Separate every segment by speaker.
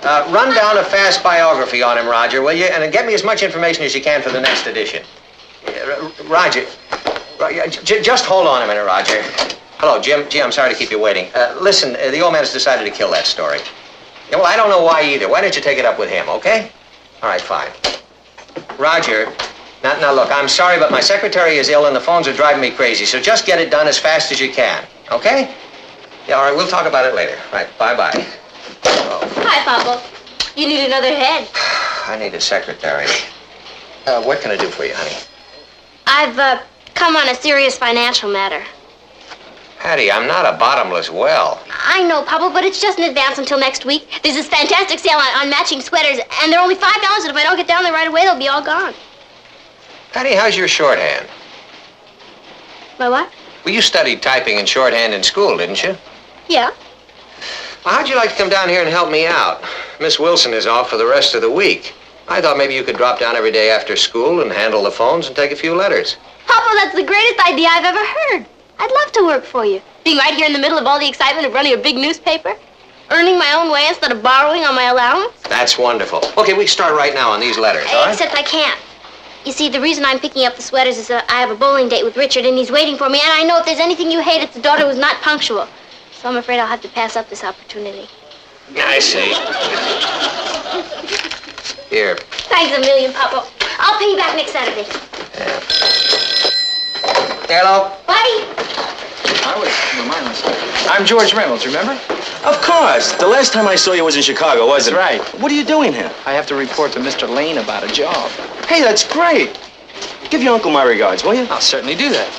Speaker 1: Run down a fast biography on him, Roger, will you? And get me as much information as you can for the next edition. Roger, just hold on a minute, Roger. Hello, Jim. Gee, I'm sorry to keep you waiting. Listen, the old man has decided to kill that story. Yeah, well, I don't know why either. Why don't you take it up with him, okay? All right, fine. Roger, now look, I'm sorry, but my secretary is ill and the phones are driving me crazy, so just get it done as fast as you can, okay? Yeah, all right, we'll talk about it later. All right, bye-bye. Oh.
Speaker 2: Hi, Papa. You need another head.
Speaker 1: I need a secretary. What can I do for you, honey?
Speaker 2: I've come on a serious financial matter.
Speaker 1: Hattie, I'm not a bottomless well.
Speaker 2: I know, Papa, but it's just in advance until next week. There's this fantastic sale on matching sweaters, and they're only $5, and if I don't get down there right away, they'll be all gone.
Speaker 1: Hattie, how's your shorthand?
Speaker 2: My what?
Speaker 1: Well, you studied typing and shorthand in school, didn't you?
Speaker 2: Yeah.
Speaker 1: Well, how'd you like to come down here and help me out? Miss Wilson is off for the rest of the week. I thought maybe you could drop down every day after school and handle the phones and take a few letters.
Speaker 2: Papa, that's the greatest idea I've ever heard. I'd love to work for you. Being right here in the middle of all the excitement of running a big newspaper. Earning my own way instead of borrowing on my allowance.
Speaker 1: That's wonderful. Okay, we can start right now on these letters, all right?
Speaker 2: Except I can't. You see, the reason I'm picking up the sweaters is that I have a bowling date with Richard, and he's waiting for me, and I know if there's anything you hate, it's a daughter who's not punctual. So I'm afraid I'll have to pass up this opportunity.
Speaker 1: I see. Here.
Speaker 2: Thanks a million, Papa. I'll pay you back next Saturday.
Speaker 1: Yeah. Hello?
Speaker 2: Buddy!
Speaker 3: I'm George Reynolds, remember?
Speaker 4: Of course. The last time I saw you was in Chicago, wasn't it?
Speaker 3: That's right.
Speaker 4: What are you doing here?
Speaker 3: I have to report to Mr. Lane about a job.
Speaker 4: Hey, that's great. Give your uncle my regards, will you?
Speaker 3: I'll certainly do that.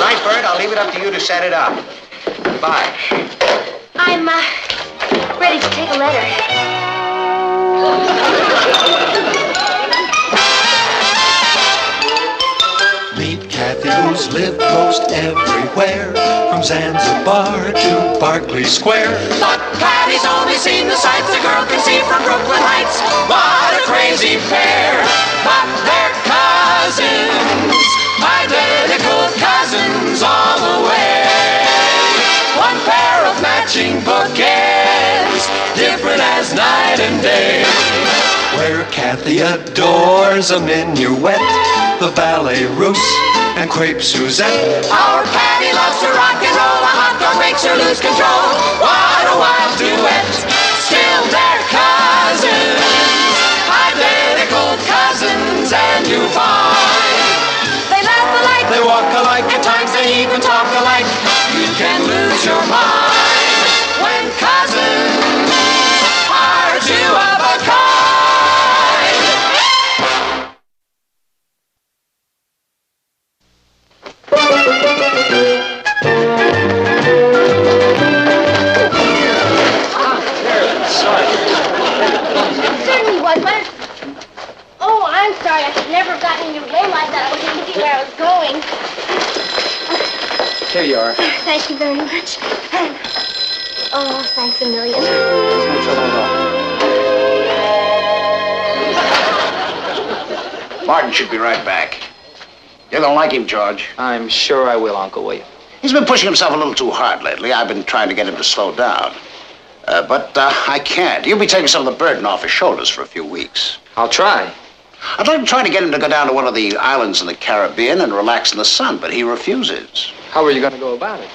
Speaker 1: Right, Bert, I'll leave it up to you to set it up. Bye.
Speaker 2: I'm, ready to take a letter.
Speaker 5: Meet Kathy, who's lived most everywhere, from Zanzibar to Berkeley Square.
Speaker 6: But Patty's only seen the sights a girl can see from Brooklyn Heights. What a crazy pair, but they're cousins, identical cousins all the way. One pair of matching bookends, different as night and day.
Speaker 5: Where Kathy adores a minuet, the ballet russe, and crepe Suzette.
Speaker 6: Our Patty loves to rock and roll, a hot dog makes her lose control. What a wild duet, still they're cousins, identical cousins, and you find they laugh alike,
Speaker 5: They walk alike,
Speaker 6: at times they even talk alike. You can lose your mind when cousins are two of a kind.
Speaker 2: Certainly was, but... Oh, I'm sorry. I should never have gotten in your way like that. I wasn't looking where I was going.
Speaker 3: Here you are.
Speaker 2: Thank you very much. Oh, thanks a million.
Speaker 7: Martin should be right back. You don't like him, George?
Speaker 3: I'm sure I will, Uncle William.
Speaker 7: He's been pushing himself a little too hard lately. I've been trying to get him to slow down. But I can't. You'll be taking some of the burden off his shoulders for a few weeks.
Speaker 3: I'll try.
Speaker 7: I'd like to try to get him to go down to one of the islands in the Caribbean and relax in the sun, but he refuses.
Speaker 3: How are you going to go about it?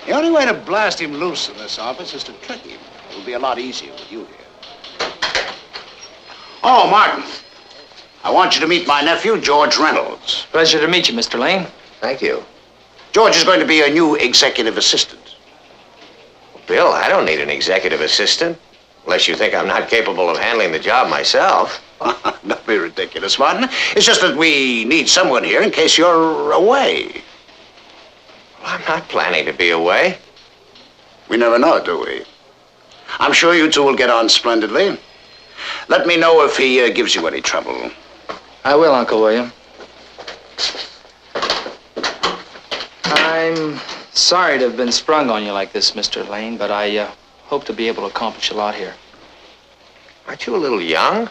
Speaker 7: The only way to blast him loose in this office is to trick him. It'll be a lot easier with you here. Oh, Martin. I want you to meet my nephew, George Reynolds.
Speaker 3: Pleasure to meet you, Mr. Lane.
Speaker 1: Thank you.
Speaker 7: George is going to be a new executive assistant.
Speaker 1: Bill, I don't need an executive assistant. Unless you think I'm not capable of handling the job myself.
Speaker 7: Don't be ridiculous, Martin. It's just that we need someone here in case you're away.
Speaker 1: Well, I'm not planning to be away.
Speaker 7: We never know, do we? I'm sure you two will get on splendidly. Let me know if he gives you any trouble.
Speaker 3: I will, Uncle William. I'm sorry to have been sprung on you like this, Mr. Lane, but I hope to be able to accomplish a lot here.
Speaker 1: Aren't you a little young?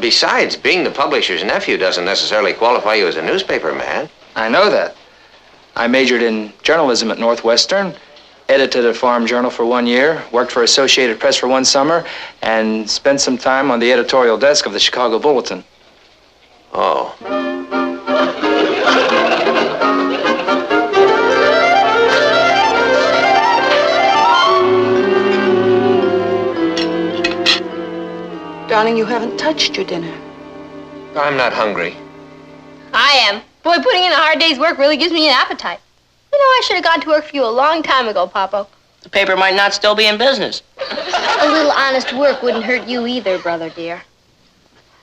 Speaker 1: Besides, being the publisher's nephew doesn't necessarily qualify you as a newspaper man.
Speaker 3: I know that. I majored in journalism at Northwestern edited a farm journal for 1 year, worked for Associated Press for 1 summer, and spent some time on the editorial desk of the Chicago Bulletin.
Speaker 1: Oh.
Speaker 8: Darling, you haven't touched your dinner.
Speaker 1: I'm not hungry.
Speaker 2: I am. Boy, putting in a hard day's work really gives me an appetite. You know, I should have gone to work for you a long time ago, Papa.
Speaker 9: The paper might not still be in business.
Speaker 2: A little honest work wouldn't hurt you either, brother dear.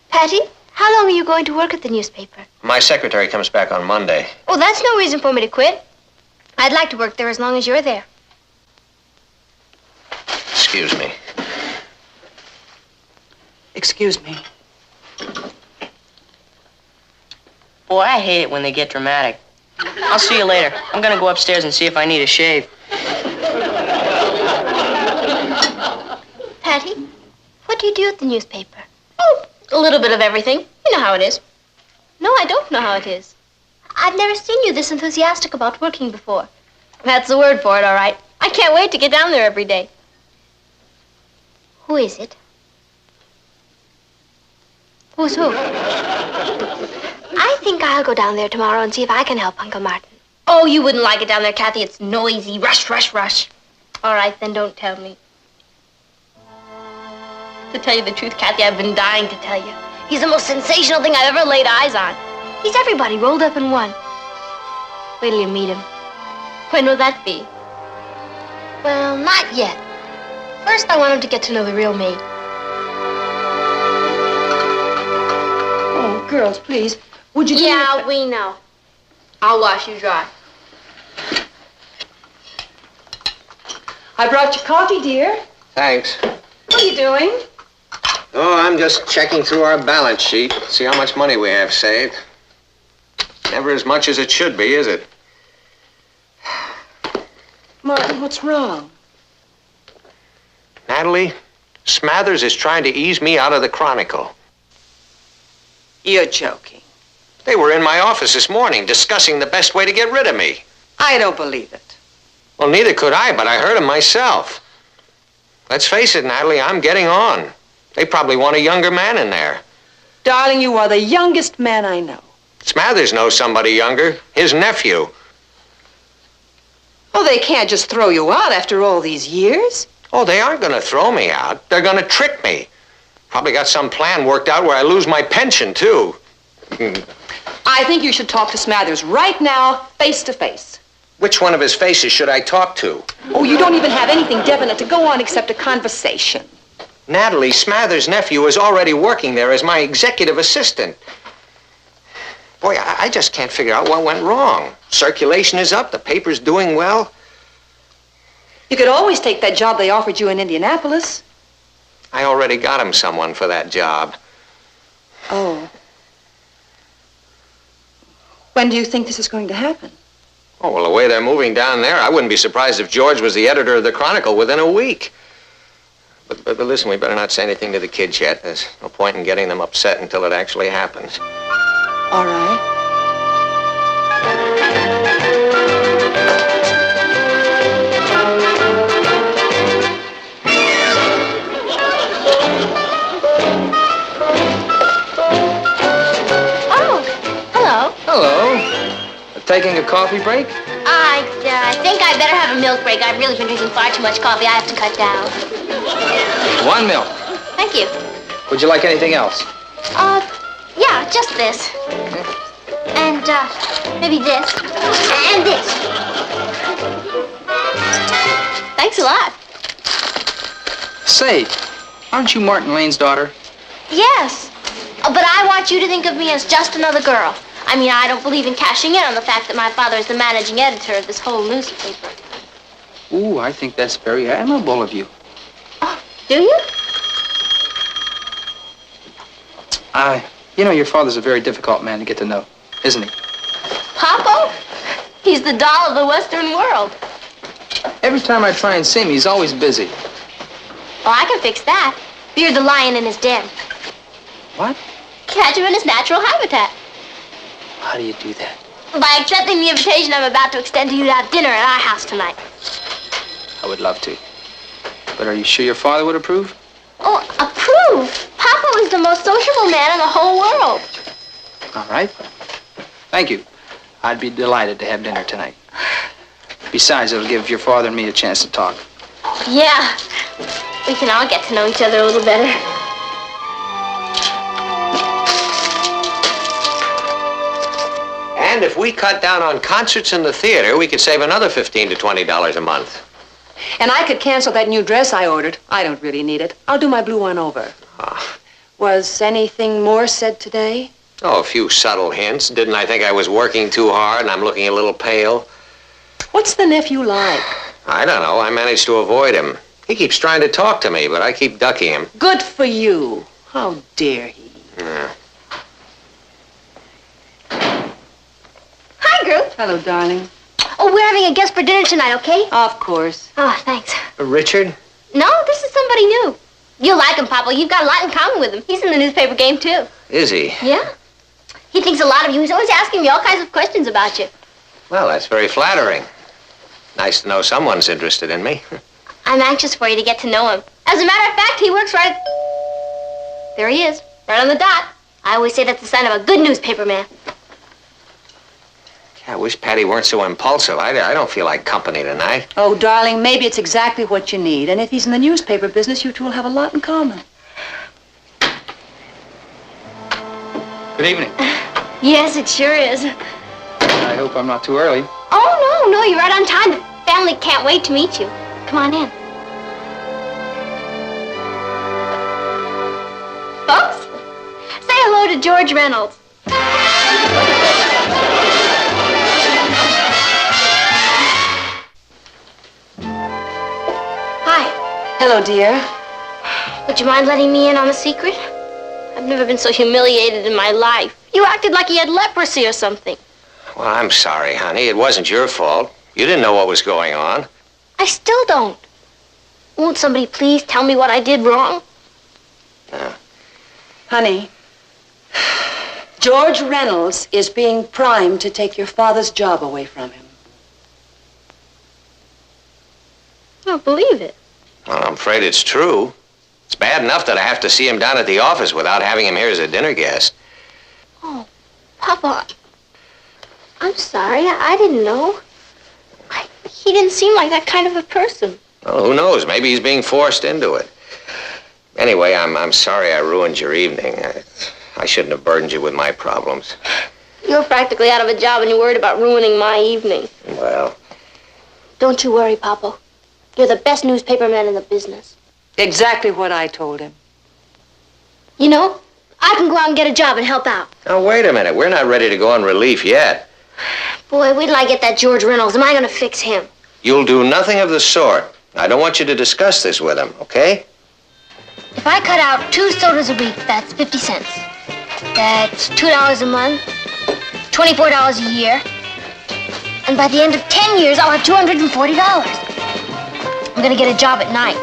Speaker 2: Patty, how long are you going to work at the newspaper?
Speaker 1: My secretary comes back on Monday.
Speaker 2: Oh, that's no reason for me to quit. I'd like to work there as long as you're there.
Speaker 1: Excuse me.
Speaker 8: Excuse me.
Speaker 9: Boy, I hate it when they get dramatic. I'll see you later. I'm gonna go upstairs and see if I need a shave.
Speaker 2: Patty, what do you do at the newspaper? Oh, a little bit of everything. You know how it is. No, I don't know how it is. I've never seen you this enthusiastic about working before. That's the word for it, all right. I can't wait to get down there every day. Who is it? Who's who? I think I'll go down there tomorrow and see if I can help Uncle Martin. Oh, you wouldn't like it down there, Kathy. It's noisy. Rush, rush, rush. All right, then don't tell me. To tell you the truth, Kathy, I've been dying to tell you. He's the most sensational thing I've ever laid eyes on. He's everybody rolled up in one. Wait till you meet him. When will that be? Well, not yet. First, I want him to get to know the real me.
Speaker 8: Oh, girls, please. Would you do me a
Speaker 2: Yeah, we know. I'll wash you dry.
Speaker 8: I brought you coffee, dear.
Speaker 1: Thanks.
Speaker 8: What are you doing?
Speaker 1: Oh, I'm just checking through our balance sheet. See how much money we have saved. Never as much as it should be, is it?
Speaker 8: Martin, what's wrong?
Speaker 1: Natalie, Smathers is trying to ease me out of the Chronicle.
Speaker 8: You're joking.
Speaker 1: They were in my office this morning discussing the best way to get rid of me.
Speaker 8: I don't believe it.
Speaker 1: Well, neither could I, but I heard them myself. Let's face it, Natalie, I'm getting on. They probably want a younger man in there.
Speaker 8: Darling, you are the youngest man I know.
Speaker 1: Smathers knows somebody younger, his nephew.
Speaker 8: Oh, they can't just throw you out after all these years.
Speaker 1: Oh, they aren't going to throw me out. They're going to trick me. Probably got some plan worked out where I lose my pension, too.
Speaker 8: I think you should talk to Smathers right now, face to face.
Speaker 1: Which one of his faces should I talk to?
Speaker 8: Oh, you don't even have anything definite to go on except a conversation.
Speaker 1: Natalie, Smathers' nephew is already working there as my executive assistant. Boy, I just can't figure out what went wrong. Circulation is up, the paper's doing well.
Speaker 8: You could always take that job they offered you in Indianapolis.
Speaker 1: I already got him someone for that job.
Speaker 8: Oh. When do you think this is going to happen?
Speaker 1: Oh, well, the way they're moving down there, I wouldn't be surprised if George was the editor of the Chronicle within a week. But listen, we better not say anything to the kids yet. There's no point in getting them upset until it actually happens.
Speaker 8: All right.
Speaker 2: Oh, hello.
Speaker 3: Hello. Taking a coffee break?
Speaker 2: I think I better have a milk break. I've really been drinking far too much coffee. I have to cut down.
Speaker 3: 1 milk.
Speaker 2: Thank you.
Speaker 3: Would you like anything else?
Speaker 2: Yeah, just this. And, maybe this. And this. Thanks a lot.
Speaker 3: Say, aren't you Martin Lane's daughter?
Speaker 2: Yes. But I want you to think of me as just another girl. I mean, I don't believe in cashing in on the fact that my father is the managing editor of this whole newspaper.
Speaker 3: Ooh, I think that's very admirable of you.
Speaker 2: Oh, do you?
Speaker 3: You know, your father's a very difficult man to get to know, isn't he?
Speaker 2: Papa? He's the doll of the Western world.
Speaker 3: Every time I try and see him, he's always busy.
Speaker 2: Oh, I can fix that. Beard the lion in his den.
Speaker 3: What?
Speaker 2: Catch him in his natural habitat.
Speaker 3: How do you do that?
Speaker 2: By accepting the invitation I'm about to extend to you to have dinner at our house tonight.
Speaker 3: I would love to. But are you sure your father would approve?
Speaker 2: Oh, approve? Papa was the most sociable man in the whole world.
Speaker 3: All right. Thank you. I'd be delighted to have dinner tonight. Besides, it'll give your father and me a chance to talk.
Speaker 2: Yeah. We can all get to know each other a little better.
Speaker 1: And if we cut down on concerts in the theater, we could save another $15 to $20 a month.
Speaker 8: And I could cancel that new dress I ordered. I don't really need it. I'll do my blue one over. Was anything more said today?
Speaker 1: Oh, a few subtle hints. Didn't I think I was working too hard and I'm looking a little pale?
Speaker 8: What's the nephew like?
Speaker 1: I don't know. I managed to avoid him. He keeps trying to talk to me, but I keep ducking him.
Speaker 8: Good for you. How dare he?
Speaker 1: Yeah.
Speaker 2: Hi, Gru.
Speaker 8: Hello, darling.
Speaker 2: Oh, we're having a guest for dinner tonight, okay?
Speaker 8: Of course.
Speaker 2: Oh, thanks.
Speaker 1: Richard?
Speaker 2: No, this is somebody new. You'll like him, Papa. You've got a lot in common with him. He's in the newspaper game, too.
Speaker 1: Is he?
Speaker 2: Yeah. He thinks a lot of you. He's always asking me all kinds of questions about you.
Speaker 1: Well, that's very flattering. Nice to know someone's interested in me.
Speaker 2: I'm anxious for you to get to know him. As a matter of fact, he works right... There he is, right on the dot. I always say that's the sign of a good newspaper man.
Speaker 1: I wish Patty weren't so impulsive. I don't feel like company tonight.
Speaker 8: Oh, darling, maybe it's exactly what you need. And if he's in the newspaper business, you two will have a lot in common.
Speaker 3: Good evening.
Speaker 2: Yes, it sure is.
Speaker 3: I hope I'm not too early.
Speaker 2: Oh, no, you're right on time. The family can't wait to meet you. Come on in. Folks, say hello to George Reynolds. Hi.
Speaker 8: Hello, dear.
Speaker 2: Would you mind letting me in on a secret? I've never been so humiliated in my life. You acted like he had leprosy or something.
Speaker 1: Well, I'm sorry, honey. It wasn't your fault. You didn't know what was going on.
Speaker 2: I still don't. Won't somebody please tell me what I did wrong?
Speaker 8: Honey, George Reynolds is being primed to take your father's job away from him.
Speaker 2: I don't believe it.
Speaker 1: Well, I'm afraid it's true. It's bad enough that I have to see him down at the office without having him here as a dinner guest.
Speaker 2: Oh, Papa, I'm sorry. I didn't know. He didn't seem like that kind of a person.
Speaker 1: Well, who knows? Maybe he's being forced into it. Anyway, I'm sorry I ruined your evening. I shouldn't have burdened you with my problems.
Speaker 2: You're practically out of a job and you're worried about ruining my evening.
Speaker 1: Well,
Speaker 2: Don't you worry, Papa. You're the best newspaper man in the business.
Speaker 8: Exactly what I told him.
Speaker 2: You know, I can go out and get a job and help out.
Speaker 1: now wait a minute. We're not ready to go on relief yet.
Speaker 2: Boy, wait till I get that George Reynolds. Am I going to fix him?
Speaker 1: You'll do nothing of the sort. I don't want you to discuss this with him, okay?
Speaker 2: If I cut out 2 sodas a week, that's 50 cents. That's $2 a month, $24 a year. And by the end of 10 years, I'll have $240. I'm going to get a job at night.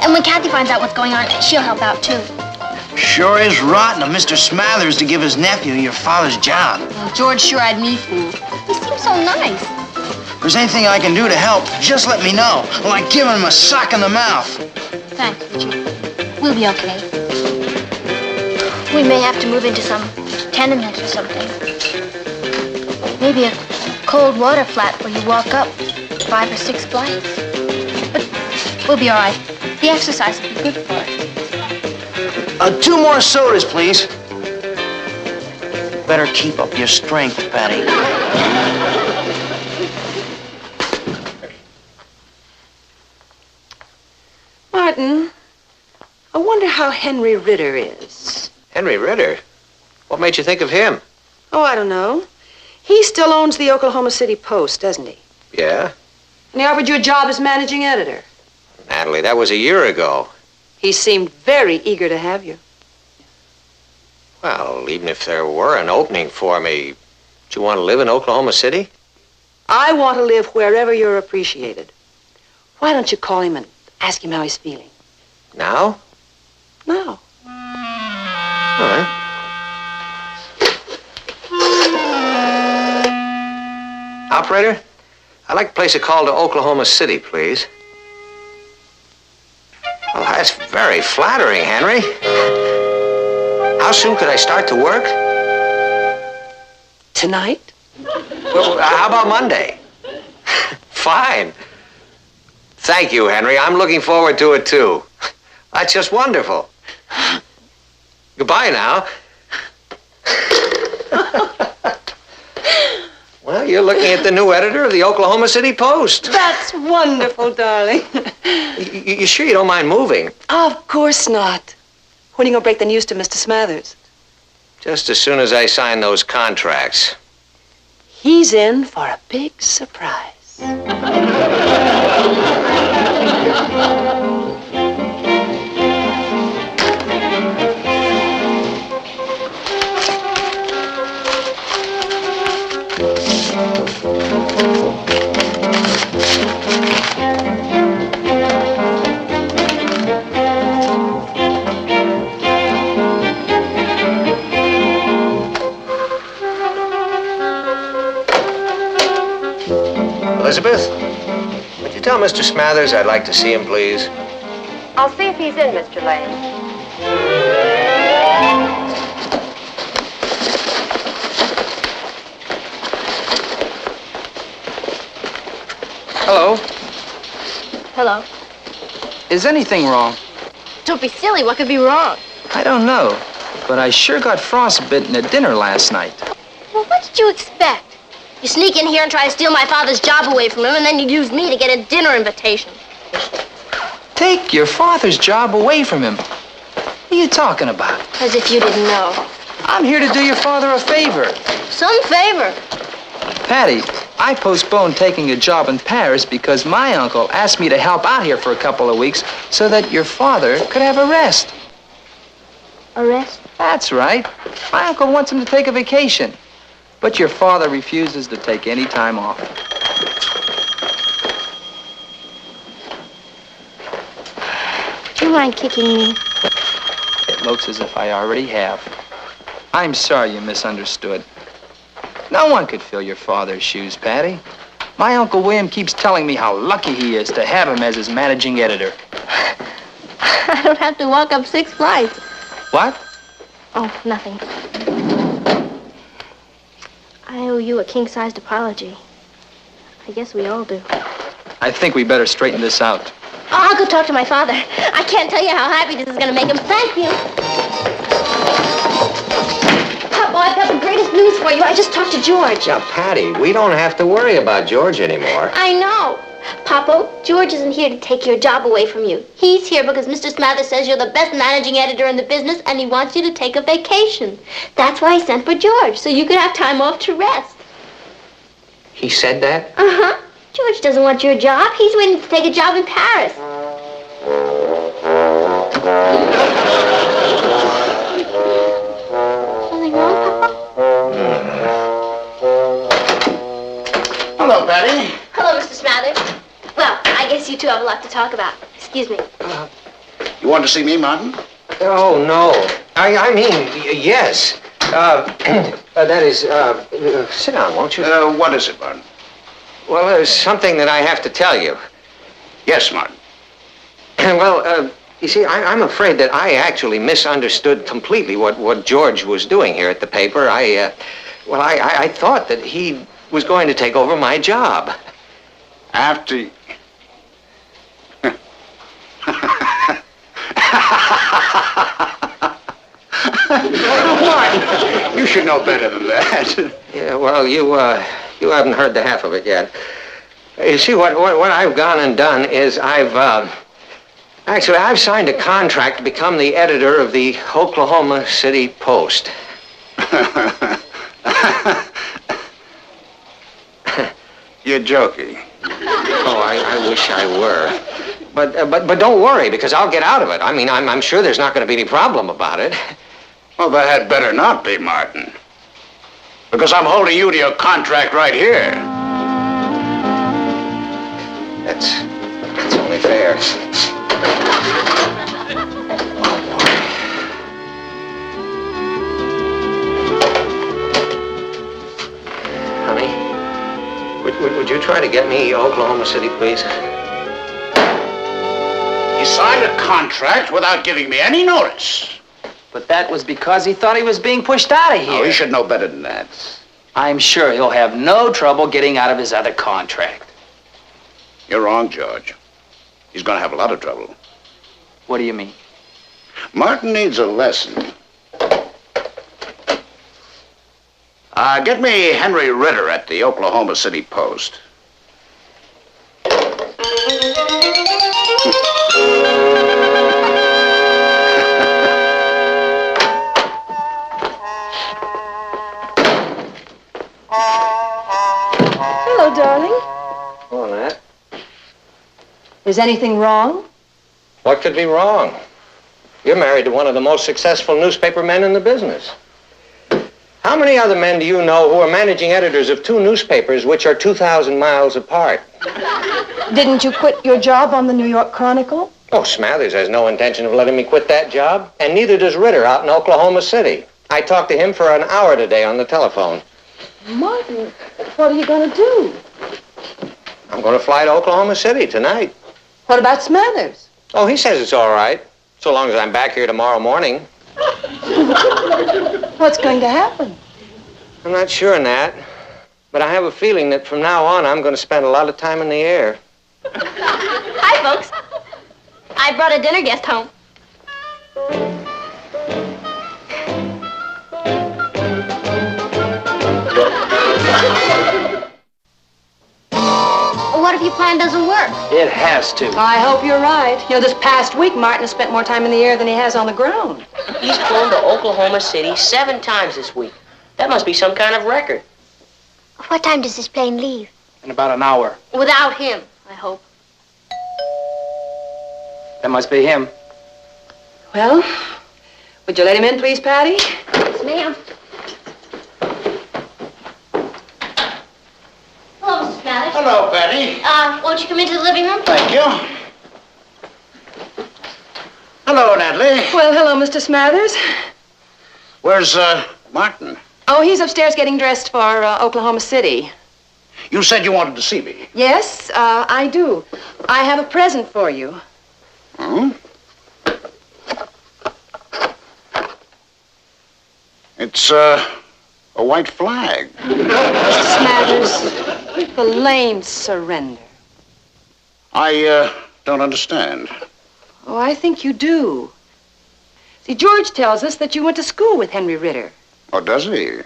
Speaker 2: And when Kathy finds out what's going on, she'll help out, too.
Speaker 10: Sure is rotten of Mr. Smathers to give his nephew your father's job.
Speaker 2: Well, George sure had me fooled. He seems so nice.
Speaker 10: If there's anything I can do to help, just let me know. Like giving him a sock in the mouth.
Speaker 2: Thanks, Richard. We'll be okay. We may have to move into some tenement or something. Maybe a cold water flat where you walk up 5 or 6 flights. But we'll be all right. The exercise will be good for us.
Speaker 10: 2 more sodas, please. Better keep up your strength, Patty.
Speaker 8: Martin, I wonder how Henry Ritter is.
Speaker 1: Henry Ritter? What made you think of him?
Speaker 8: Oh, I don't know. He still owns the Oklahoma City Post, doesn't he?
Speaker 1: Yeah?
Speaker 8: And he offered you a job as managing editor.
Speaker 1: Natalie, that was a year ago.
Speaker 8: He seemed very eager to have you.
Speaker 1: Well, even if there were an opening for me, do you want to live in Oklahoma City?
Speaker 8: I want to live wherever you're appreciated. Why don't you call him and ask him how he's feeling?
Speaker 1: Now?
Speaker 8: No.
Speaker 1: All right. Operator, I'd like to place a call to Oklahoma City, please. that's very flattering, Henry. How soon could I start to work?
Speaker 8: Tonight?
Speaker 1: Well, how about Monday? Fine. Thank you, Henry. I'm looking forward to it, too. That's just wonderful. Goodbye now. Well, you're looking at the new editor of the Oklahoma City Post.
Speaker 8: That's wonderful, darling.
Speaker 1: You sure you don't mind moving?
Speaker 8: Of course not. When are you going to break the news to Mr. Smathers?
Speaker 1: Just as soon as I sign those contracts.
Speaker 8: He's in for a big surprise.
Speaker 1: Elizabeth, would you tell Mr. Smathers I'd like to see him, please?
Speaker 8: I'll see if he's in, Mr. Lane.
Speaker 3: Hello.
Speaker 2: Hello.
Speaker 3: Is anything wrong?
Speaker 2: Don't be silly. What could be wrong?
Speaker 3: I don't know, but I sure got frostbitten at dinner last night.
Speaker 2: Well, what did you expect? You sneak in here and try to steal my father's job away from him, and then you use me to get a dinner invitation.
Speaker 3: Take your father's job away from him. What are you talking about?
Speaker 2: As if you didn't know.
Speaker 3: I'm here to do your father a favor.
Speaker 2: Some favor.
Speaker 3: Patty, I postponed taking a job in Paris because my uncle asked me to help out here for a couple of weeks so that your father could have a rest.
Speaker 2: A rest?
Speaker 3: That's right. My uncle wants him to take a vacation. But your father refuses to take any time off.
Speaker 2: Do you mind kicking me?
Speaker 3: It looks as if I already have. I'm sorry you misunderstood. No one could fill your father's shoes, Patty. My Uncle William keeps telling me how lucky he is to have him as his managing editor.
Speaker 2: I don't have to walk up 6 flights.
Speaker 3: What?
Speaker 2: Oh, nothing. I owe you a king-sized apology. I guess we all do.
Speaker 3: I think we better straighten this out.
Speaker 2: I'll go talk to my father. I can't tell you how happy this is going to make him. Thank you. Papa, I've got the greatest news for you. I just talked to George.
Speaker 1: Now, Patty, we don't have to worry about George anymore.
Speaker 2: I know. Papa, George isn't here to take your job away from you. He's here because Mr. Smathers says you're the best managing editor in the business and he wants you to take a vacation. That's why he sent for George, so you could have time off to rest.
Speaker 1: He said that?
Speaker 2: Uh-huh. George doesn't want your job. He's waiting to take a job in Paris. Something wrong, Papa?
Speaker 7: Hello, Patty.
Speaker 2: Hello, Mr. Smathers. Well, I guess you two have a lot to talk about. Excuse me.
Speaker 7: You want to see me, Martin?
Speaker 1: Oh, no. I mean, yes. That is, sit down, won't you?
Speaker 7: What is it, Martin?
Speaker 1: Well, there's something that I have to tell you.
Speaker 7: Yes, Martin.
Speaker 1: Well, you see, I'm afraid that I actually misunderstood completely what George was doing here at the paper. I thought that he was going to take over my job.
Speaker 7: After... Martin, you should know better than that.
Speaker 1: Yeah, well, you haven't heard the half of it yet. You see, what I've gone and done is I've signed a contract to become the editor of the Oklahoma City Post.
Speaker 7: You're joking.
Speaker 1: Oh, I wish I were. But don't worry, because I'll get out of it. I mean, I'm sure there's not going to be any problem about it.
Speaker 7: Well, that had better not be, Martin. Because I'm holding you to your contract right here.
Speaker 1: That's only fair. Honey, would you try to get me Oklahoma City, please?
Speaker 7: He signed a contract without giving me any notice.
Speaker 3: But that was because he thought he was being pushed out of here.
Speaker 7: Oh, he should know better than that.
Speaker 3: I'm sure he'll have no trouble getting out of his other contract.
Speaker 7: You're wrong, George. He's going to have a lot of trouble.
Speaker 3: What do you mean?
Speaker 7: Martin needs a lesson. Get me Henry Ritter at the Oklahoma City Post.
Speaker 8: Hello, darling.
Speaker 1: Hello, Nat.
Speaker 8: Is anything wrong?
Speaker 1: What could be wrong? You're married to one of the most successful newspaper men in the business. How many other men do you know who are managing editors of two newspapers which are 2,000 miles apart?
Speaker 8: Didn't you quit your job on the New York Chronicle?
Speaker 1: Oh, Smathers has no intention of letting me quit that job, and neither does Ritter out in Oklahoma City. I talked to him for an hour today on the telephone.
Speaker 8: Martin, what are you going to do?
Speaker 1: I'm going to fly to Oklahoma City tonight.
Speaker 8: What about Smathers?
Speaker 1: Oh, he says it's all right, so long as I'm back here tomorrow morning.
Speaker 8: What's going to happen?
Speaker 1: I'm not sure, Nat, but I have a feeling that from now on I'm going to spend a lot of time in the air.
Speaker 2: Hi, folks. I brought a dinner guest home. What if your plan doesn't work?
Speaker 3: It has to.
Speaker 8: I hope you're right. You know, this past week, Martin has spent more time in the air than he has on the ground.
Speaker 9: He's flown to Oklahoma City 7 times this week. That must be some kind of record.
Speaker 2: What time does this plane leave?
Speaker 3: In about an hour.
Speaker 2: Without him, I hope.
Speaker 3: That must be him.
Speaker 8: Well, would you let him in, please, Patty?
Speaker 2: Yes, ma'am. Hello, Mr. Smathers.
Speaker 7: Hello, Patty.
Speaker 2: Won't you come into the living room?
Speaker 7: Thank you. Hello, Natalie.
Speaker 8: Well, hello, Mr. Smathers.
Speaker 7: Where's, Martin?
Speaker 8: Oh, he's upstairs getting dressed for Oklahoma City.
Speaker 7: You said you wanted to see me.
Speaker 8: Yes, I do. I have a present for you.
Speaker 7: Hmm? It's, a white flag.
Speaker 8: Mr. Smathers, the lame surrender.
Speaker 7: I, don't understand.
Speaker 8: Oh, I think you do. See, George tells us that you went to school with Henry Ritter.
Speaker 7: Oh, does he?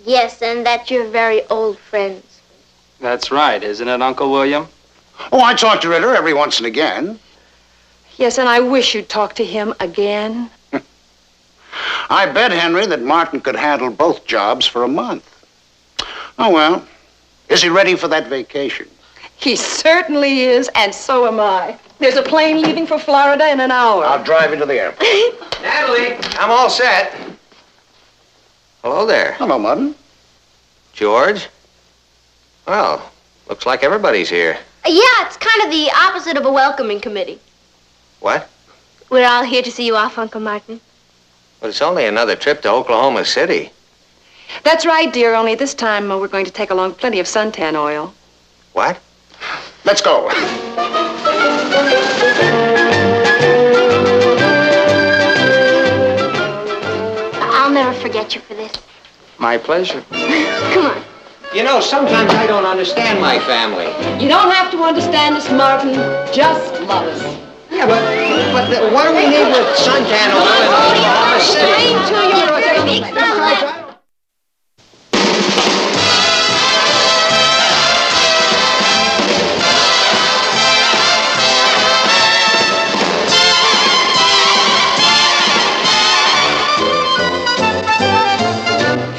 Speaker 2: Yes, and that you're very old friends.
Speaker 3: That's right, isn't it, Uncle William?
Speaker 7: Oh, I talk to Ritter every once and again.
Speaker 8: Yes, and I wish you'd talk to him again.
Speaker 7: I bet Henry that Martin could handle both jobs for a month. Oh, well. Is he ready for that vacation?
Speaker 8: He certainly is, and so am I. There's a plane leaving for Florida in an hour.
Speaker 7: I'll drive into the airport.
Speaker 1: Natalie, I'm all set. Hello there.
Speaker 7: Hello, Martin.
Speaker 1: George? Well, looks like everybody's here.
Speaker 2: Yeah, it's kind of the opposite of a welcoming committee.
Speaker 1: What?
Speaker 2: We're all here to see you off, Uncle Martin.
Speaker 1: But it's only another trip to Oklahoma City.
Speaker 8: That's right, dear, only this time we're going to take along plenty of suntan oil.
Speaker 1: What?
Speaker 7: Let's go.
Speaker 2: I'll never forget you for this.
Speaker 3: My pleasure.
Speaker 2: Come on.
Speaker 1: You know, sometimes I don't understand my family.
Speaker 8: You don't have to understand us, Martin. Just love us.
Speaker 1: Yeah, but what do we need with suntan oil in Oklahoma City?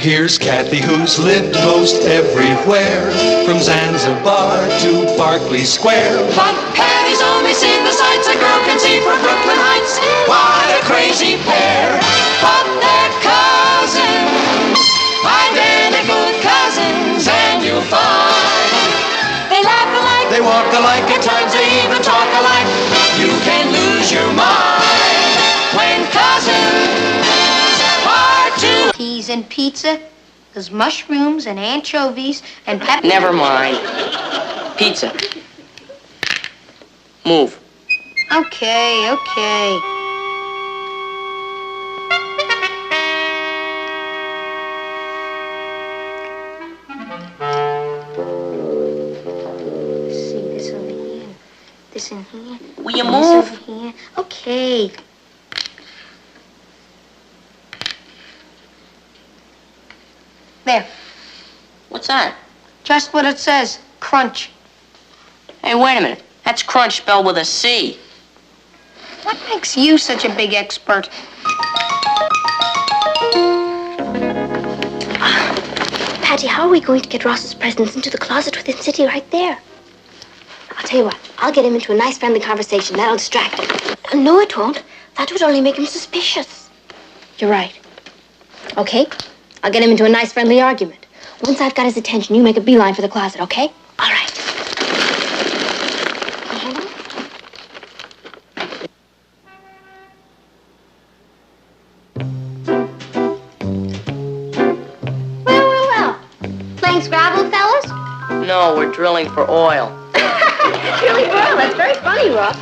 Speaker 5: Here's Kathy, who's lived most everywhere, from Zanzibar to Berkeley Square.
Speaker 6: But Patty's only seen the sights a girl can see from Brooklyn Heights. What a crazy pair, but they're cousins, identical cousins, and you'll find they laugh alike,
Speaker 5: They walk alike,
Speaker 6: at times they even talk alike. You can lose your mind when cousins are two.
Speaker 2: Peas and pizza, there's mushrooms and anchovies and pepper.
Speaker 9: Never mind. Pizza. Move.
Speaker 8: Okay, okay.
Speaker 2: See, this over here. This in here.
Speaker 9: Will you
Speaker 2: and
Speaker 9: move?
Speaker 2: This over here. Okay.
Speaker 8: There.
Speaker 9: What's that?
Speaker 8: Just what it says. Crunch.
Speaker 9: Hey, wait a minute. That's crunch spelled with a C.
Speaker 8: What makes you such a big expert?
Speaker 2: Patty, how are we going to get Ross's presents into the closet with him sitting right there? I'll tell you what. I'll get him into a nice, friendly conversation. That'll distract him. No, it won't. That would only make him suspicious. You're right. Okay? I'll get him into a nice, friendly argument. Once I've got his attention, you make a beeline for the closet, okay? All right. Well. Playing Scrabble, fellas?
Speaker 9: No, we're drilling for oil.
Speaker 2: Really, well, that's very funny, Ross.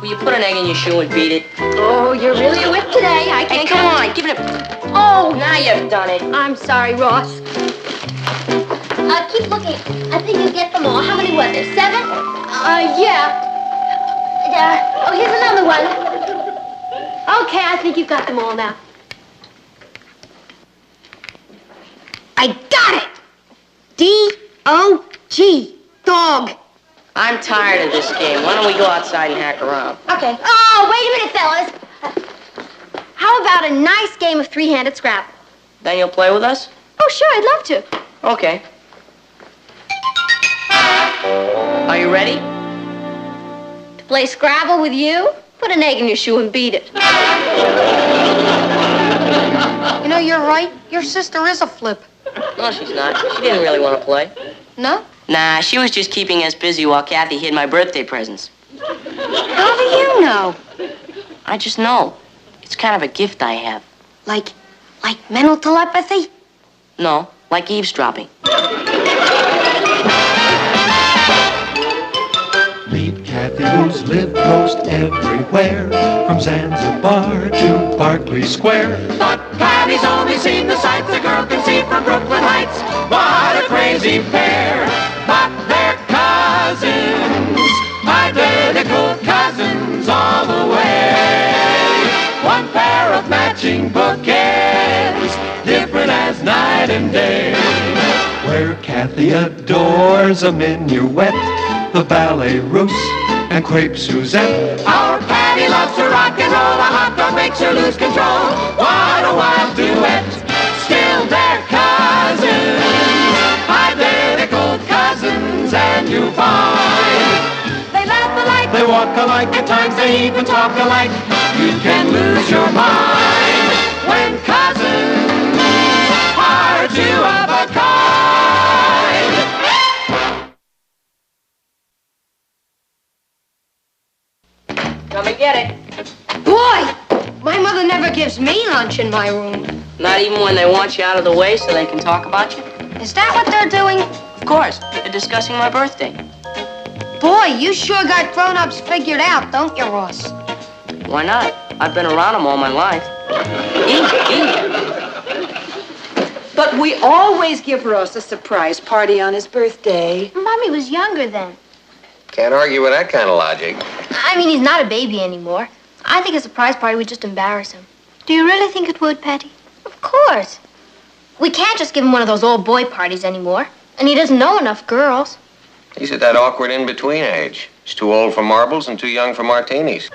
Speaker 9: Will you put an egg in your shoe and beat it?
Speaker 2: Oh, you're really a whip today. I
Speaker 9: Hey,
Speaker 2: can't
Speaker 9: come on, give it a... Oh, now you've done it.
Speaker 2: I'm sorry, Ross. Keep looking. I think you get them all. How many was there? 7? Yeah. Oh, here's another one. Okay, I think you've got them all now. I got it! D-O-G. Dog.
Speaker 9: I'm tired of this game. Why don't we go outside and hack around?
Speaker 2: Okay. Oh, wait a minute, fellas. How about a nice game of three-handed Scrabble?
Speaker 9: Then you'll play with us?
Speaker 2: Oh, sure, I'd love to.
Speaker 9: Okay. Are you ready?
Speaker 2: To play Scrabble with you? Put an egg in your shoe and beat it.
Speaker 8: You know, you're right. Your sister is a flip.
Speaker 9: No, she's not. She didn't really want to play.
Speaker 8: No?
Speaker 9: Nah, she was just keeping us busy while Kathy hid my birthday presents.
Speaker 8: How do you know?
Speaker 9: I just know. It's kind of a gift I have.
Speaker 8: Like mental telepathy?
Speaker 9: No, like eavesdropping.
Speaker 5: Meet Kathy, who's lived most everywhere, from Zanzibar to Berkeley Square.
Speaker 6: But Patty's only seen the sights the girl can see from Brooklyn Heights. What a crazy pair, but they're cousins, identical cousins all the way. One pair of matching bookends, different as night and day.
Speaker 5: Where Kathy adores a minuet, the ballet russe, and crepe Suzette.
Speaker 6: Our Patty loves to rock and roll, a hot dog makes her lose control. What a wild duet, still they're cousins, identical cousins, and you find they laugh alike, they walk alike, at times they even talk alike. You can lose your mind when cousins are two of a kind.
Speaker 9: Come and get it.
Speaker 8: Boy, my mother never gives me lunch in my room.
Speaker 9: Not even when they want you out of the way so they can talk about you?
Speaker 8: Is that what they're doing?
Speaker 9: Of course. They're discussing my birthday.
Speaker 8: Boy, you sure got grown-ups figured out, don't you, Ross?
Speaker 9: Why not? I've been around them all my life.
Speaker 11: But we always give Ross a surprise party on his birthday.
Speaker 2: Mommy was younger then.
Speaker 1: Can't argue with that kind of logic.
Speaker 2: I mean, he's not a baby anymore. I think a surprise party would just embarrass him. Do you really think it would, Patty? Of course. We can't just give him one of those old boy parties anymore. And he doesn't know enough girls.
Speaker 1: He's at that awkward in-between age. He's too old for marbles and too young for martinis.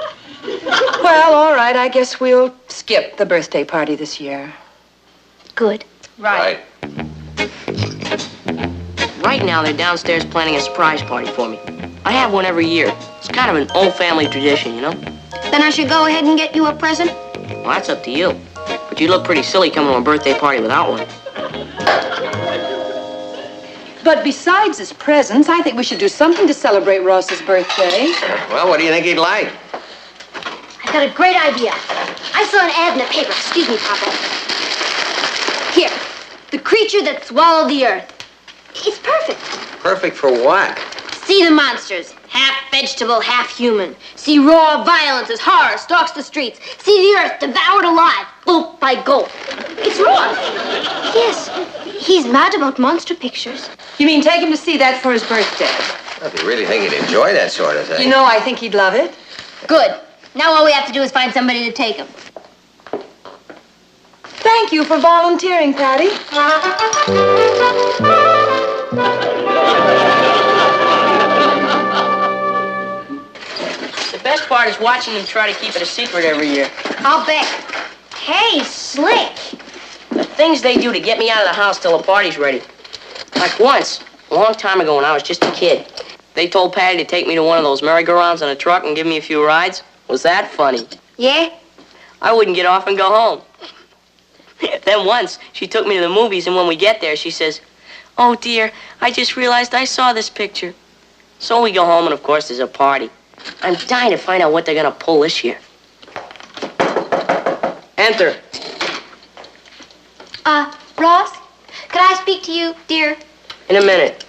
Speaker 11: Well, all right, I guess we'll skip the birthday party this year.
Speaker 2: Good.
Speaker 1: Right.
Speaker 9: Right now, they're downstairs planning a surprise party for me. I have one every year. It's kind of an old family tradition, you know?
Speaker 8: Then I should go ahead and get you a present?
Speaker 9: Well, that's up to you. But you look pretty silly coming to a birthday party without one.
Speaker 11: But besides his presents, I think we should do something to celebrate Ross's birthday.
Speaker 1: Well, what do you think he'd like?
Speaker 2: I got a great idea. I saw an ad in the paper. Excuse me, Papa. Here. The creature that swallowed the earth. It's perfect.
Speaker 1: Perfect for what?
Speaker 2: See the monsters, half vegetable, half human. See raw violence as horror stalks the streets. See the earth devoured alive, gulp by gulp. It's Ross. Yes, he's mad about monster pictures.
Speaker 11: You mean take him to see that for his birthday?
Speaker 1: If you really think he'd enjoy that sort of thing.
Speaker 11: You know, I think he'd love it.
Speaker 2: Good. Now all we have to do is find somebody to take him.
Speaker 11: Thank you for volunteering, Patty.
Speaker 9: The best part is watching them try to keep it a secret every year.
Speaker 2: I'll bet. Hey, Slick.
Speaker 9: The things they do to get me out of the house till the party's ready. Like once, a long time ago when I was just a kid, they told Patty to take me to one of those merry-go-rounds in a truck and give me a few rides. Was that funny?
Speaker 2: Yeah?
Speaker 9: I wouldn't get off and go home. Then once, she took me to the movies, and when we get there, she says, "Oh, dear, I just realized I saw this picture." So we go home, and of course, there's a party. I'm dying to find out what they're gonna pull this year. Enter.
Speaker 2: Ross, could I speak to you, dear?
Speaker 9: In a minute.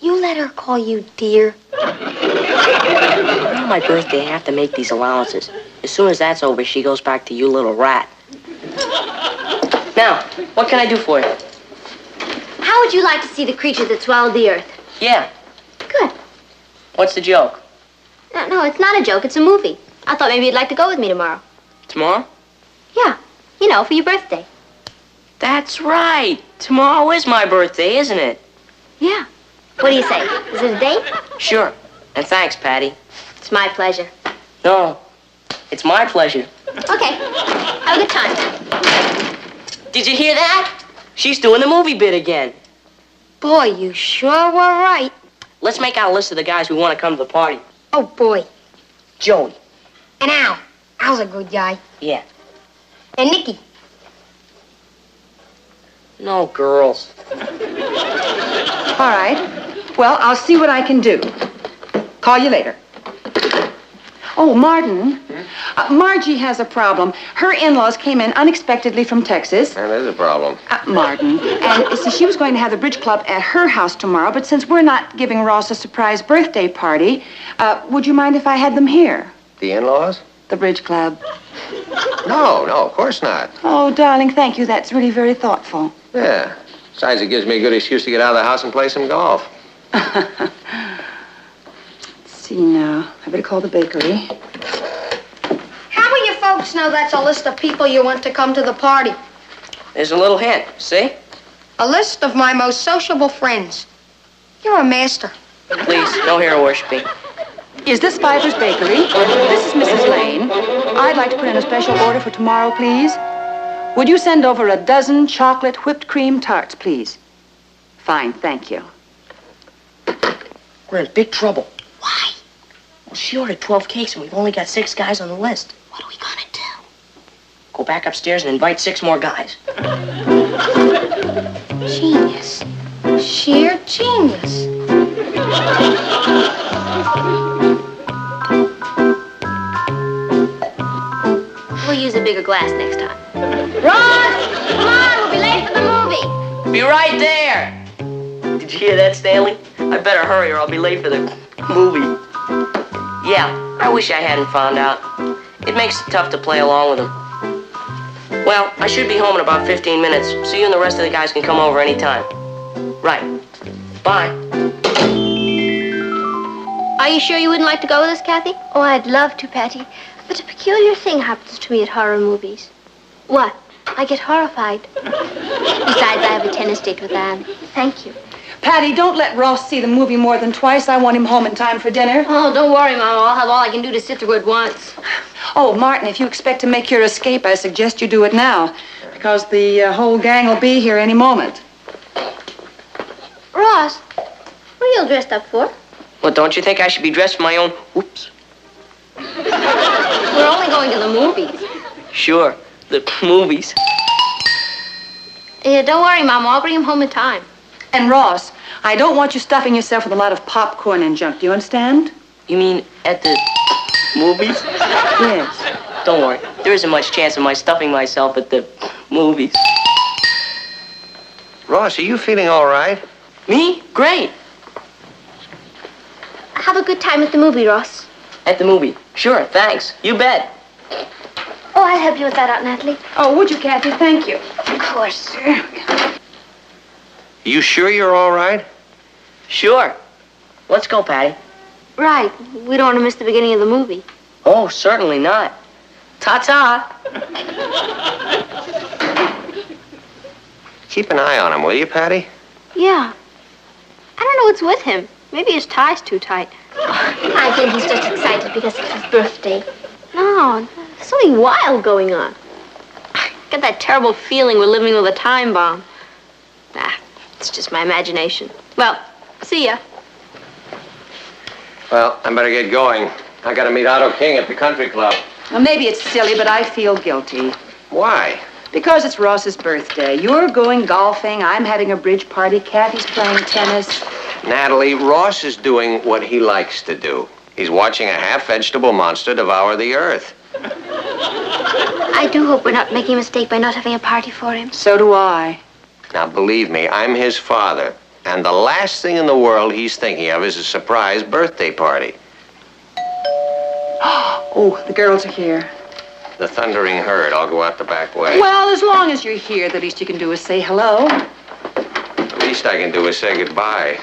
Speaker 2: You let her call you dear.
Speaker 9: On my birthday, I have to make these allowances. As soon as that's over, she goes back to you little rat. Now, what can I do for you?
Speaker 2: How would you like to see the creature that swallowed the earth?
Speaker 9: Yeah.
Speaker 2: Good.
Speaker 9: What's the joke?
Speaker 2: No, it's not a joke. It's a movie. I thought maybe you'd like to go with me tomorrow.
Speaker 9: Tomorrow?
Speaker 2: Yeah. You know, for your birthday.
Speaker 9: That's right. Tomorrow is my birthday, isn't it?
Speaker 2: Yeah. What do you say? Is it a date?
Speaker 9: Sure. And thanks, Patty.
Speaker 2: It's my pleasure.
Speaker 9: No, it's my pleasure.
Speaker 2: Okay. Have a good time.
Speaker 9: Did you hear that? She's doing the movie bit again.
Speaker 2: Boy, you sure were right.
Speaker 9: Let's make out a list of the guys who want to come to the party.
Speaker 2: Oh, boy.
Speaker 9: Joey.
Speaker 2: And Al. Al's a good guy.
Speaker 9: Yeah.
Speaker 2: And Nicky.
Speaker 9: No girls.
Speaker 11: All right. Well, I'll see what I can do. Call you later. Oh, Martin. Margie has a problem. Her in-laws came in unexpectedly from Texas.
Speaker 1: And there's a problem.
Speaker 11: Martin. And see, she was going to have the bridge club at her house tomorrow, but since we're not giving Ross a surprise birthday party, would you mind if I had them here?
Speaker 1: The in-laws?
Speaker 11: The bridge club.
Speaker 1: No, of course not.
Speaker 11: Oh, darling, thank you. That's really very thoughtful.
Speaker 1: Yeah. Besides, it gives me a good excuse to get out of the house and play some golf.
Speaker 11: Let's see now. I better call the bakery.
Speaker 2: How will you folks know that's a list of people you want to come to the party?
Speaker 9: There's a little hint, see?
Speaker 2: A list of my most sociable friends. You're a master.
Speaker 9: Please, no hero worshiping.
Speaker 11: Is this Pfeiffer's Bakery? This is Mrs. Lane. I'd like to put in a special order for tomorrow, please. Would you send over a dozen chocolate whipped cream tarts, please? Fine, thank you.
Speaker 9: We're in big trouble.
Speaker 2: Why?
Speaker 9: Well, she ordered 12 cakes, and we've only got 6 guys on the list.
Speaker 2: What are we gonna do?
Speaker 9: Go back upstairs and invite 6 more guys.
Speaker 2: Genius. Sheer genius. We'll use a bigger glass next time. Ross! Come on, we'll be late for the movie.
Speaker 9: Be right there. Did you hear that, Stanley? I better hurry or I'll be late for the movie. Yeah, I wish I hadn't found out. It makes it tough to play along with him. Well, I should be home in about 15 minutes, so you and the rest of the guys can come over anytime. Right. Bye.
Speaker 2: Are you sure you wouldn't like to go with us, Kathy? Oh, I'd love to, Patty. But a peculiar thing happens to me at horror movies. What? I get horrified. Besides, I have a tennis date with Anne. Thank you.
Speaker 11: Patty, don't let Ross see the movie more than twice. I want him home in time for dinner.
Speaker 2: Oh, don't worry, Mama. I'll have all I can do to sit through it once.
Speaker 11: Oh, Martin, if you expect to make your escape, I suggest you do it now, because the whole gang will be here any moment.
Speaker 2: Ross, what are you all dressed up for?
Speaker 9: Well, don't you think I should be dressed for my own... Whoops.
Speaker 2: We're only going to the movies.
Speaker 9: Sure, the movies.
Speaker 2: Yeah, don't worry, Mama. I'll bring him home in time.
Speaker 11: And Ross, I don't want you stuffing yourself with a lot of popcorn and junk. Do you understand?
Speaker 9: You mean at the movies?
Speaker 11: Yes.
Speaker 9: Don't worry. There isn't much chance of my stuffing myself at the movies.
Speaker 1: Ross, are you feeling all right?
Speaker 9: Me? Great.
Speaker 2: Have a good time at the movie, Ross.
Speaker 9: At the movie. Sure, thanks. You bet.
Speaker 2: Oh, I'll help you with that, Aunt Natalie.
Speaker 11: Oh, would you, Kathy? Thank you.
Speaker 2: Of course.
Speaker 1: You sure you're all right?
Speaker 9: Sure. Let's go, Patty.
Speaker 2: Right. We don't want to miss the beginning of the movie.
Speaker 9: Oh, certainly not. Ta-ta.
Speaker 1: Keep an eye on him, will you, Patty?
Speaker 2: Yeah. I don't know what's with him. Maybe his tie's too tight. I think he's just excited because it's his birthday. No, there's something wild going on. I get that terrible feeling we're living with a time bomb. It's just my imagination. Well, see ya.
Speaker 1: Well, I better get going. I gotta meet Otto King at the country club.
Speaker 11: Well, maybe it's silly, but I feel guilty.
Speaker 1: Why?
Speaker 11: Because it's Ross's birthday. You're going golfing, I'm having a bridge party, Kathy's playing tennis.
Speaker 1: Natalie, Ross is doing what he likes to do. He's watching a half-vegetable monster devour the earth.
Speaker 2: I do hope we're not making a mistake by not having a party for him.
Speaker 11: So do I.
Speaker 1: Now, believe me, I'm his father. And the last thing in the world he's thinking of is a surprise birthday party.
Speaker 11: Oh, the girls are here.
Speaker 1: The thundering herd. I'll go out the back way.
Speaker 11: Well, as long as you're here, the least you can do is say hello.
Speaker 1: The least I can do is say goodbye.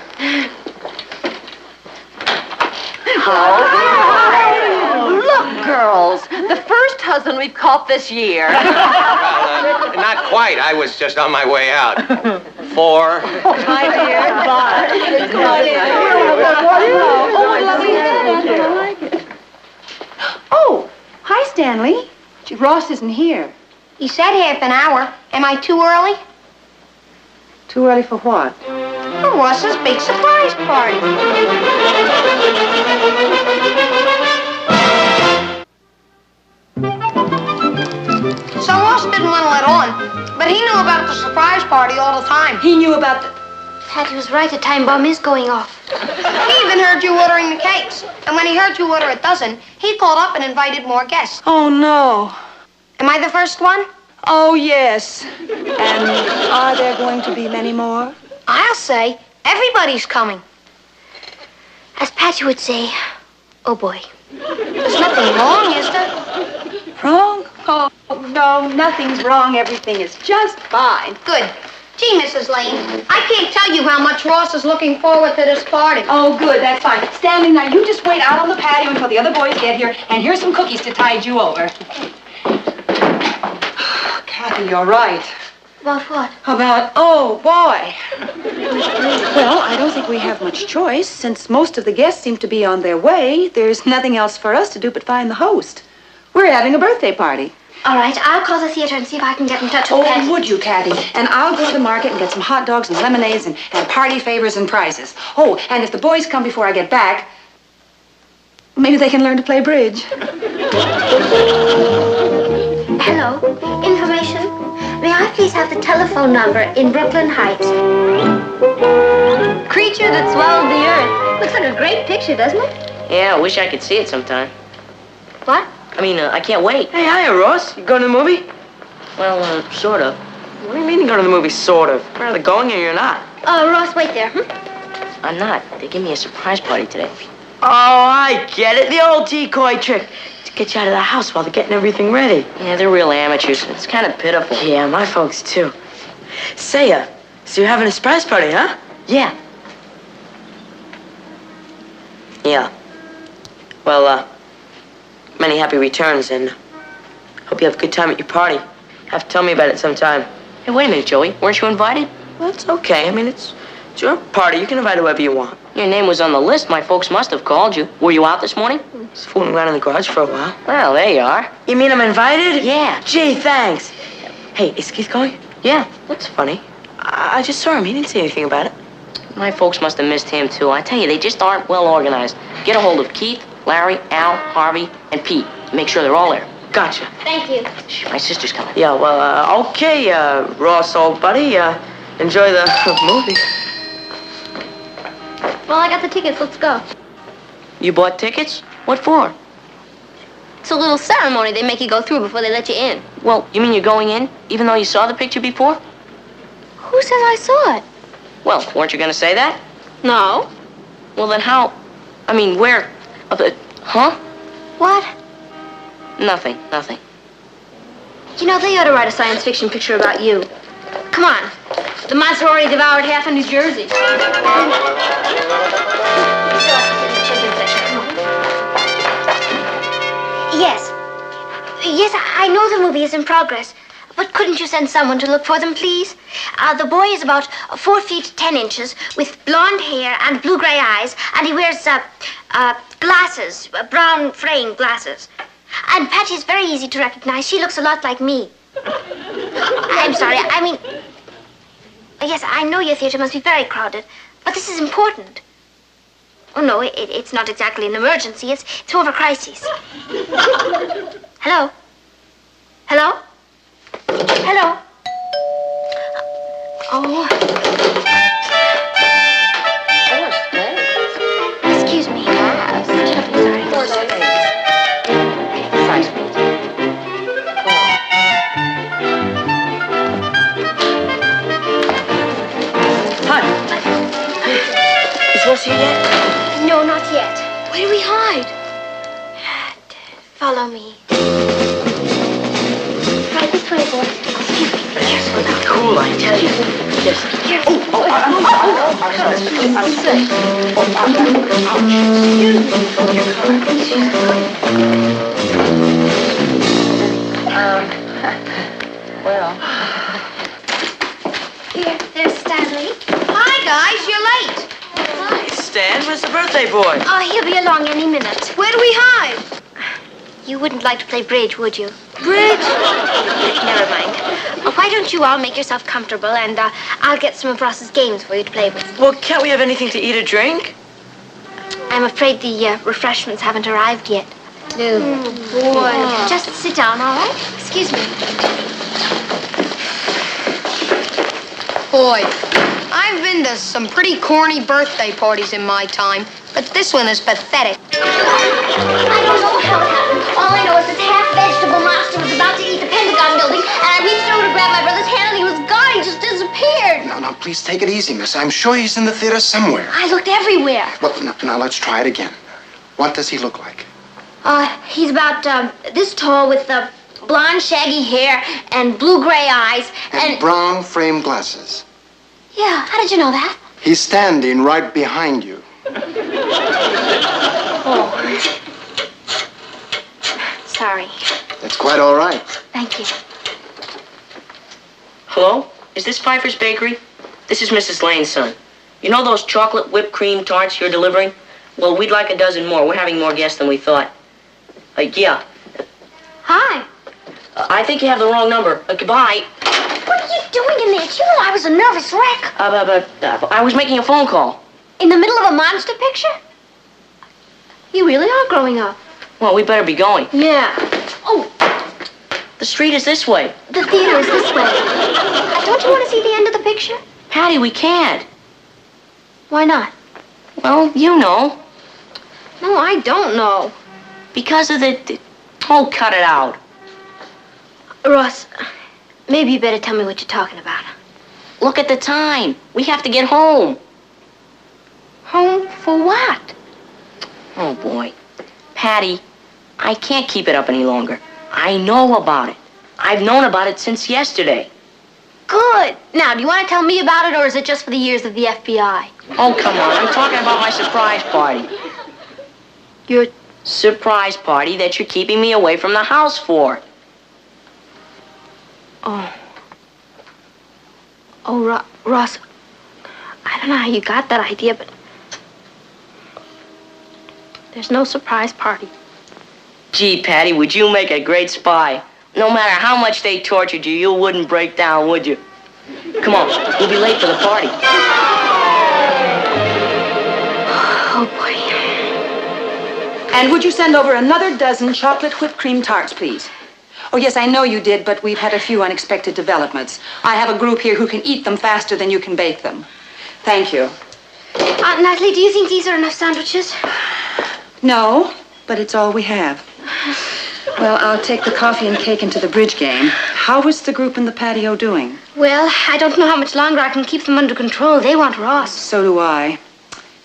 Speaker 8: Look, girls, the first husband we've caught this year.
Speaker 1: Not quite. I was just on my way out. 4.
Speaker 8: My dear, bye.
Speaker 11: Oh, hi, Stanley. Gee, Ross isn't here.
Speaker 2: You said half an hour. Am I too early?
Speaker 11: Too early for what?
Speaker 2: For Ross's big surprise party. So Ross didn't want to let on, but he knew about the surprise party all the time.
Speaker 11: He knew about the...
Speaker 2: Patty was right, a time bomb is going off. He even heard you ordering the cakes. And when he heard you order a dozen, he called up and invited more guests.
Speaker 11: Oh, no.
Speaker 2: Am I the first one?
Speaker 11: Oh, yes. And are there going to be many more?
Speaker 2: I'll say, everybody's coming. As Patty would say, oh boy. There's nothing wrong, is there?
Speaker 11: Wrong? Oh, no, nothing's wrong. Everything is just fine.
Speaker 2: Good. Gee, Mrs. Lane, I can't tell you how much Ross is looking forward to this party.
Speaker 11: Oh, good, that's fine. Stanley, now you just wait out on the patio until the other boys get here, and here's some cookies to tide you over. Kathy, you're right.
Speaker 2: About what?
Speaker 11: About, oh, boy. Well, I don't think we have much choice. Since most of the guests seem to be on their way, there's nothing else for us to do but find the host. We're having a birthday party.
Speaker 2: All right, I'll call the theater and see if I can get in touch with Patty.
Speaker 11: Oh, would you, Kathy? And I'll go to the market and get some hot dogs and lemonades and party favors and prizes. Oh, and if the boys come before I get back, maybe they can learn to play bridge.
Speaker 2: Hello, information. May I please have the telephone number in Brooklyn Heights? Creature that swallowed the earth. Looks like a great picture, doesn't it?
Speaker 9: Yeah, I wish I could see it sometime.
Speaker 2: What?
Speaker 9: I can't wait.
Speaker 12: Hey, hiya, Ross. You going to the movie?
Speaker 9: Well, sort of.
Speaker 12: What do you mean you go to the movie, sort of? You're either going or you're not.
Speaker 2: Ross, wait there.
Speaker 9: I'm not. They gave me a surprise party today.
Speaker 12: Oh, I get it. The old decoy trick. To get you out of the house while they're getting everything ready.
Speaker 9: Yeah, they're real amateurs. It's kind of pitiful.
Speaker 12: Yeah, my folks, too. Say, so you're having a surprise party, huh?
Speaker 9: Yeah.
Speaker 12: Yeah. Well, many happy returns, and hope you have a good time at your party. Have to tell me about it sometime.
Speaker 9: Hey, wait a minute, Joey. Weren't you invited?
Speaker 12: Well, it's okay. It's your party. You can invite whoever you want.
Speaker 9: Your name was on the list. My folks must have called you. Were you out this morning?
Speaker 12: Just fooling around in the garage for a while.
Speaker 9: Well, there you are.
Speaker 12: You mean I'm invited?
Speaker 9: Yeah.
Speaker 12: Gee, thanks. Hey, is Keith going?
Speaker 9: Yeah.
Speaker 12: That's funny. I just saw him. He didn't say anything about it.
Speaker 9: My folks must have missed him, too. I tell you, they just aren't well organized. Get a hold of Keith, Larry, Al, Harvey, and Pete. Make sure they're all there.
Speaker 12: Gotcha.
Speaker 2: Thank you.
Speaker 9: Shh, my sister's coming.
Speaker 12: Yeah, well, okay, Ross, old buddy. Enjoy the movie.
Speaker 2: Well, I got the tickets. Let's go.
Speaker 9: You bought tickets? What for?
Speaker 2: It's a little ceremony they make you go through before they let you in.
Speaker 9: Well, you mean you're going in, even though you saw the picture before?
Speaker 2: Who says I saw it?
Speaker 9: Well, weren't you going to say that?
Speaker 2: No.
Speaker 9: Well, then how...
Speaker 12: I mean, where? Huh?
Speaker 2: What?
Speaker 12: Nothing.
Speaker 2: You know, they ought to write a science fiction picture about you. Come on. The monster already devoured half of New Jersey. Yes. Yes, I know the movie is in progress. But couldn't you send someone to look for them, please? The boy is about 4 feet 10 inches, with blonde hair and blue-gray eyes, and he wears glasses, brown frame glasses. And Patty is very easy to recognize. She looks a lot like me. I'm sorry. I mean, yes, I know your theater must be very crowded, but this is important. Oh, no, it's not exactly an emergency. It's more of a crisis. Hello? Hello? Hello? Oh. Excuse me.
Speaker 12: Is Ross here yet?
Speaker 2: No, not yet. Where do we hide? Follow me. Right this way, boy. Excuse me.
Speaker 12: It's gonna be cool, I tell you. Just be careful.
Speaker 8: Well.
Speaker 2: Here, there's Stanley. Hi, guys. You're late.
Speaker 12: Hi, Stan. Where's the birthday boy?
Speaker 2: Oh, he'll be along any minute. Where do we hide? You wouldn't like to play bridge, would you?
Speaker 8: Bridge?
Speaker 2: Never mind. Why don't you all make yourself comfortable, and I'll get some of Ross's games for you to play with.
Speaker 12: Well, can't we have anything to eat or drink?
Speaker 2: I'm afraid the refreshments haven't arrived yet. No. Boy. Just sit down, all right? Excuse me.
Speaker 13: Boy, I've been to some pretty corny birthday parties in my time, but this one is pathetic.
Speaker 2: I don't know how it happened. All I know is this half-vegetable monster was about to eat the Pentagon building, and I reached over to grab my brother's hand, and he was gone. He just disappeared.
Speaker 10: Now, please take it easy, miss. I'm sure he's in the theater somewhere.
Speaker 2: I looked everywhere.
Speaker 10: Well, now let's try it again. What does he look like?
Speaker 2: He's about this tall with blonde, shaggy hair and blue-gray eyes
Speaker 10: And brown frame glasses.
Speaker 2: Yeah, how did you know that?
Speaker 10: He's standing right behind you.
Speaker 2: Oh. Sorry.
Speaker 10: That's quite all right.
Speaker 2: Thank you.
Speaker 12: Hello? Is this Pfeiffer's Bakery? This is Mrs. Lane's son. You know those chocolate whipped cream tarts you're delivering? Well, we'd like a dozen more. We're having more guests than we thought. Yeah.
Speaker 2: Hi.
Speaker 12: I think you have the wrong number. Goodbye.
Speaker 2: What are you doing in there? You know I was a nervous wreck.
Speaker 12: I was making a phone call.
Speaker 2: In the middle of a monster picture? You really are growing up.
Speaker 12: Well, we better be going.
Speaker 2: Yeah. Oh,
Speaker 12: The street is this way.
Speaker 2: the theater is this way. Don't you want to see the end of the picture?
Speaker 12: Patty, we can't.
Speaker 2: Why not?
Speaker 12: Well, you know.
Speaker 2: No, I don't know.
Speaker 12: Because of the... Oh, cut it out.
Speaker 2: Ross, maybe you better tell me what you're talking about.
Speaker 12: Look at the time. We have to get home.
Speaker 2: Home for what?
Speaker 12: Oh, boy. Patty, I can't keep it up any longer. I know about it. I've known about it since yesterday.
Speaker 2: Good. Now, do you want to tell me about it, or is it just for the ears of the FBI?
Speaker 12: Oh, come on. I'm talking about my surprise party.
Speaker 2: Your
Speaker 12: surprise party that you're keeping me away from the house for.
Speaker 2: Ross, I don't know how you got that idea, but there's no surprise party.
Speaker 12: Gee, Patty, would you make a great spy? No matter how much they tortured you, you wouldn't break down, would you? Come on, we'll be late for the party.
Speaker 2: Oh, boy.
Speaker 11: And would you send over another dozen chocolate whipped cream tarts, please? Oh, yes, I know you did, but we've had a few unexpected developments. I have a group here who can eat them faster than you can bake them. Thank you.
Speaker 2: Aunt Natalie, do you think these are enough sandwiches?
Speaker 11: No, but it's all we have. Well, I'll take the coffee and cake into the bridge game. How is the group in the patio doing?
Speaker 2: Well, I don't know how much longer I can keep them under control. They want Ross.
Speaker 11: So do I.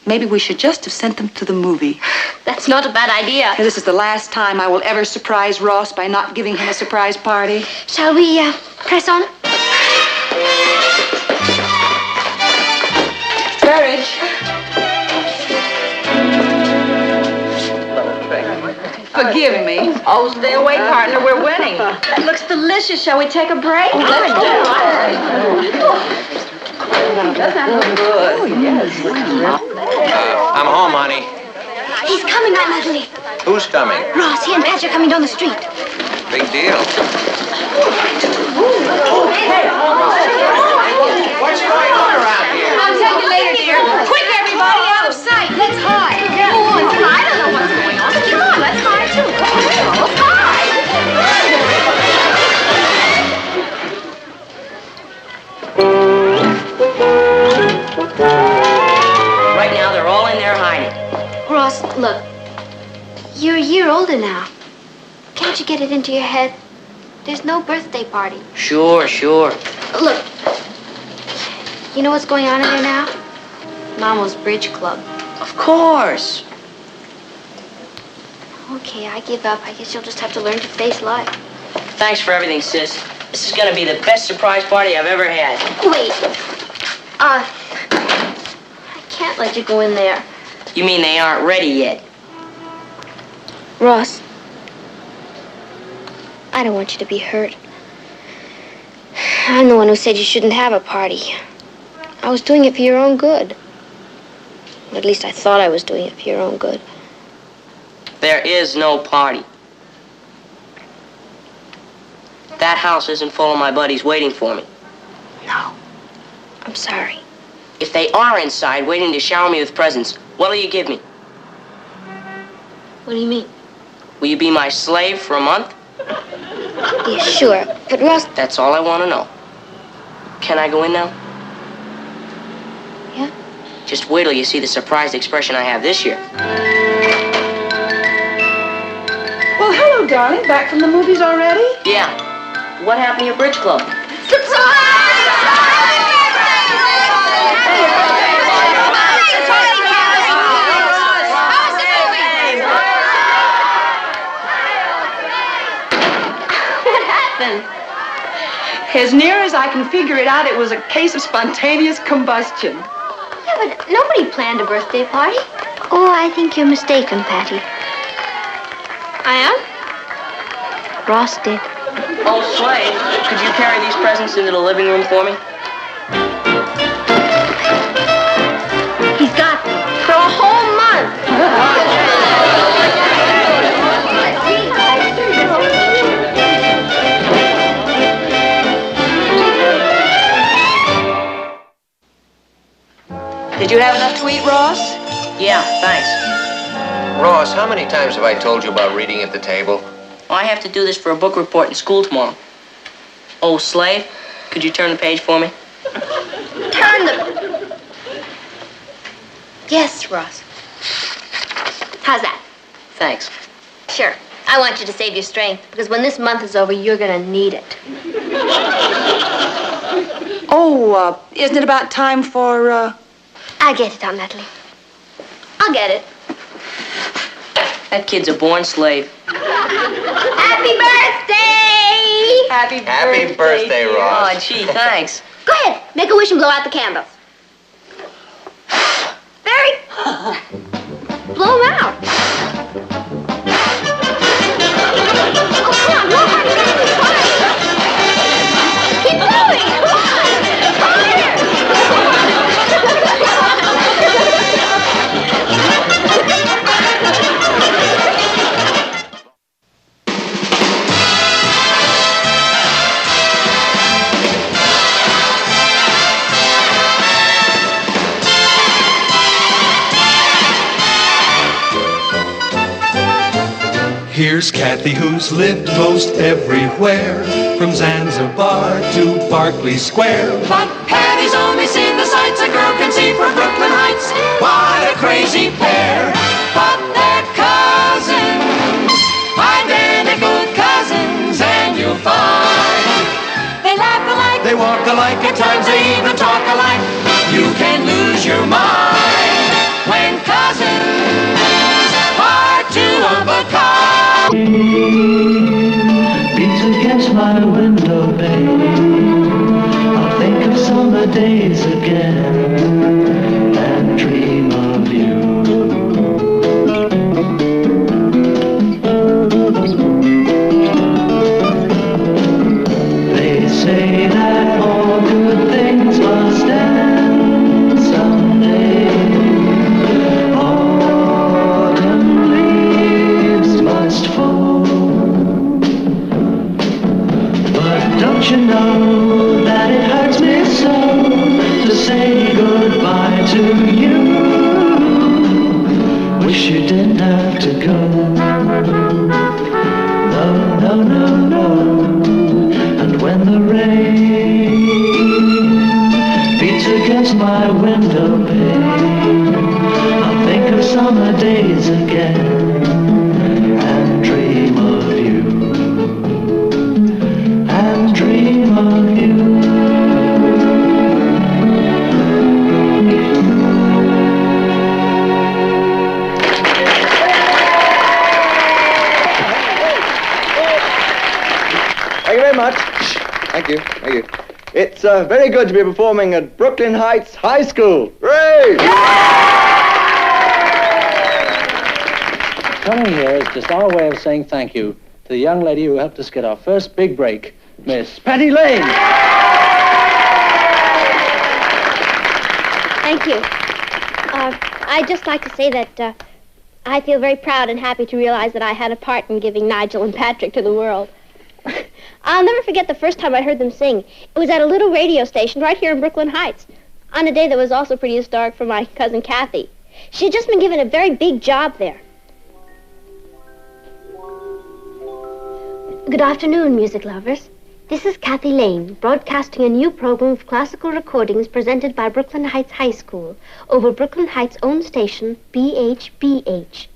Speaker 11: maybe we should just have sent them to the movie.
Speaker 2: That's not a bad idea.
Speaker 11: This is the last time I will ever surprise Ross by not giving him a surprise party.
Speaker 2: Shall we press on?
Speaker 11: Courage. Forgive me.
Speaker 8: Oh, stay away, partner. We're winning.
Speaker 11: That looks delicious. Shall we take a break?
Speaker 8: Let's do it.
Speaker 11: Doesn't that look good? Oh, yes.
Speaker 1: I'm home, honey.
Speaker 2: He's coming, Aunt Natalie.
Speaker 1: Who's coming?
Speaker 2: Ross, he and Patch are coming down the street.
Speaker 1: Big deal. What's going on around here?
Speaker 11: I'll tell you later, dear. Quick, everybody, out of sight. Let's hide.
Speaker 2: Oh, I don't know what's going on. Come on, let's hide too. Let's hide.
Speaker 12: Right now, they're all in there hiding.
Speaker 2: Ross, look. You're a year older now. Can't you get it into your head? There's no birthday party.
Speaker 12: Sure.
Speaker 2: Look. You know what's going on in there now? Mama's bridge club.
Speaker 12: Of course.
Speaker 2: Okay, I give up. I guess you'll just have to learn to face life.
Speaker 12: Thanks for everything, sis. This is gonna be the best surprise party I've ever had.
Speaker 2: Wait. I can't let you go in there.
Speaker 12: You mean they aren't ready yet?
Speaker 2: Ross, I don't want you to be hurt. I'm the one who said you shouldn't have a party. I was doing it for your own good. At least I thought I was doing it for your own good.
Speaker 12: There is no party. That house isn't full of my buddies waiting for me.
Speaker 2: No. I'm sorry.
Speaker 12: If they are inside waiting to shower me with presents, what'll you give me?
Speaker 2: What do you mean?
Speaker 12: Will you be my slave for a month?
Speaker 2: Yeah, sure. But Ross...
Speaker 12: That's all I want to know. Can I go in now?
Speaker 2: Yeah?
Speaker 12: Just wait till you see the surprised expression I have this year.
Speaker 11: Well, hello, darling. Back from the movies already?
Speaker 12: Yeah. What happened to your bridge club?
Speaker 11: As near as I can figure it out, it was a case of spontaneous combustion.
Speaker 2: Yeah, but nobody planned a birthday party. Oh, I think you're mistaken, Patty. I am? Ross did.
Speaker 12: Oh, Slade, could you carry these presents into the living room for me?
Speaker 2: He's got them for a whole month.
Speaker 11: Did you have enough to eat, Ross?
Speaker 12: Yeah, thanks.
Speaker 1: Ross, how many times have I told you about reading at the table?
Speaker 12: Well, I have to do this for a book report in school tomorrow. Oh, Slave, could you turn the page for me?
Speaker 2: Turn them. Yes, Ross. How's that?
Speaker 12: Thanks.
Speaker 2: Sure. I want you to save your strength, because when this month is over, you're gonna need it.
Speaker 11: Oh, isn't it about time for,
Speaker 2: I'll get it, Aunt Natalie. I'll get it.
Speaker 12: That kid's a born slave.
Speaker 2: Happy birthday!
Speaker 1: Happy birthday, Ross.
Speaker 12: Oh, gee, thanks.
Speaker 2: Go ahead, make a wish and blow out the candles. Barry! Blow them out. Oh, come on, blow harder. Keep blowing. Come on. Harder.
Speaker 5: Here's Kathy, who's lived most everywhere, from Zanzibar to Berkeley Square.
Speaker 6: But Patty's only seen the sights a girl can see from Brooklyn Heights. What a crazy pair, but they're cousins, identical cousins, and you'll find they laugh alike,
Speaker 5: They walk alike,
Speaker 6: at times they even talk alike. You can lose your mind when
Speaker 14: my window pane, I'll think of summer days again and dream of you. They say that all good things must end someday. Autumn leaves must fall. But don't you know that it hurts me so to say goodbye to you? Wish you didn't have to go. No, no, no, no. And when the rain beats against my window pane, I'll think of summer days again and dream of you. And dream of you.
Speaker 15: Thank you very much. Thank you. Thank you. It's very good to be performing at Brooklyn Heights High School. Hooray!
Speaker 16: Coming here is just our way of saying thank you to the young lady who helped us get our first big break, Miss Patty Lane.
Speaker 2: Thank you. I'd just like to say that I feel very proud and happy to realize that I had a part in giving Nigel and Patrick to the world. I'll never forget the first time I heard them sing. It was at a little radio station right here in Brooklyn Heights, on a day that was also pretty historic for my cousin Kathy. She had just been given a very big job there. Good afternoon, music lovers. This is Kathy Lane, broadcasting a new program of classical recordings presented by Brooklyn Heights High School over Brooklyn Heights' own station, BHBH.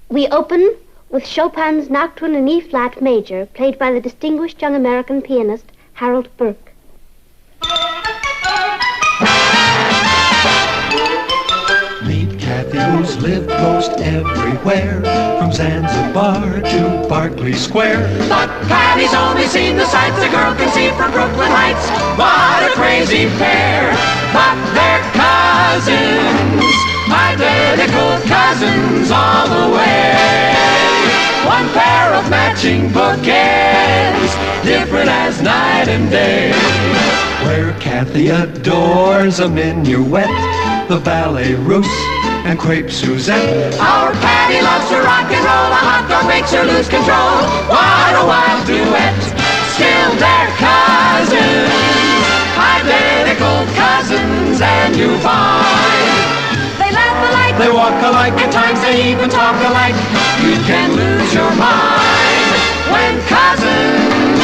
Speaker 2: We open with Chopin's Nocturne in E-flat major, played by the distinguished young American pianist Harold Burke.
Speaker 5: Meet Kathy, who's lived most everywhere, from Zanzibar to Berkeley Square.
Speaker 6: But Patty's only seen the sights a girl can see from Brooklyn Heights. What a crazy pair, but they're cousins, identical cousins all the way. One pair of matching bookends, different as night and day.
Speaker 5: Where Kathy adores a minuet, the ballet russe, and crepe Suzette.
Speaker 6: Our Patty loves to rock and roll, a hot dog makes her lose control. What a wild duet, still they're cousins, identical cousins, and you find they laugh alike,
Speaker 5: they walk alike,
Speaker 6: at times they even talk alike. You can lose your mind when cousins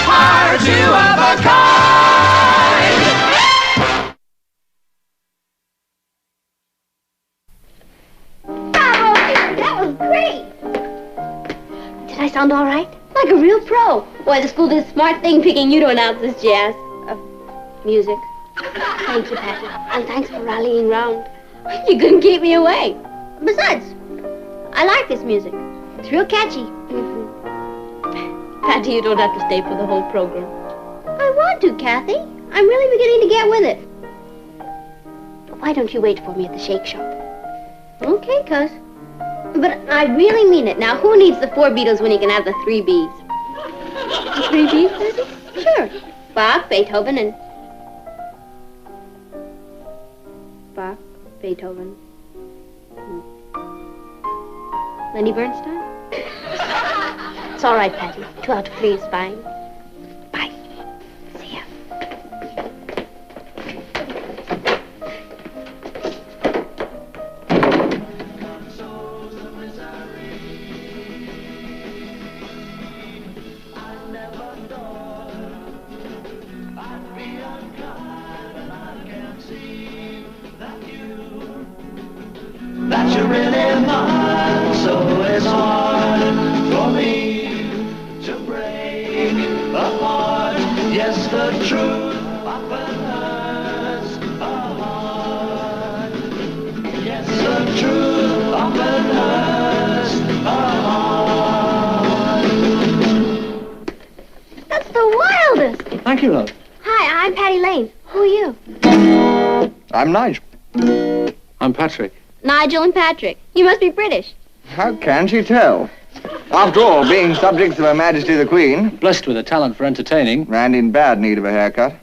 Speaker 6: are two of a kind.
Speaker 2: Bravo, that was great! Did I sound all right? Like a real pro. Boy, the school did a smart thing picking you to announce this jazz. Music. Thank you, Patty. And thanks for rallying round. You couldn't keep me away. Besides, I like this music. It's real catchy. Patty, you don't have to stay for the whole program. I want to, Kathy. I'm really beginning to get with it. Why don't you wait for me at the shake shop? Okay, cuz. But I really mean it. Now, who needs the 4 Beatles when you can have the 3 Bs? The 3 Bs, Patty? Sure. Bach, Beethoven, and... Bach, Beethoven. Lenny Bernstein? It's all right, Patty. 2 out of 3 is fine. Bye. See ya.
Speaker 14: That you're really mine, so it's hard for me to break.
Speaker 16: Dracula.
Speaker 2: Hi, I'm Patty Lane. Who are you?
Speaker 15: I'm Nigel.
Speaker 16: I'm Patrick.
Speaker 2: Nigel and Patrick. You must be British.
Speaker 15: How can she tell? After all, being subjects of Her Majesty the Queen.
Speaker 16: Blessed with a talent for entertaining.
Speaker 15: And in bad need of a haircut.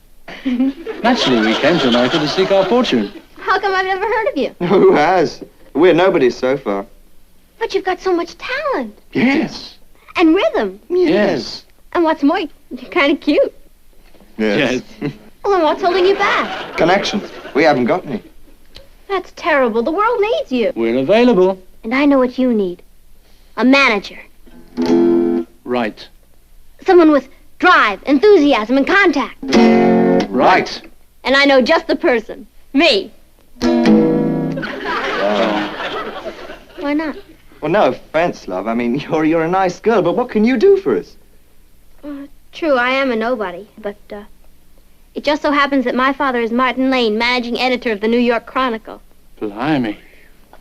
Speaker 16: Naturally, we came to America to seek our fortune.
Speaker 2: How come I've never heard of you?
Speaker 15: Who has? We're nobodies so far.
Speaker 2: But you've got so much talent.
Speaker 15: Yes.
Speaker 2: And rhythm.
Speaker 15: Yes.
Speaker 2: And what's more, you're kind of cute.
Speaker 15: Yes.
Speaker 2: Well, then what's holding you back?
Speaker 15: Connections. We haven't got any.
Speaker 2: That's terrible. The world needs you.
Speaker 16: We're available.
Speaker 2: And I know what you need. A manager.
Speaker 16: Right.
Speaker 2: Someone with drive, enthusiasm, and contact.
Speaker 16: Right.
Speaker 2: And I know just the person. Me. Why not?
Speaker 15: Well, no offense, love. I mean, you're a nice girl, but what can you do for us?
Speaker 2: True, I am a nobody, but it just so happens that my father is Martin Lane, managing editor of the New York Chronicle.
Speaker 16: Blimey.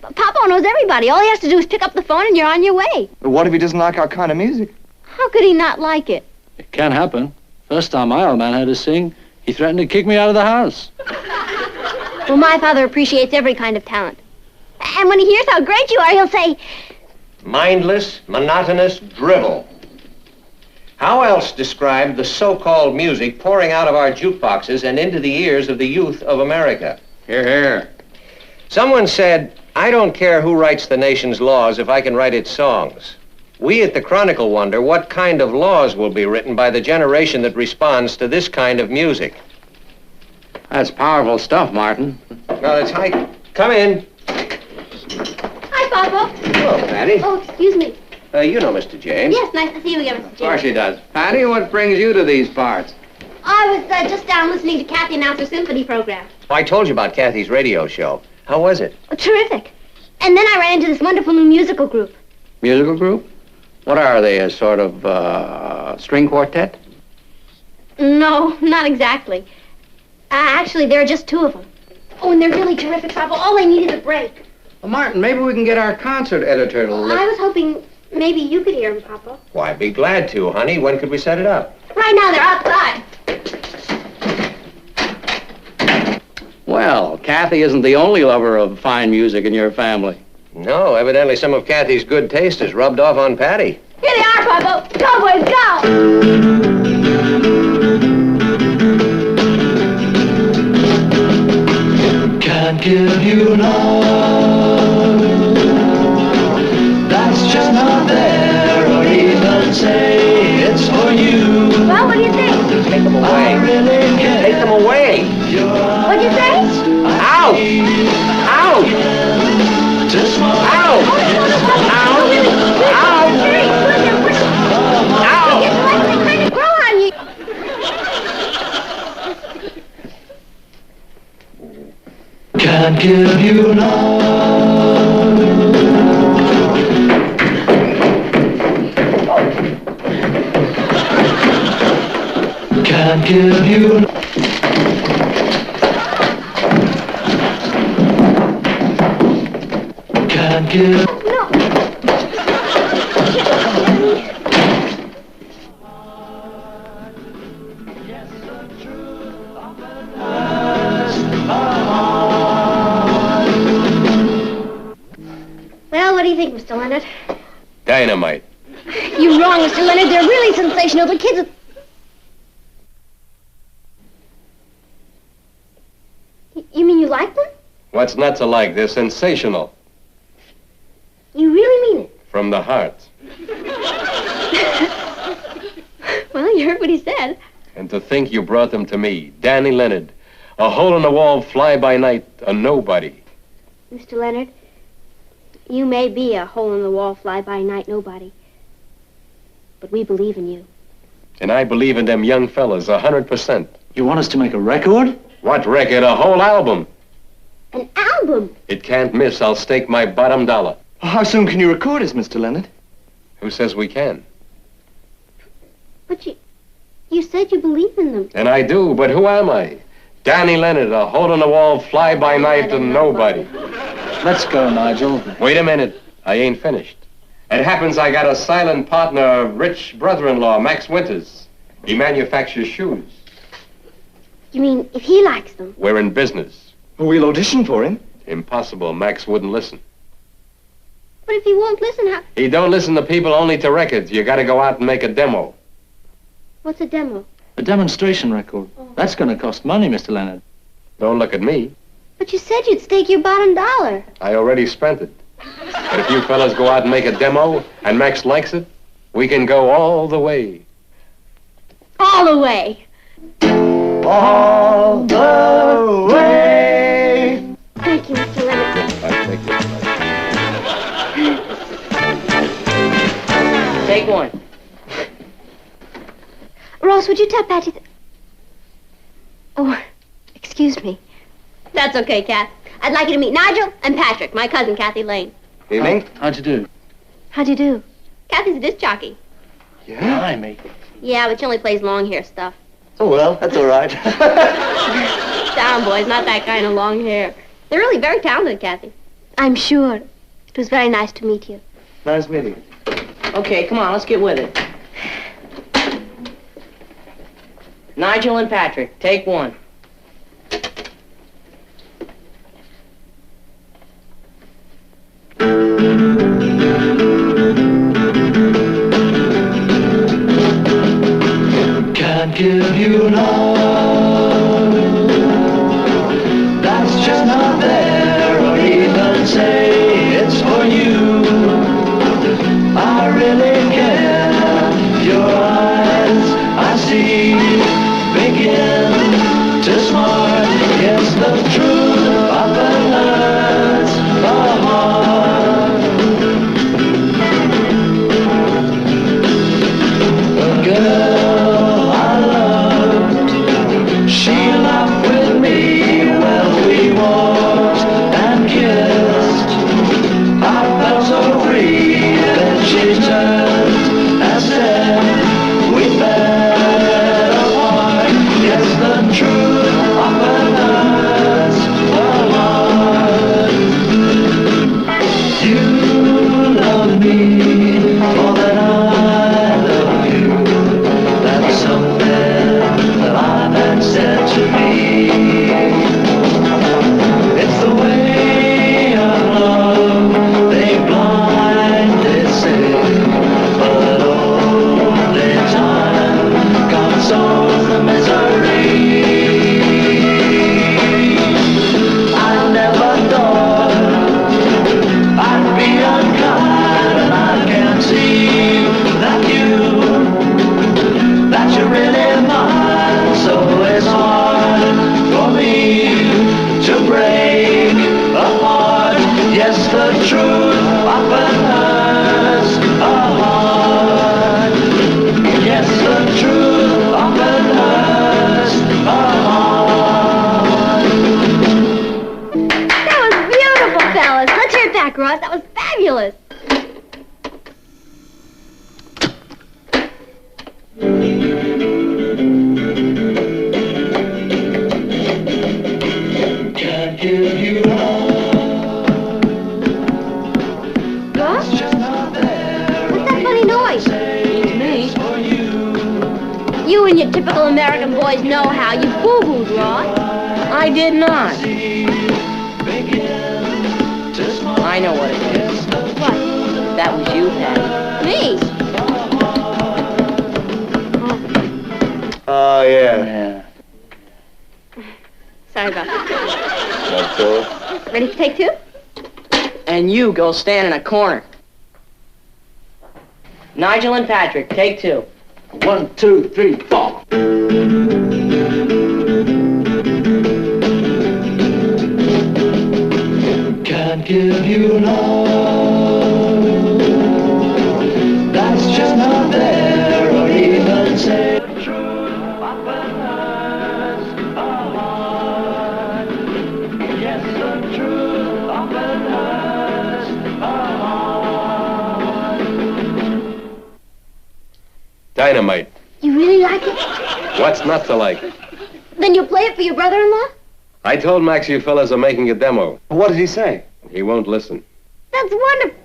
Speaker 2: Papa knows everybody. All he has to do is pick up the phone and you're on your way.
Speaker 15: But what if he doesn't like our kind of music?
Speaker 2: How could he not like it?
Speaker 16: It can happen. First time my old man heard us sing, he threatened to kick me out of the house.
Speaker 2: Well, my father appreciates every kind of talent. And when he hears how great you are, he'll say,
Speaker 1: Mindless, monotonous drivel. How else describe the so-called music pouring out of our jukeboxes and into the ears of the youth of America?
Speaker 7: Hear, hear.
Speaker 1: Someone said, I don't care who writes the nation's laws if I can write its songs. We at the Chronicle wonder what kind of laws will be written by the generation that responds to this kind of music.
Speaker 7: That's powerful stuff, Martin.
Speaker 1: Well, it's high. Come in.
Speaker 2: Hi, Papa.
Speaker 1: Hello, Patty.
Speaker 2: Oh, excuse me.
Speaker 1: You know Mr. James.
Speaker 2: Yes, nice to see you again, Mr.
Speaker 7: Of course
Speaker 2: James.
Speaker 7: she does. Patty, what brings you to these parts?
Speaker 2: I was just down listening to Kathy announce her symphony program.
Speaker 1: I told you about Kathy's radio show. How was it?
Speaker 2: Oh, terrific. And then I ran into this wonderful new musical group.
Speaker 7: Musical group? What are they, a sort of string quartet?
Speaker 2: No, not exactly. Actually, there are just two of them. Oh, and they're really terrific, Papa. All they need is a break.
Speaker 7: Well, Martin, maybe we can get our concert editor to
Speaker 2: I was hoping maybe you could hear them, Papa.
Speaker 1: Why, I'd be glad to, honey. When could we set it up?
Speaker 2: Right now, they're outside.
Speaker 7: Well, Kathy isn't the only lover of fine music in your family.
Speaker 1: No, evidently some of Kathy's good taste has rubbed off on Patty.
Speaker 2: Here they are, Papa. Go, boys, go!
Speaker 14: Can't give you love that's just not there, or even say it's for you.
Speaker 2: Well, what do you think?
Speaker 1: Take them away.
Speaker 14: Really care.
Speaker 1: Take them away.
Speaker 2: What'd you say?
Speaker 1: Ow! Ow!
Speaker 14: Just one.
Speaker 1: Ow! Ow! Ow! Ow!
Speaker 2: It's like they kind of grow on you.
Speaker 14: Can't give you love. Can't give you. Can't give.
Speaker 2: Well, what do you think, Mr. Leonard?
Speaker 1: Dynamite.
Speaker 2: You're wrong, Mr. Leonard. They're really sensational. The kids... You mean you like them?
Speaker 17: What's not to like? They're sensational.
Speaker 2: You really mean it?
Speaker 17: From the heart.
Speaker 2: Well, you heard what he said.
Speaker 17: And to think you brought them to me, Danny Leonard, a hole-in-the-wall fly-by-night, a nobody.
Speaker 2: Mr. Leonard, you may be a hole-in-the-wall, fly-by-night nobody. But we believe in you.
Speaker 17: And I believe in them young fellas 100%.
Speaker 16: You want us to make a record?
Speaker 17: What record? A whole album.
Speaker 2: An album?
Speaker 17: It can't miss. I'll stake my bottom dollar.
Speaker 15: How soon can you record us, Mr. Leonard?
Speaker 17: Who says we can?
Speaker 2: But you said you believe in them.
Speaker 17: And I do, but who am I? Danny Leonard, a hole-in-the-wall fly-by-night and nobody.
Speaker 16: Let's go, Nigel.
Speaker 17: Wait a minute. I ain't finished. It happens I got a silent partner, rich brother-in-law, Max Winters. He manufactures shoes.
Speaker 2: You mean if he likes them?
Speaker 17: We're in business.
Speaker 15: We'll audition for him.
Speaker 17: Impossible. Max wouldn't listen.
Speaker 2: But if he won't listen, how...
Speaker 17: He don't listen to people, only to records. You gotta go out and make a demo.
Speaker 2: What's a demo?
Speaker 16: A demonstration record. That's going to cost money, Mr. Leonard.
Speaker 17: Don't look at me.
Speaker 2: But you said you'd stake your bottom dollar.
Speaker 17: I already spent it. But if you fellas go out and make a demo, and Max likes it, we can go all the way.
Speaker 2: All the way.
Speaker 15: All the way.
Speaker 2: Thank you, Mr. Leonard.
Speaker 17: I take it.
Speaker 9: Take one.
Speaker 2: Ross, would you tell Patty that... Oh, excuse me. That's okay, Kath. I'd like you to meet Nigel and Patrick, my cousin, Kathy Lane.
Speaker 15: Evening.
Speaker 16: How'd you do?
Speaker 2: How'd you do? Kathy's a disc jockey.
Speaker 15: Yeah?
Speaker 16: Blimey.
Speaker 2: Yeah, but she only plays long hair stuff.
Speaker 15: Oh, well, that's all right.
Speaker 2: Down, boys, not that kind of long hair. They're really very talented, Kathy. I'm sure. It was very nice to meet you.
Speaker 15: Nice meeting you.
Speaker 9: Okay, come on, let's get with it. Nigel and Patrick, take one.
Speaker 14: Can't give you love that's just not there, or even say it's for you. I really care. Your eyes, I see, begin to smart. Yes, the truth often hurts the heart. The girl I loved, she laughed with me when we walked and kissed. I felt so free, then she turned and said, we fell apart. Yes, the truth often hurts the heart. You love me more than I love you. That's something that I've had said to me. It's the way of love, they blindly say, but only time consoles the misery. I never thought I'd be unkind, and I can't see that you're really mine. So it's hard for me to break apart. Yes, the truth often hurts a heart. Yes, the truth often hurts a heart.
Speaker 2: That was beautiful, fellas. Let's hear it back, Ross. That was fabulous.
Speaker 14: Can't give you love
Speaker 2: Ross?
Speaker 14: just not there.
Speaker 2: What's that funny noise?
Speaker 9: It's me.
Speaker 14: For you.
Speaker 2: You and your typical American boys know how. You boo-booed, Ross.
Speaker 9: I did not.
Speaker 14: Begin to smile.
Speaker 9: I know what it is.
Speaker 2: What?
Speaker 9: That was you, Patty.
Speaker 2: Me?
Speaker 15: Oh, yeah.
Speaker 16: Yeah.
Speaker 2: Sorry about that.
Speaker 15: That's all.
Speaker 2: Ready to take two?
Speaker 9: And you go stand in a corner. Nigel and Patrick, take two.
Speaker 16: 1, 2, 3, 4.
Speaker 14: Can't give you love that's just not there, or even say the truth often hurts a heart. Yes, the truth often hurts a heart.
Speaker 17: Dynamite.
Speaker 2: You really like it?
Speaker 17: What's not to like?
Speaker 2: Then you'll play it for your brother-in-law?
Speaker 17: I told Max you fellas are making a demo.
Speaker 15: What did he say?
Speaker 17: He won't listen.
Speaker 2: That's wonderful.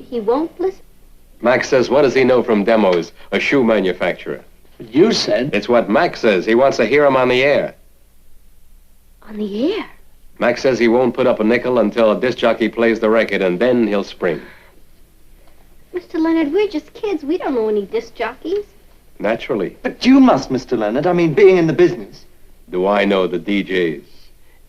Speaker 2: He won't listen?
Speaker 17: Max says, what does he know from demos? A shoe manufacturer.
Speaker 16: You said...
Speaker 17: It's what Max says. He wants to hear him on the air.
Speaker 2: On the air?
Speaker 17: Max says he won't put up a nickel until a disc jockey plays the record, and then he'll spring.
Speaker 2: Mr. Leonard, we're just kids. We don't know any disc jockeys.
Speaker 17: Naturally.
Speaker 15: But you must, Mr. Leonard. I mean, being in the business.
Speaker 17: Do I know the DJs?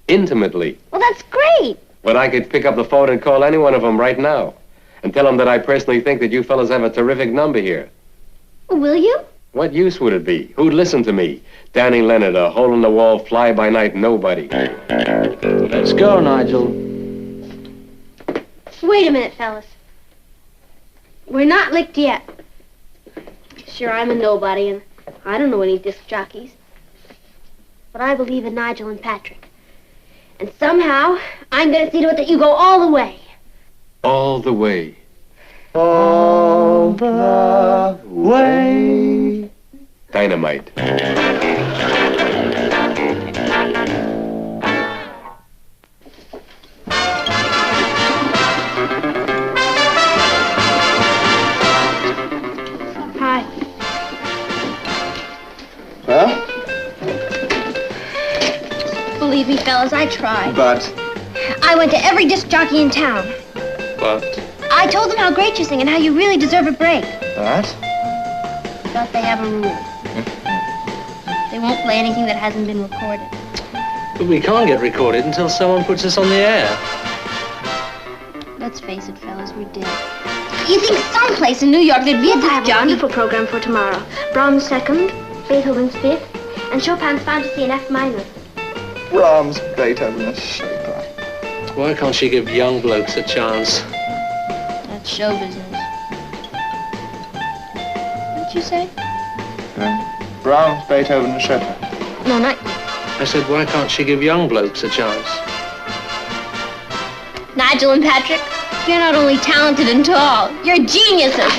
Speaker 17: Intimately.
Speaker 2: Well, that's great.
Speaker 17: But I could pick up the phone and call any one of them right now and tell them that I personally think that you fellas have a terrific number here.
Speaker 2: Will you?
Speaker 17: What use would it be? Who'd listen to me? Danny Leonard, a hole-in-the-wall, fly-by-night nobody.
Speaker 16: Let's go, Nigel.
Speaker 2: Wait a minute, fellas. We're not licked yet. Sure, I'm a nobody, and I don't know any disc jockeys. But I believe in Nigel and Patrick. And somehow, I'm going to see to it that you go all the way.
Speaker 17: All the way.
Speaker 15: All the way.
Speaker 17: Dynamite.
Speaker 2: Hi.
Speaker 15: Well?
Speaker 2: Believe me, fellas, I tried.
Speaker 15: But...
Speaker 2: I went to every disc jockey in town.
Speaker 15: But...
Speaker 2: I told them how great you sing and how you really deserve a break.
Speaker 15: What?
Speaker 2: But they have a rule. They won't play anything that hasn't been recorded.
Speaker 16: But we can't get recorded until someone puts us on the air.
Speaker 2: Let's face it, fellas, we're dead. You think someplace in New York there'd be a disc jockey? I have a wonderful program for tomorrow. Brahms' Second, Beethoven's Fifth, and Chopin's Fantasy in F minor.
Speaker 15: Brahms, Beethoven, and Chopin.
Speaker 16: Why can't she give young blokes a chance?
Speaker 2: That's show business. What'd you say?
Speaker 15: Brahms, Beethoven, and Chopin.
Speaker 2: No, not you.
Speaker 16: I said, why can't she give young blokes a chance?
Speaker 2: Nigel and Patrick, you're not only talented and tall, you're geniuses.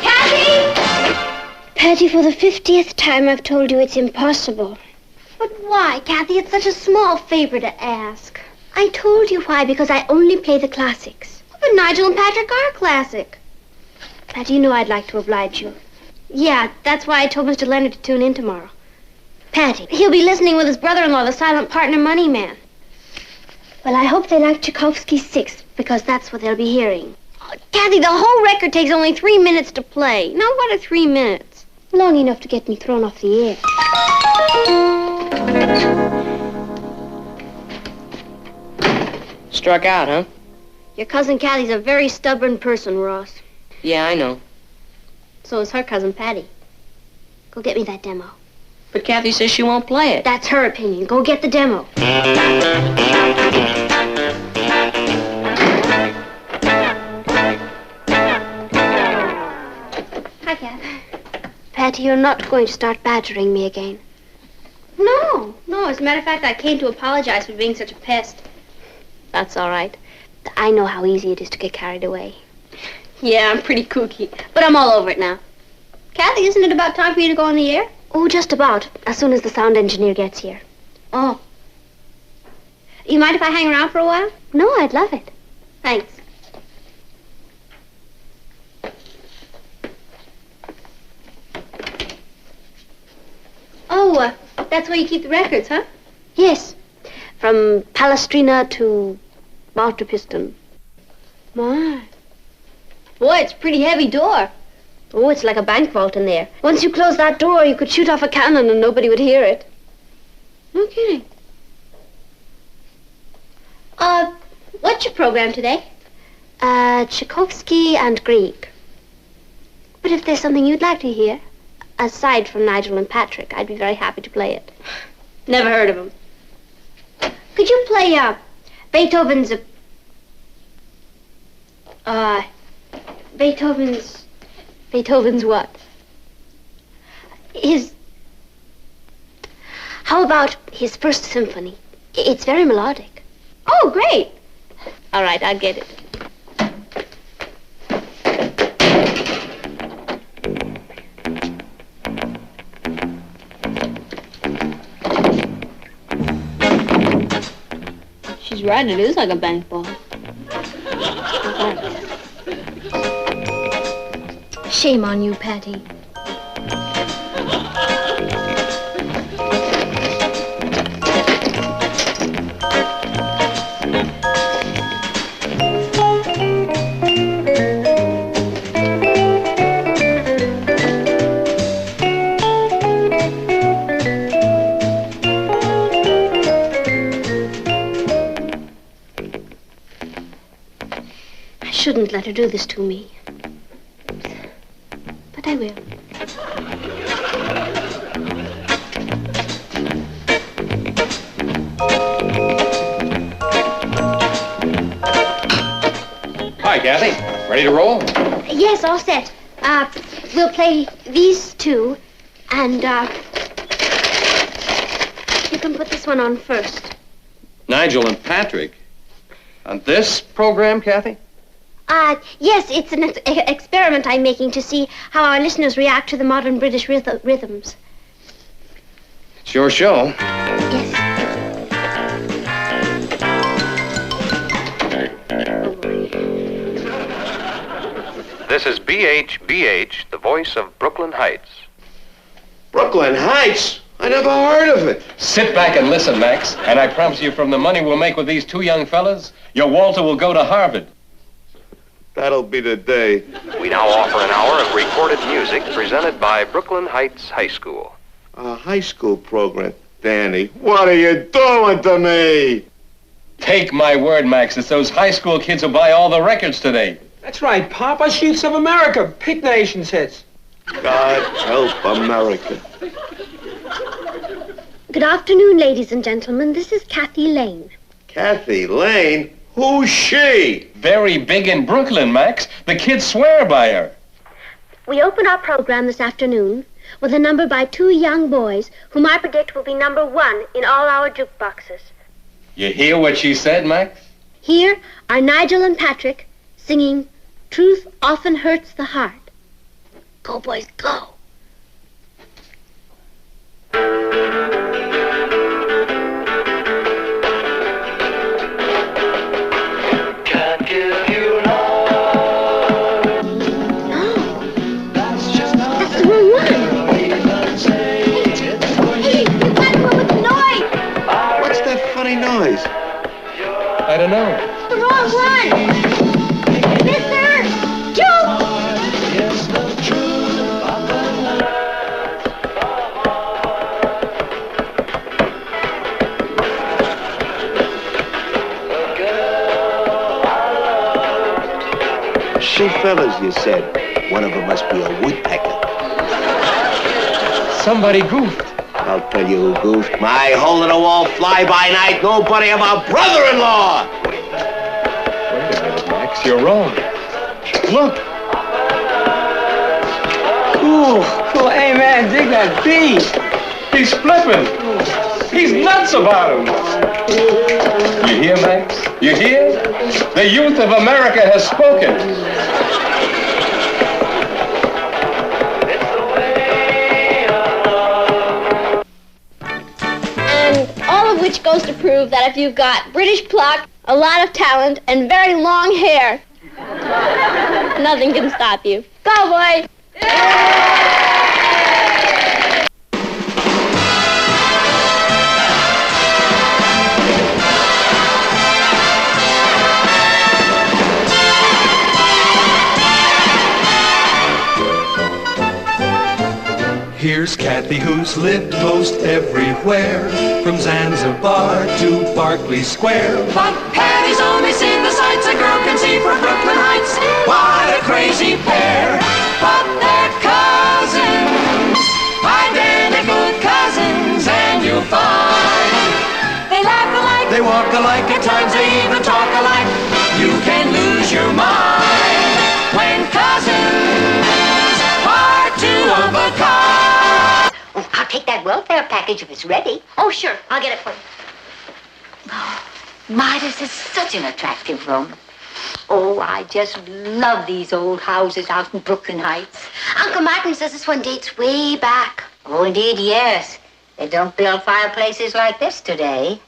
Speaker 2: Kathy! Patty, for the 50th time I've told you it's impossible. But why, Kathy? It's such a small favor to ask. I told you why, because I only play the classics. But Nigel and Patrick are classic. Patty, you know I'd like to oblige you. Yeah, that's why I told Mr. Leonard to tune in tomorrow. Patty, he'll be listening with his brother-in-law, the silent partner money man. Well, I hope they like Tchaikovsky's Sixth, because that's what they'll be hearing. Oh, Kathy, the whole record takes only 3 minutes to play. Now, what are 3 minutes? Long enough to get me thrown off the air.
Speaker 9: Struck out, huh?
Speaker 2: Your cousin Kathy's a very stubborn person, Ross.
Speaker 9: Yeah, I know.
Speaker 2: So is her cousin Patty. Go get me that demo.
Speaker 9: But Kathy says she won't play it.
Speaker 2: That's her opinion. Go get the demo. Hi, Kath. Patty, you're not going to start badgering me again. No. As a matter of fact, I came to apologize for being such a pest. That's all right. I know how easy it is to get carried away. Yeah, I'm pretty kooky, but I'm all over it now. Kathy, isn't it about time for you to go on the air? Oh, just about. As soon as the sound engineer gets here. Oh. You mind if I hang around for a while? No, I'd love it. Thanks. Oh, that's where you keep the records, huh? Yes. From Palestrina to Balterpiston. My. Boy, it's a pretty heavy door. Oh, it's like a bank vault in there. Once you close that door, you could shoot off a cannon and nobody would hear it. No kidding. What's your program today? Tchaikovsky and Grieg. But if there's something you'd like to hear, aside from Nigel and Patrick, I'd be very happy to play it. Never heard of them. Could you play, Beethoven's, Beethoven's what? How about his First Symphony? It's very melodic. Oh, great. All right, I'll get it. She's right, it is like a bank vault. Shame on you, Patty. shouldn't let her do this to me. But I will.
Speaker 17: Hi, Kathy. Ready to roll?
Speaker 2: Yes, all set. We'll play these two, and, you can put this one on first.
Speaker 17: Nigel and Patrick. On this program, Kathy?
Speaker 2: Yes, it's an experiment I'm making to see how our listeners react to the modern British rhythms.
Speaker 17: It's your show.
Speaker 2: Yes.
Speaker 18: This is BHBH, the voice of Brooklyn Heights.
Speaker 4: Brooklyn Heights? I never heard of it.
Speaker 17: Sit back and listen, Max, and I promise you from the money we'll make with these two young fellas, your Walter will go to Harvard.
Speaker 4: That'll be the day.
Speaker 18: We now offer an hour of recorded music presented by Brooklyn Heights High School.
Speaker 4: A high school program. Danny, what are you doing to me?
Speaker 17: Take my word, Max, it's those high school kids who buy all the records today.
Speaker 19: That's right, Papa. Chiefs of America. Pick Nations hits.
Speaker 4: God help America.
Speaker 2: Good afternoon, ladies and gentlemen. This is Kathy Lane.
Speaker 4: Kathy Lane? Who's she?
Speaker 17: Very big in Brooklyn, Max. The kids swear by her.
Speaker 2: We open our program this afternoon with a number by two young boys whom I predict will be number one in all our jukeboxes.
Speaker 17: You hear what she said, Max?
Speaker 2: Here are Nigel and Patrick singing Truth Often Hurts the Heart. Go, boys, go.
Speaker 14: Can't give you love.
Speaker 2: No. That's the wrong one. Hey, you got the one with the noise.
Speaker 4: What's that funny noise?
Speaker 17: I don't know.
Speaker 2: The wrong one. Mister! Joe!
Speaker 7: Two fellas, you said. One of them must be a woodpecker.
Speaker 17: Somebody goofed.
Speaker 7: I'll tell you who goofed. My hole-in-the-wall fly-by-night nobody of a brother-in-law!
Speaker 17: Wait a minute, Max. You're wrong. Look.
Speaker 19: Ooh, hey, man, dig that beat.
Speaker 17: He's flipping. He's nuts about him. You hear, Max? You hear? The youth of America has spoken.
Speaker 2: And all of which goes to prove that if you've got British pluck, a lot of talent, and very long hair, nothing can stop you. Go, boys!
Speaker 5: Here's Kathy, who's lived most everywhere, from Zanzibar to Berkeley Square.
Speaker 6: But Patty's only seen the sights a girl can see from Brooklyn Heights. What a crazy pair! But they're cousins, identical cousins, and you'll find they laugh alike, they walk alike, at times they even talk alike. You can lose your mind when cousins are two of a kind.
Speaker 20: I'll take that welfare package if it's ready.
Speaker 2: Oh, sure. I'll get it for you.
Speaker 20: My, this is such an attractive room. Oh, I just love these old houses out in Brooklyn Heights.
Speaker 2: Uncle Martin says this one dates way back.
Speaker 20: Oh, indeed, yes. They don't build fireplaces like this today.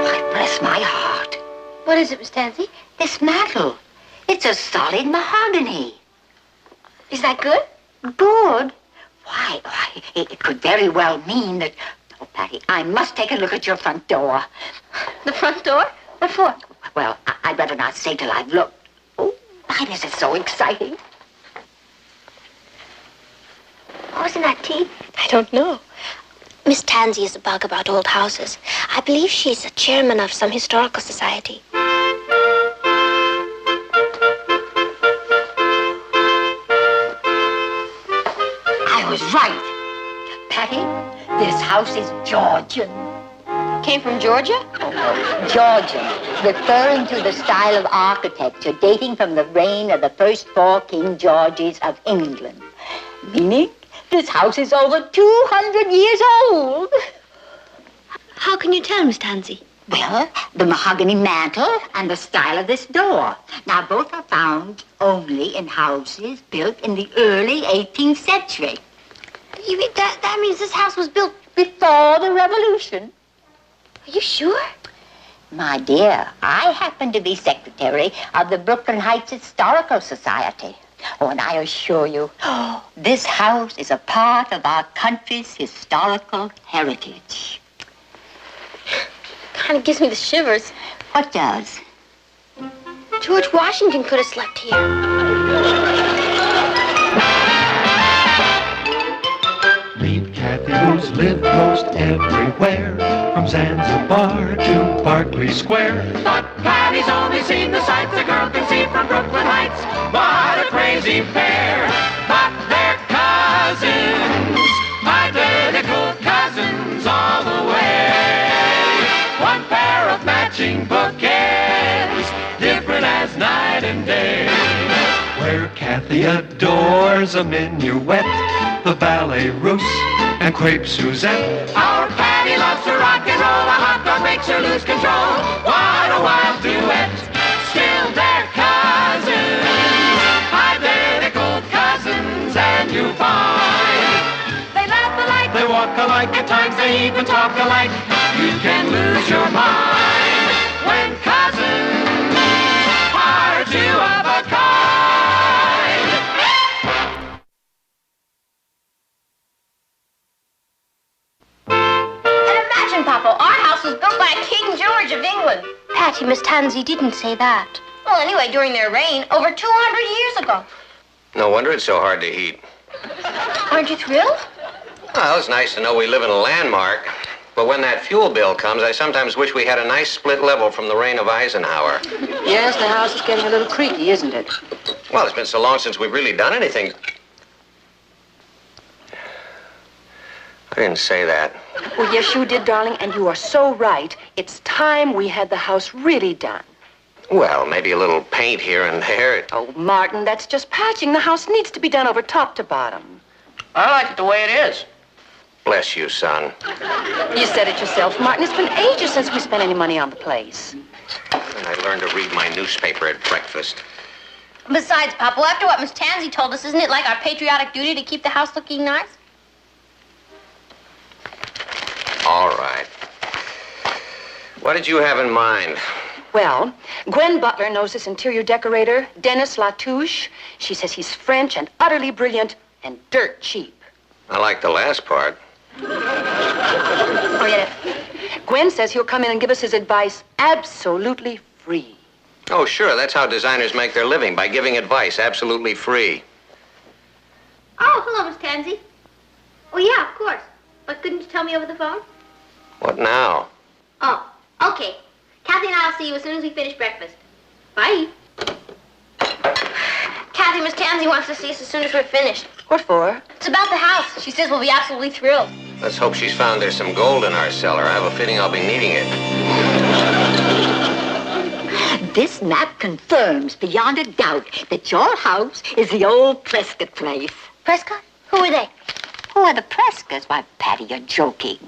Speaker 20: Why, bless my heart.
Speaker 2: What is it, Miss Tansy?
Speaker 20: This mantel. It's a solid mahogany.
Speaker 2: Is that good?
Speaker 20: Good? Why, it could very well mean that... Oh, Patty, I must take a look at your front door.
Speaker 2: The front door? What for?
Speaker 20: Well, I'd rather not say till I've looked. Oh, my, this is so exciting. What was in that tea?
Speaker 2: I don't know. Miss Tansy is a bug about old houses. I believe she's a chairman of some historical society.
Speaker 20: I was right. Patty, this house is Georgian.
Speaker 2: Came from Georgia?
Speaker 20: Georgian, referring to the style of architecture dating from the reign of the first 4 King Georges of England. Meaning, this house is over 200 years old.
Speaker 2: How can you tell, Miss Tansy?
Speaker 20: Well, the mahogany mantel and the style of this door. Now, both are found only in houses built in the early 18th century.
Speaker 2: You mean that means this house was built
Speaker 20: before the Revolution?
Speaker 2: Are you sure?
Speaker 20: My dear, I happen to be secretary of the Brooklyn Heights Historical Society. Oh, and I assure you, this house is a part of our country's historical heritage.
Speaker 2: Kind of gives me the shivers.
Speaker 20: What does?
Speaker 2: George Washington could have slept here.
Speaker 5: Meet Kathy, who's lived most everywhere, from Zanzibar to Berkeley Square.
Speaker 6: But Patty's only seen the sights a girl can see from Brooklyn Heights. What a crazy pair, but they're cousins, identical cousins all the way. One pair of matching bookends, different as night and day.
Speaker 5: Where Kathy adores a minuet, the ballet russe, and crepe Suzette.
Speaker 6: Our Patty loves to rock and roll, a hot dog makes her lose control. What a wild duet, still they're cousins, identical cousins, and you find they laugh alike, they walk alike, at times they even talk alike. You can lose your mind when cousins are two of a kind.
Speaker 2: Papa, our house was built by King George of England. Patty, Miss Tansy didn't say that. Well, anyway, during their reign, over 200 years ago.
Speaker 1: No wonder it's so hard to heat.
Speaker 2: Aren't you thrilled?
Speaker 1: Well, it's nice to know we live in a landmark. But when that fuel bill comes, I sometimes wish we had a nice split level from the reign of Eisenhower.
Speaker 8: Yes, the house is getting a little creaky, isn't it?
Speaker 1: Well, it's been so long since we've really done anything. I didn't say that.
Speaker 8: Well, yes, you did, darling, and you are so right. It's time we had the house really done.
Speaker 1: Well, maybe a little paint here and there.
Speaker 8: Oh, Martin, that's just patching. The house needs to be done over top to bottom.
Speaker 9: I like it the way it is.
Speaker 1: Bless you, son.
Speaker 8: You said it yourself, Martin. It's been ages since we spent any money on the place.
Speaker 1: And I learned to read my newspaper at breakfast.
Speaker 2: Besides, Papa, after what Miss Tansy told us, isn't it like our patriotic duty to keep the house looking nice?
Speaker 1: All right. What did you have in mind?
Speaker 8: Well, Gwen Butler knows this interior decorator, Dennis Latouche. She says he's French and utterly brilliant and dirt cheap.
Speaker 1: I like the last part.
Speaker 8: Oh, yeah. Gwen says he'll come in and give us his advice absolutely free.
Speaker 1: Oh, sure. That's how designers make their living, by giving advice absolutely free.
Speaker 2: Oh, hello, Miss Tansy. Oh, yeah, of course. But couldn't you tell me over the phone?
Speaker 1: What now?
Speaker 2: Oh, okay. Kathy and I'll see you as soon as we finish breakfast. Bye. Kathy, Miss Tansy wants to see us as soon as we're finished.
Speaker 8: What for?
Speaker 2: It's about the house. She says we'll be absolutely thrilled.
Speaker 1: Let's hope she's found there's some gold in our cellar. I have a feeling I'll be needing it.
Speaker 20: This map confirms beyond a doubt that your house is the old Prescott place.
Speaker 2: Prescott? Who are they?
Speaker 20: Who are the Prescotts? Why, Patty, you're joking.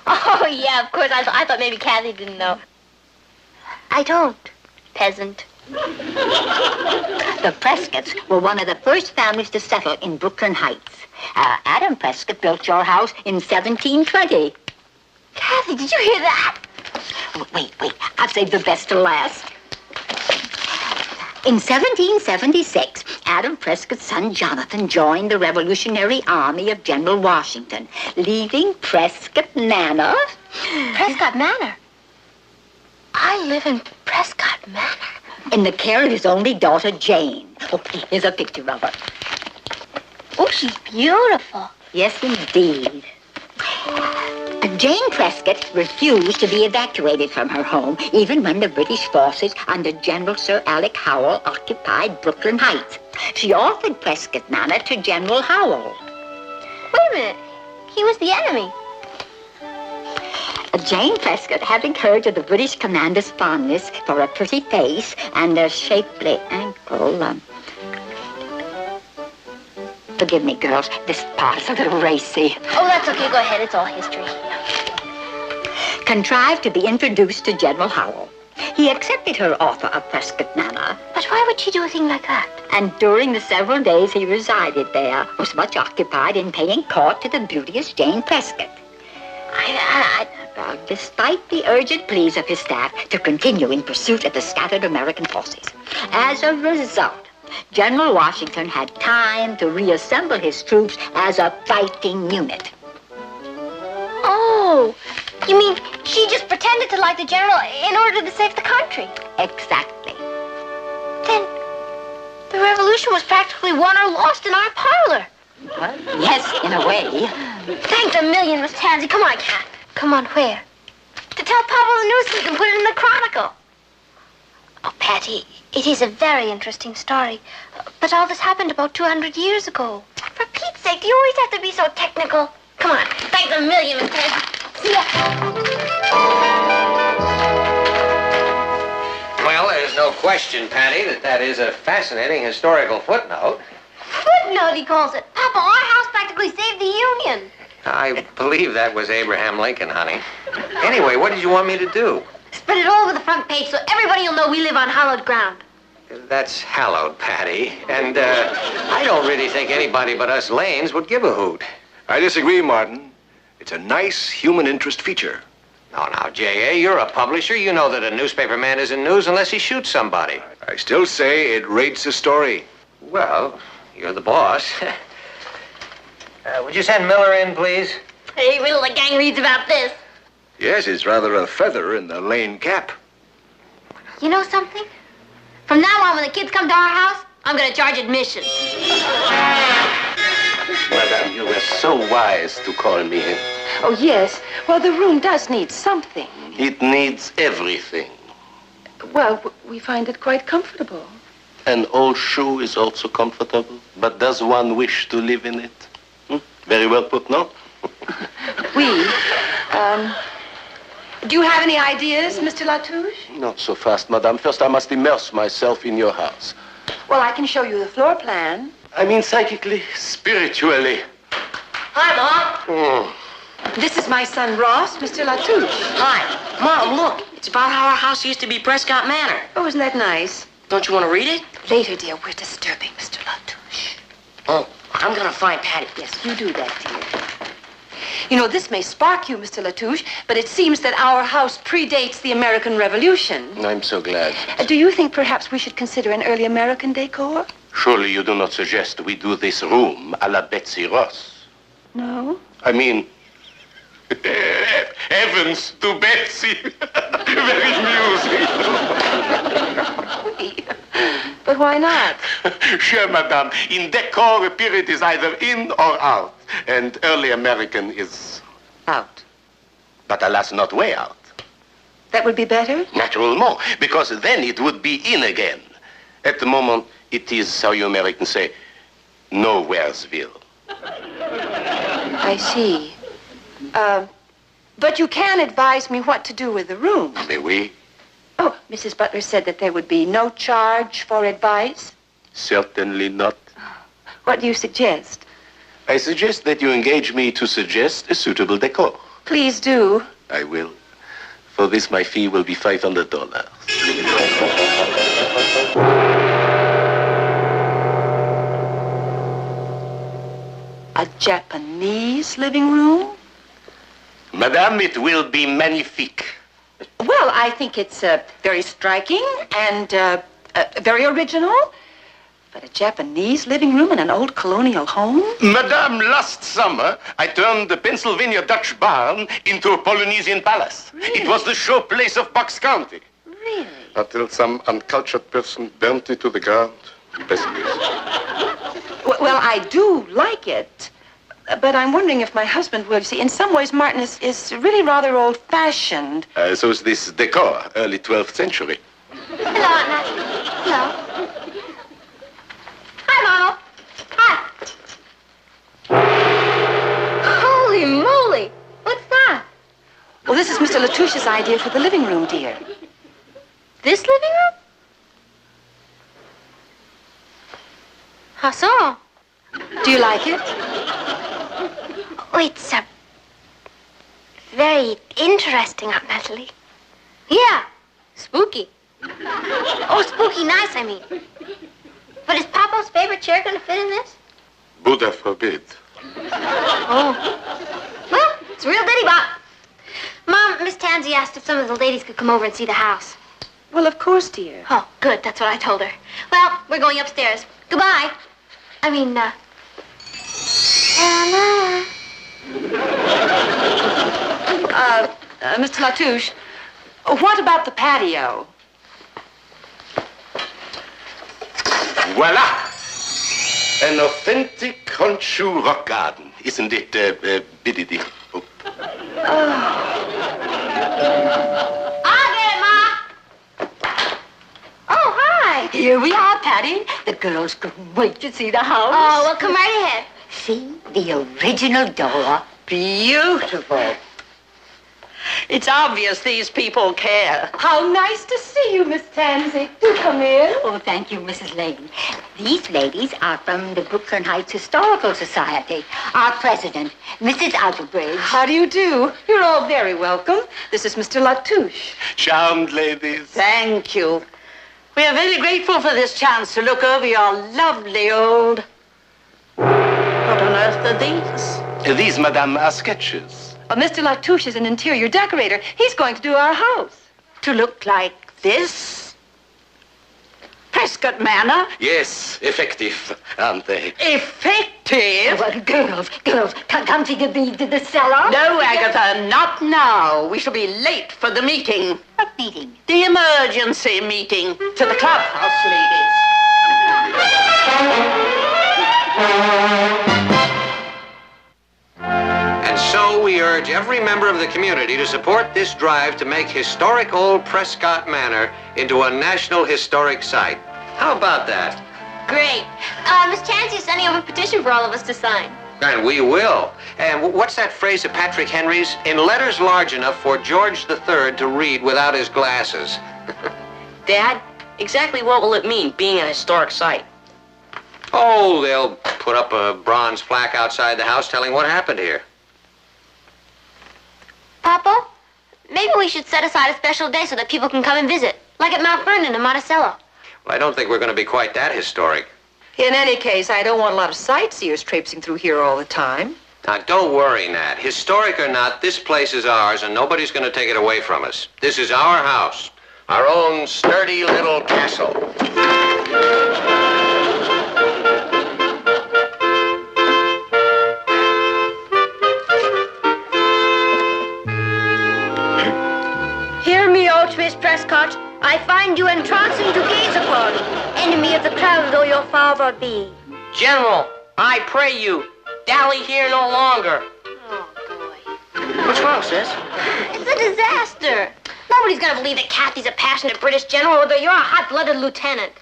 Speaker 2: Oh, yeah, of course. I thought maybe Kathy didn't know. I don't, peasant.
Speaker 20: The Prescotts were one of the first families to settle in Brooklyn Heights. Adam Prescott built your house in 1720.
Speaker 2: Kathy, did you hear that?
Speaker 20: Wait. I've saved the best to last. In 1776, Adam Prescott's son Jonathan joined the Revolutionary Army of General Washington, leaving Prescott Manor.
Speaker 2: Prescott Manor? I live in Prescott Manor.
Speaker 20: In the care of his only daughter, Jane. Oh, here's a picture of her.
Speaker 2: Oh, she's beautiful.
Speaker 20: Yes, indeed. Jane Prescott refused to be evacuated from her home, even when the British forces under General Sir Alec Howell occupied Brooklyn Heights. She offered Prescott Manor to General Howell.
Speaker 2: Wait a minute. He was the enemy.
Speaker 20: Jane Prescott, having heard of the British commander's fondness for a pretty face and a shapely ankle, forgive me, girls, this part is a little racy.
Speaker 2: Oh, that's okay. Go ahead. It's all history.
Speaker 20: Contrived to be introduced to General Howell. He accepted her offer of Prescott Manor.
Speaker 2: But why would she do a thing like that?
Speaker 20: And during the several days he resided there, was much occupied in paying court to the beauteous Jane Prescott. Despite the urgent pleas of his staff to continue in pursuit of the scattered American forces. As a result, General Washington had time to reassemble his troops as a fighting unit.
Speaker 2: Oh, you mean she just pretended to like the general in order to save the country?
Speaker 20: Exactly.
Speaker 2: Then the revolution was practically won or lost in our parlor.
Speaker 20: What? Yes, in a way.
Speaker 2: Thanks a million, Miss Tansy. Come on, Cat. Come on, where? To tell Pablo the news so he can put it in the Chronicle. Oh, Patty, it is a very interesting story. But all this happened about 200 years ago. For Pete's sake, do you always have to be so technical? Come on. Thanks a million, Miss Tansy. See ya.
Speaker 1: Well, there's no question, Patty, that is a fascinating historical footnote.
Speaker 2: Footnote, he calls it. Papa, our house practically saved the Union.
Speaker 1: I believe that was Abraham Lincoln, honey. Anyway, what did you want me to do?
Speaker 2: Spread it all over the front page so everybody will know we live on hallowed ground.
Speaker 1: That's hallowed, Patty. And I don't really think anybody but us Lanes would give a hoot.
Speaker 21: I disagree, Martin. It's a nice human interest feature.
Speaker 1: Now, J.A., you're a publisher. You know that a newspaper man isn't news unless he shoots somebody.
Speaker 21: I still say it rates a story.
Speaker 1: Well, you're the boss. Would you send Miller in, please?
Speaker 2: Hey, wait till the gang reads about this.
Speaker 21: Yes, it's rather a feather in the Lane cap.
Speaker 2: You know something? From now on, when the kids come to our house, I'm going to charge admission.
Speaker 22: Madame, you were so wise to call me in.
Speaker 8: Oh, yes. Well, the room does need something.
Speaker 22: It needs everything.
Speaker 8: Well, we find it quite comfortable.
Speaker 22: An old shoe is also comfortable, but does one wish to live in it? Very well put, no?
Speaker 8: Do you have any ideas, Mr. Latouche?
Speaker 22: Not so fast, madame. First, I must immerse myself in your house.
Speaker 8: Well, I can show you the floor plan.
Speaker 22: I mean psychically, spiritually.
Speaker 9: Hi, Mom.
Speaker 8: This is my son, Ross, Mr. Latouche.
Speaker 9: Hi. Mom, look. It's about how our house used to be Prescott Manor.
Speaker 8: Oh, isn't that nice?
Speaker 9: Don't you want to read it?
Speaker 8: Later, dear. We're disturbing Mr. Latouche.
Speaker 9: Oh, I'm going to find Patty.
Speaker 8: Yes, you do that, dear. You know, this may spark you, Mr. Latouche, but it seems that our house predates the American Revolution.
Speaker 22: I'm so glad.
Speaker 8: Do you think perhaps we should consider an early American decor?
Speaker 22: Surely you do not suggest we do this room a la Betsy Ross?
Speaker 8: No.
Speaker 22: I mean, heavens to Betsy. Very amusing.
Speaker 8: But why not?
Speaker 22: Sure, madame. In decor, a period is either in or out. And early American is
Speaker 8: out.
Speaker 22: But alas, not way out.
Speaker 8: That would be better?
Speaker 22: Naturellement, because then it would be in again. At the moment, it is, how you Americans say, nowheresville.
Speaker 8: I see. But you can advise me what to do with the room.
Speaker 22: Mais oui.
Speaker 8: Oh, Mrs. Butler said that there would be no charge for advice.
Speaker 22: Certainly not.
Speaker 8: What do you suggest?
Speaker 22: I suggest that you engage me to suggest a suitable decor.
Speaker 8: Please do.
Speaker 22: I will. For this, my fee will be $500.
Speaker 8: A Japanese living room?
Speaker 22: Madame, it will be magnifique.
Speaker 8: Well, I think it's very striking and very original. But a Japanese living room in an old colonial home?
Speaker 22: Madame, last summer, I turned the Pennsylvania Dutch barn into a Polynesian palace.
Speaker 8: Really?
Speaker 22: It was the showplace of Bucks County.
Speaker 8: Really?
Speaker 22: Until some uncultured person burnt it to the ground. Best news.
Speaker 8: Well, I do like it. But I'm wondering if my husband will. You see, in some ways, Martin is really rather old-fashioned.
Speaker 22: So is this decor, early 12th century.
Speaker 2: Hello, Aunt Natalie. Hello. Hi, Ronald. Hi. Holy moly! What's that?
Speaker 8: Well, this is Mr. Latouche's idea for the living room, dear.
Speaker 2: This living room? How so?
Speaker 8: Do you like it?
Speaker 2: Oh, it's very interesting, Aunt Natalie. Yeah, spooky. Oh, spooky nice, I mean. But is Papa's favorite chair going to fit in this?
Speaker 22: Buddha forbid.
Speaker 2: Oh. Well, it's a real ditty bop. Mom, Miss Tansy asked if some of the ladies could come over and see the house.
Speaker 8: Well, of course, dear.
Speaker 2: Oh, good. That's what I told her. Well, we're going upstairs. Goodbye. I mean,
Speaker 8: Mr. Latouche, what about the patio?
Speaker 22: Voila! An authentic Honshu rock garden, isn't it, Biddity? Oh.
Speaker 2: I'll get it, Ma. Oh, hi.
Speaker 20: Here we are, Patty. The girls couldn't wait to see the house.
Speaker 2: Oh, well, come right ahead.
Speaker 20: See, the original door.
Speaker 9: Beautiful. It's obvious these people care.
Speaker 8: How nice to see you, Miss Tansy. Do come in.
Speaker 20: Oh, thank you, Mrs. Lane. These ladies are from the Brooklyn Heights Historical Society. Our president, Mrs. Outerbridge.
Speaker 8: How do you do? You're all very welcome. This is Mr. Latouche.
Speaker 22: Charmed ladies.
Speaker 9: Thank you. We are very grateful for this chance to look over your lovely old... What on earth are these?
Speaker 22: These, madame, are sketches.
Speaker 8: Mr. Latouche is an interior decorator. He's going to do our house.
Speaker 9: To look like this? Prescott Manor?
Speaker 22: Yes, effective, aren't they?
Speaker 9: Effective?
Speaker 20: Well, girls, come see the cellar.
Speaker 9: No, Agatha, not now. We shall be late for the meeting.
Speaker 20: What meeting?
Speaker 9: The emergency meeting. To the clubhouse, ladies.
Speaker 1: And so we urge every member of the community to support this drive to make historic old Prescott Manor into a National Historic Site. How about that?
Speaker 2: Great. Miss Tansy is sending over a petition for all of us to sign.
Speaker 1: And we will. And what's that phrase of Patrick Henry's? In letters large enough for George III to read without his glasses.
Speaker 12: Dad, exactly what will it mean, being a historic site?
Speaker 1: Oh, they'll put up a bronze plaque outside the house telling what happened here.
Speaker 2: Papa, maybe we should set aside a special day so that people can come and visit, like at Mount Vernon and Monticello.
Speaker 1: Well, I don't think we're going to be quite that historic.
Speaker 8: In any case, I don't want a lot of sightseers traipsing through here all the time.
Speaker 1: Now, don't worry, Nat. Historic or not, this place is ours, and nobody's going to take it away from us. This is our house, our own sturdy little castle.
Speaker 2: Hear me out, Miss Prescott. I find you entrancing to gaze upon, enemy of the crown though your father be.
Speaker 12: General, I pray you, dally here no longer.
Speaker 2: Oh, boy.
Speaker 12: What's wrong, sis?
Speaker 2: It's a disaster. Nobody's gonna believe that Kathy's a passionate British general or that you're a hot-blooded lieutenant.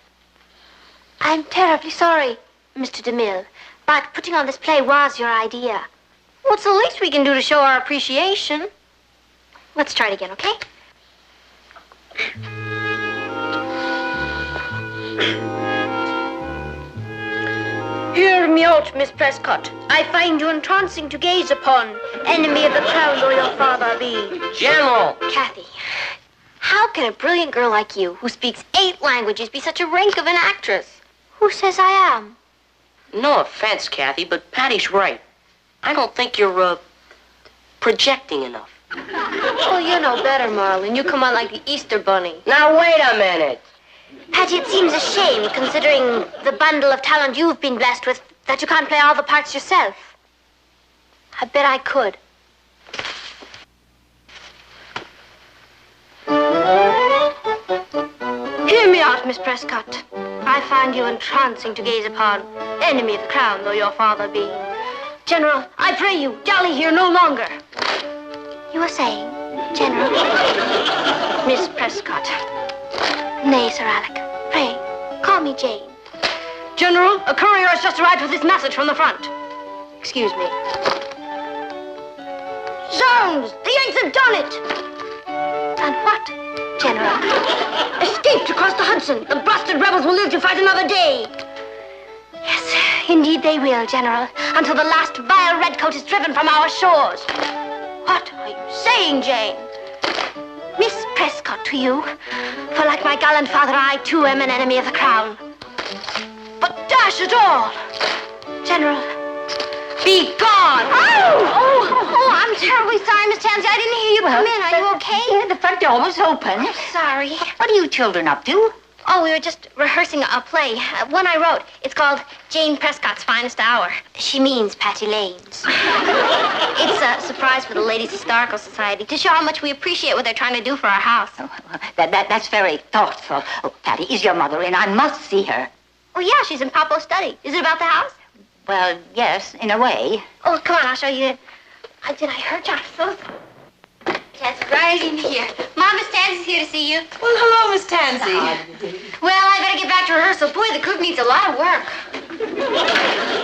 Speaker 2: I'm terribly sorry, Mr. DeMille, but putting on this play was your idea. What's the least we can do to show our appreciation? Let's try it again, okay? Hear me out, Miss Prescott. I find you entrancing to gaze upon, enemy of the crown though your father be.
Speaker 12: General!
Speaker 2: Kathy, how can a brilliant girl like you, who speaks 8 languages, be such a rink of an actress? Who says I am?
Speaker 12: No offense, Kathy, but Patty's right. I don't think you're, projecting enough.
Speaker 2: Oh, you know better, Marlon. You come on like the Easter Bunny.
Speaker 12: Now, wait a minute.
Speaker 2: Patty, it seems a shame, considering the bundle of talent you've been blessed with, that you can't play all the parts yourself. I bet I could. Hear me out, Miss Prescott. I find you entrancing to gaze upon, enemy of the crown though your father be. General, I pray you, dally here no longer. You were saying, General? Miss Prescott. Nay, Sir Alec. Pray, call me Jane. General, a courier has just arrived with this message from the front. Excuse me. Zounds! The Yanks have done it! And what, General? Escaped across the Hudson. The blasted rebels will live to fight another day. Yes, indeed they will, General, until the last vile redcoat is driven from our shores. What are you saying, Jane? Miss Prescott to you, for like my gallant father, I too am an enemy of the crown. But dash it all, General, be gone! Oh, I'm terribly sorry, Miss Tansy. I didn't hear you come in. Are you okay?
Speaker 20: Yeah, the front door was open.
Speaker 2: I'm sorry.
Speaker 20: What are you children up to?
Speaker 2: Oh, we were just rehearsing a play. One I wrote. It's called Jane Prescott's Finest Hour. She means Patty Lane's. It's a surprise for the Ladies' Historical Society to show how much we appreciate what they're trying to do for our house.
Speaker 20: That's very thoughtful. Oh, Patty, is your mother in? I must see her.
Speaker 2: Oh, yeah, she's in Papa's study. Is it about the house?
Speaker 20: Well, yes, in a way.
Speaker 2: Oh, come on, I'll show you. Did I hurt you? I'm so sorry. That's right in here. Mom, Miss Tansy's here to see you.
Speaker 8: Well, hello, Miss Tansy.
Speaker 2: Well, I better get back to rehearsal. Boy, the cook needs a lot of work.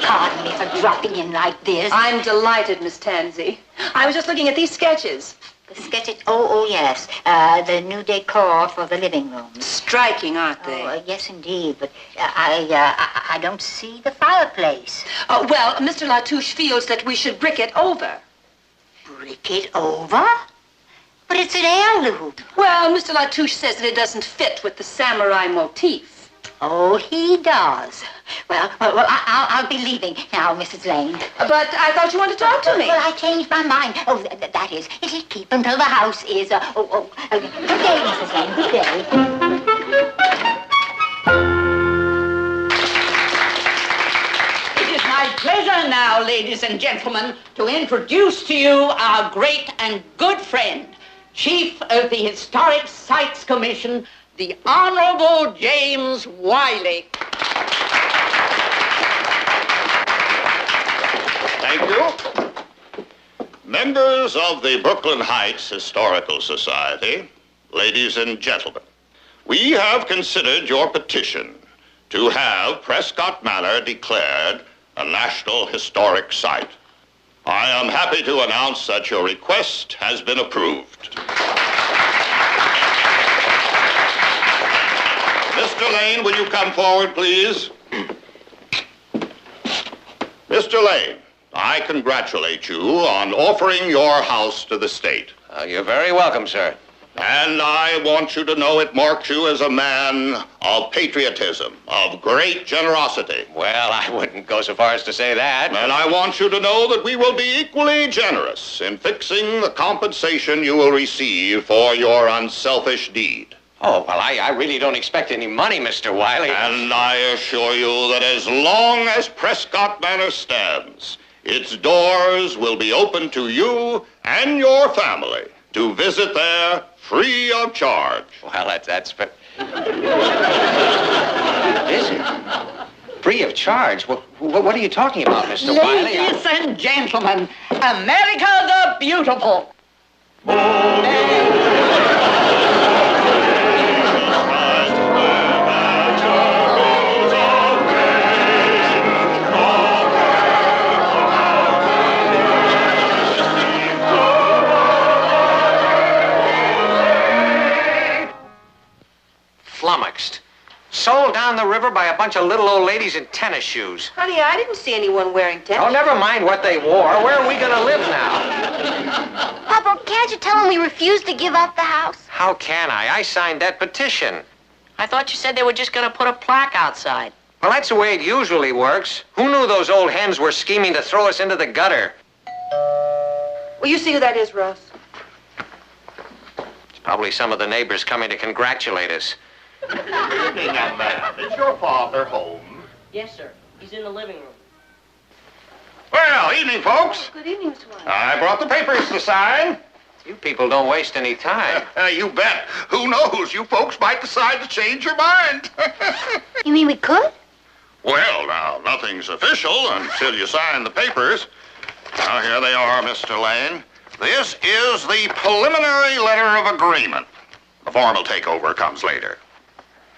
Speaker 20: Pardon me for dropping in like this.
Speaker 8: I'm delighted, Miss Tansy. I was just looking at these sketches.
Speaker 20: The sketches? Oh, yes. The new decor for the living room.
Speaker 8: Striking, aren't they?
Speaker 20: Oh, yes, indeed. But I don't see the fireplace.
Speaker 8: Oh, well, Mr. Latouche feels that we should brick it over.
Speaker 20: Brick it over? But it's an heirloom.
Speaker 8: Well, Mr. Latouche says that it doesn't fit with the samurai motif.
Speaker 20: Oh, he does. Well, I'll be leaving now, Mrs. Lane.
Speaker 8: But I thought you wanted to talk to me.
Speaker 20: Well, I changed my mind. Oh, that is, it'll keep until the house is, good day, Mrs. Lane, good day.
Speaker 3: It is my pleasure now, ladies and gentlemen, to introduce to you our great and good friend, Chief of the Historic Sites Commission, the Honorable James Wiley.
Speaker 13: Thank you. Members of the Brooklyn Heights Historical Society, ladies and gentlemen, we have considered your petition to have Prescott Manor declared a National Historic Site. I am happy to announce that your request has been approved. Mr. Lane, will you come forward, please? Mr. Lane, I congratulate you on offering your house to the state.
Speaker 1: You're very welcome, sir.
Speaker 13: And I want you to know it marks you as a man of patriotism, of great generosity.
Speaker 1: Well, I wouldn't go so far as to say that.
Speaker 13: And I want you to know that we will be equally generous in fixing the compensation you will receive for your unselfish deed.
Speaker 1: Oh, well, I really don't expect any money, Mr. Wiley.
Speaker 13: And I assure you that as long as Prescott Manor stands, its doors will be open to you and your family to visit there free of charge.
Speaker 1: Well, that's Is it? Free of charge? What are you talking about, Mr. Wiley?
Speaker 3: Ladies and gentlemen, America the Beautiful.
Speaker 1: Flummoxed. Sold down the river by a bunch of little old ladies in tennis shoes.
Speaker 8: Honey, I didn't see anyone wearing tennis.
Speaker 1: Oh, never mind what they wore. Where are we going to live now?
Speaker 2: Papa, can't you tell them we refuse to give up the house?
Speaker 1: How can I? I signed that petition.
Speaker 12: I thought you said they were just going to put a plaque outside.
Speaker 1: Well, that's the way it usually works. Who knew those old hens were scheming to throw us into the gutter?
Speaker 8: Will you see who that is, Ross?
Speaker 1: It's probably some of the neighbors coming to congratulate us.
Speaker 13: Good evening, young man. Is your father home?
Speaker 12: Yes, sir. He's in the living room.
Speaker 13: Well, evening, folks.
Speaker 8: Good evening, Mr. Wiley.
Speaker 13: I brought the papers to sign.
Speaker 1: You people don't waste any time.
Speaker 13: You bet. Who knows? You folks might decide to change your mind.
Speaker 2: You mean we could?
Speaker 13: Well, now, nothing's official until you sign the papers. Now, here they are, Mr. Lane. This is the preliminary letter of agreement. The formal takeover comes later.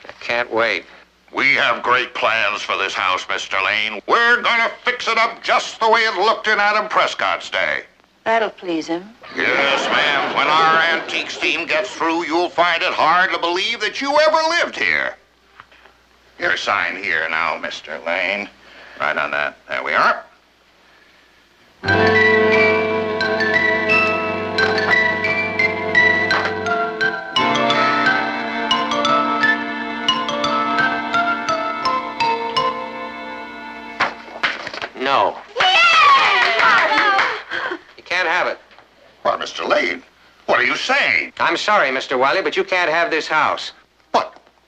Speaker 1: I can't wait.
Speaker 13: We have great plans for this house, Mr. Lane. We're gonna fix it up just the way it looked in Adam Prescott's day.
Speaker 8: That'll please him.
Speaker 13: Yes, ma'am. When our antiques team gets through, you'll find it hard to believe that you ever lived here. Here, sign here now, Mr. Lane. Right on that. There we are.
Speaker 1: No. You can't have it.
Speaker 13: Why, Mr. Lane, what are you saying?
Speaker 1: I'm sorry, Mr. Wiley, but you can't have this house.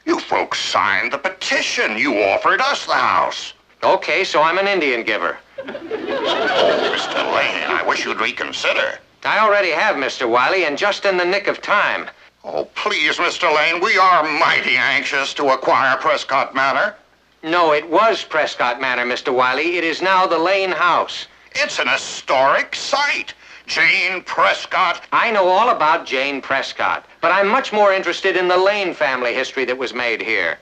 Speaker 13: You folks signed the petition. You offered us the house.
Speaker 1: Okay, so I'm an Indian giver.
Speaker 13: Oh, Mr. Lane, I wish you'd reconsider.
Speaker 1: I already have, Mr. Wiley, and just in the nick of time.
Speaker 13: Oh, please, Mr. Lane, we are mighty anxious to acquire Prescott Manor.
Speaker 1: No, it was Prescott Manor, Mr. Wiley. It is now the Lane House.
Speaker 13: It's an historic site. Jane Prescott.
Speaker 1: I know all about Jane Prescott, but I'm much more interested in the Lane family history that was made here.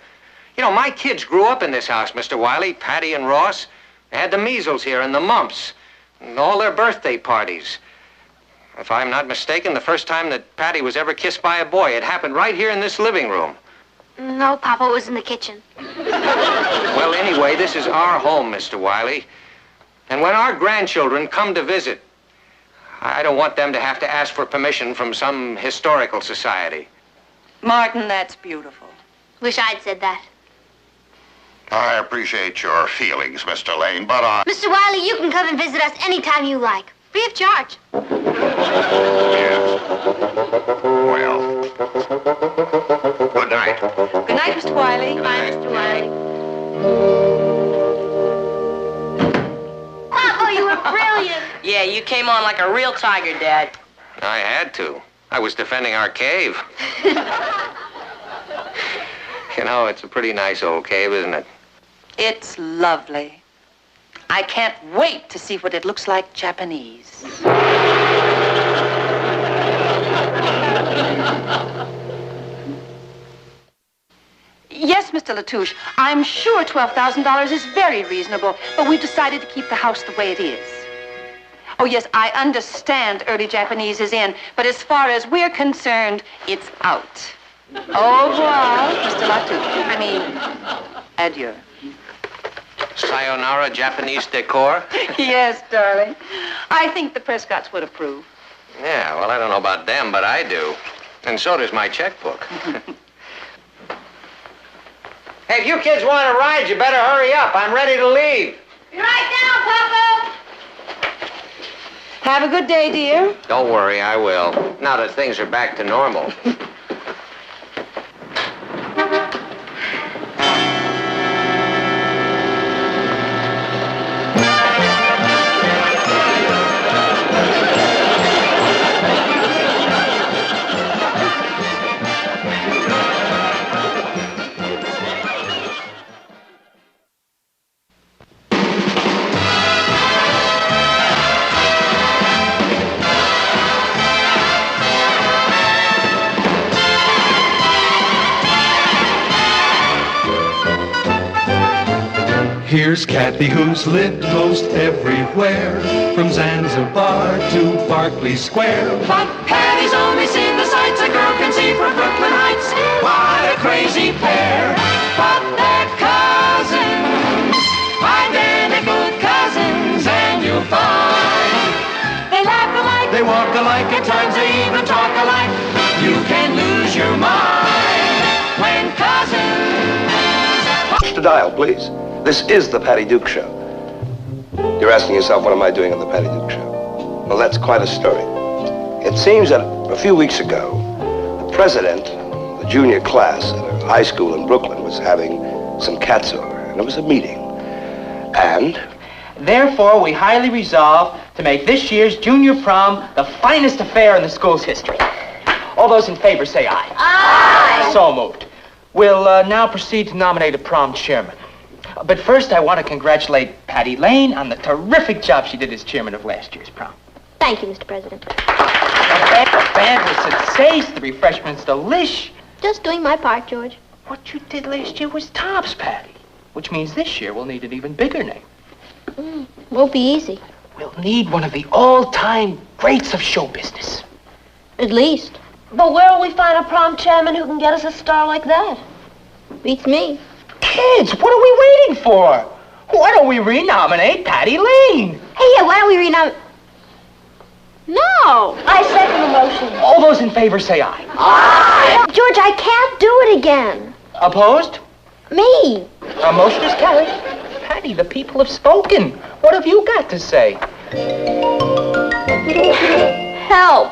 Speaker 1: You know, my kids grew up in this house, Mr. Wiley, Patty and Ross. They had the measles here and the mumps, and all their birthday parties. If I'm not mistaken, the first time that Patty was ever kissed by a boy, it happened right here in this living room.
Speaker 2: No, Papa, it was in the kitchen.
Speaker 1: Well, anyway, this is our home, Mr. Wiley. And when our grandchildren come to visit, I don't want them to have to ask for permission from some historical society.
Speaker 8: Martin, that's beautiful.
Speaker 2: Wish I'd said that.
Speaker 13: I appreciate your feelings, Mr. Lane, but
Speaker 2: Mr. Wiley, you can come and visit us anytime you like. Free of charge.
Speaker 13: Yes. Well, good night.
Speaker 8: Good night, Mr. Wiley.
Speaker 2: Bye, Mr. Wiley. Papa, you were brilliant.
Speaker 12: Yeah, you came on like a real tiger, Dad.
Speaker 1: I had to. I was defending our cave. You know, it's a pretty nice old cave, isn't it?
Speaker 8: It's lovely. I can't wait to see what it looks like Japanese. Yes, Mr. Latouche, I'm sure $12,000 is very reasonable, but we've decided to keep the house the way it is. Oh, yes, I understand early Japanese is in, but as far as we're concerned, it's out. Au revoir, Mr. Latouche. I mean, adieu.
Speaker 1: Sayonara Japanese decor?
Speaker 8: Yes, darling. I think the Prescotts would approve.
Speaker 1: Yeah, well, I don't know about them, but I do. And so does my checkbook. Hey, if you kids want to ride, you better hurry up. I'm ready to leave.
Speaker 2: Be right down, Papa.
Speaker 8: Have a good day, dear.
Speaker 1: Don't worry, I will. Now that things are back to normal.
Speaker 5: Here's Kathy, who's lived most everywhere, from Zanzibar to Berkeley Square.
Speaker 6: But Patty's only seen the sights a girl can see from Brooklyn Heights. What a crazy pair, but they're cousins, identical cousins, and you'll find they laugh alike,
Speaker 5: They walk alike,
Speaker 6: at times they even talk alike. You can lose your mind when cousins.
Speaker 21: Push the dial, please. This is the Patty Duke Show. You're asking yourself, what am I doing on the Patty Duke Show? Well, that's quite a story. It seems that a few weeks ago, the president of the junior class at a high school in Brooklyn was having some cats over, and it was a meeting. And
Speaker 10: Therefore, we highly resolve to make this year's junior prom the finest affair in the school's history. All those in favor say aye.
Speaker 2: Aye.
Speaker 10: So moved. We'll now proceed to nominate a prom chairman. But first, I want to congratulate Patty Lane on the terrific job she did as chairman of last year's prom.
Speaker 2: Thank you, Mr. President.
Speaker 10: The band was sensational. The refreshments delish.
Speaker 2: Just doing my part, George.
Speaker 10: What you did last year was tops, Patty. Which means this year we'll need an even bigger name.
Speaker 2: Won't be easy.
Speaker 10: We'll need one of the all-time greats of show business.
Speaker 2: At least.
Speaker 11: But where will we find a prom chairman who can get us a star like that?
Speaker 2: Beats me.
Speaker 10: Kids, what are we waiting for? Why don't we renominate Patty Lane?
Speaker 2: Hey, yeah, why don't we renominate... No!
Speaker 11: I second the motion.
Speaker 10: All those in favor say aye.
Speaker 2: Aye! George, I can't do it again.
Speaker 10: Opposed?
Speaker 2: Me.
Speaker 10: Our motion is carried. Patty, the people have spoken. What have you got to say?
Speaker 2: Help.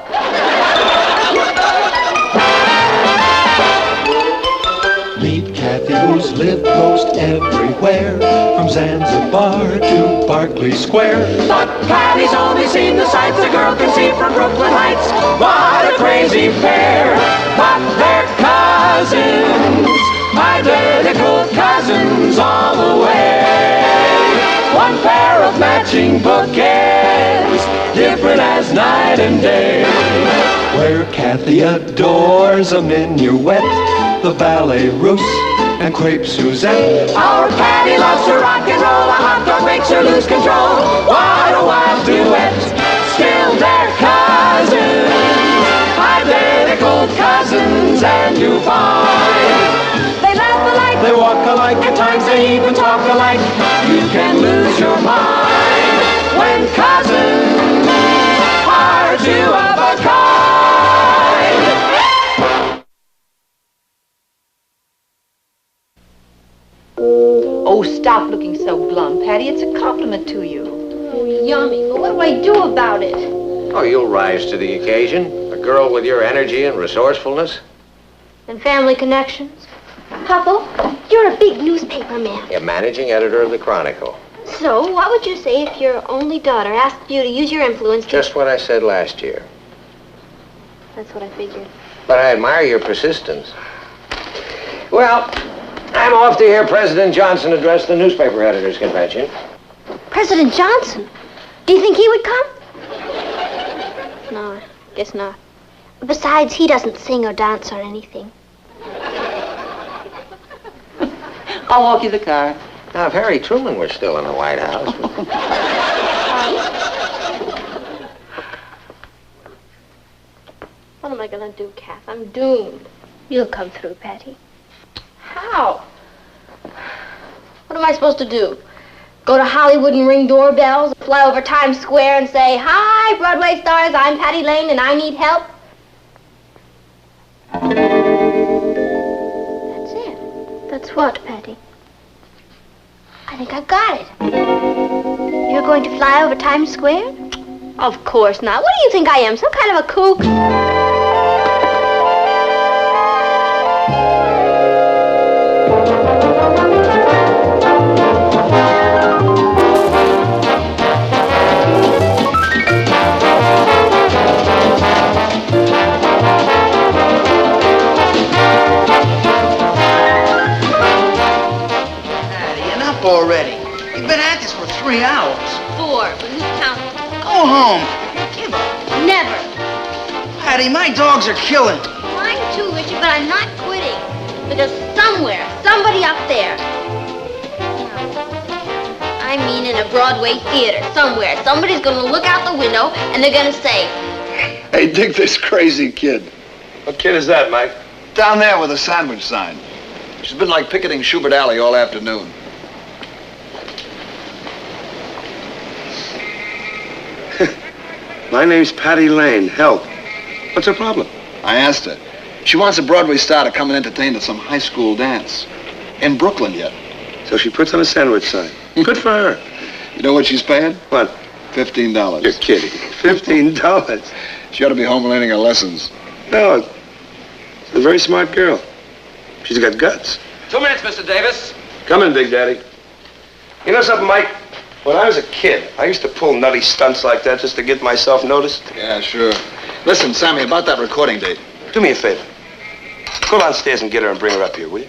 Speaker 5: Meet Kathy, who's lived most everywhere, from Zanzibar to Berkeley Square.
Speaker 6: But Patty's only seen the sights a girl can see from Brooklyn Heights. What a crazy pair, but they're cousins, identical cousins all the way. One pair of matching bookends, different as night and day.
Speaker 5: Where Kathy adores a minuet, the ballet russe, and crepe Suzette.
Speaker 6: Our Patty loves to rock and roll, a hot dog makes her lose control. What a wild duet, still they're cousins, identical cousins, and you find they laugh alike, they walk alike, at times they even talk alike. You can lose your mind when cousins are two of a kind.
Speaker 8: Oh, stop looking so glum, Patty. It's a compliment to you.
Speaker 2: Oh, yummy. But what do I do about it?
Speaker 1: Oh, you'll rise to the occasion. A girl with your energy and resourcefulness.
Speaker 2: And family connections. Papa, you're a big newspaper man.
Speaker 1: You're managing editor of the Chronicle.
Speaker 2: So, what would you say if your only daughter asked you to use your influence to...
Speaker 1: Just what I said last year.
Speaker 2: That's what I figured.
Speaker 1: But I admire your persistence. Well, I'm off to hear President Johnson address the newspaper editors' convention.
Speaker 2: President Johnson? Do you think he would come? No, I guess not. Besides, he doesn't sing or dance or anything.
Speaker 8: I'll walk you the car.
Speaker 1: Now, if Harry Truman were still in the White House...
Speaker 2: What am I gonna do, Kath? I'm doomed. You'll come through, Patty. How? What am I supposed to do? Go to Hollywood and ring doorbells, fly over Times Square and say, "Hi, Broadway stars, I'm Patty Lane and I need help"? That's it. That's what, Patty? I think I've got it. You're going to fly over Times Square? Of course not. What do you think I am, some kind of a kook?
Speaker 23: Already. You've been at this for 3 hours.
Speaker 2: 4, but who's counting?
Speaker 23: Go home. Give up.
Speaker 2: Never.
Speaker 23: Patty, my dogs are killing.
Speaker 2: Mine too, Richard, but I'm not quitting. Because somewhere, somebody up there, I mean in a Broadway theater, somewhere, somebody's gonna look out the window and they're gonna say,
Speaker 4: Hey, dig this crazy kid.
Speaker 21: What kid is that, Mike?
Speaker 4: Down there with a sandwich sign. She's been like picketing Schubert Alley all afternoon.
Speaker 21: My name's Patty Lane. Help. What's her problem?
Speaker 4: I asked her. She wants a Broadway star to come and entertain at some high school dance. In Brooklyn yet.
Speaker 21: So she puts on a sandwich sign. Good for her.
Speaker 4: You know what she's paying?
Speaker 21: What?
Speaker 4: $15.
Speaker 21: You're kidding. $15?
Speaker 4: She ought to be home learning her lessons.
Speaker 21: No. She's a very smart girl. She's got guts.
Speaker 24: 2 minutes, Mr. Davis.
Speaker 21: Come in, Big Daddy. You know something, Mike? When I was a kid, I used to pull nutty stunts like that just to get myself noticed.
Speaker 4: Yeah, sure. Listen, Sammy, about that recording date.
Speaker 21: Do me a favor. Go downstairs and get her and bring her up here, will you?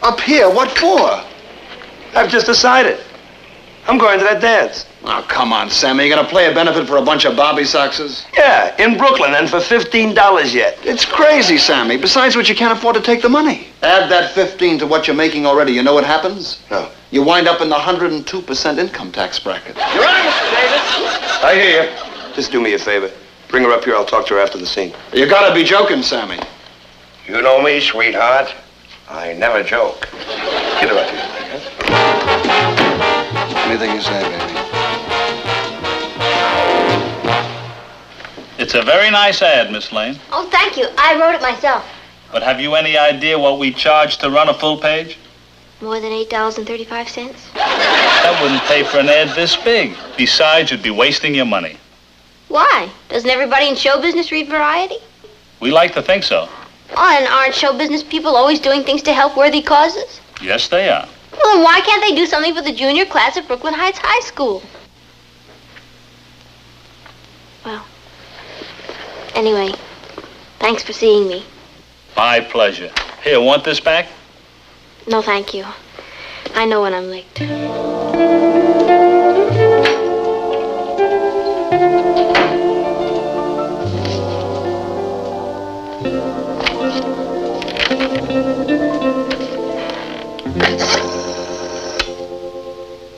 Speaker 4: Up here? What for?
Speaker 21: I've just decided. I'm going to that dance.
Speaker 4: Oh, come on, Sammy. You gonna play a benefit for a bunch of Bobby Soxers?
Speaker 21: Yeah, in Brooklyn, and for $15 yet.
Speaker 4: It's crazy, Sammy. Besides which, you can't afford to take the money. Add that 15 to what you're making already. You know what happens?
Speaker 21: No.
Speaker 4: You wind up in the 102% income tax bracket.
Speaker 21: You're on, Mr. Davis. I hear you. Just do me a favor. Bring her up here. I'll talk to her after the scene.
Speaker 4: You gotta be joking, Sammy.
Speaker 21: You know me, sweetheart. I never joke. Get her up here.
Speaker 4: Anything you say, baby.
Speaker 15: It's a very nice ad, Miss Lane.
Speaker 2: Oh, thank you. I wrote it myself.
Speaker 15: But have you any idea what we charge to run a full page?
Speaker 2: More than $8.35.
Speaker 15: That wouldn't pay for an ad this big. Besides, you'd be wasting your money.
Speaker 2: Why? Doesn't everybody in show business read Variety?
Speaker 15: We like to think so.
Speaker 2: Oh, and aren't show business people always doing things to help worthy causes?
Speaker 15: Yes, they are.
Speaker 2: Well, then why can't they do something for the junior class at Brooklyn Heights High School? Well, anyway, thanks for seeing me.
Speaker 15: My pleasure. Here, want this back?
Speaker 2: No, thank you. I know when I'm late.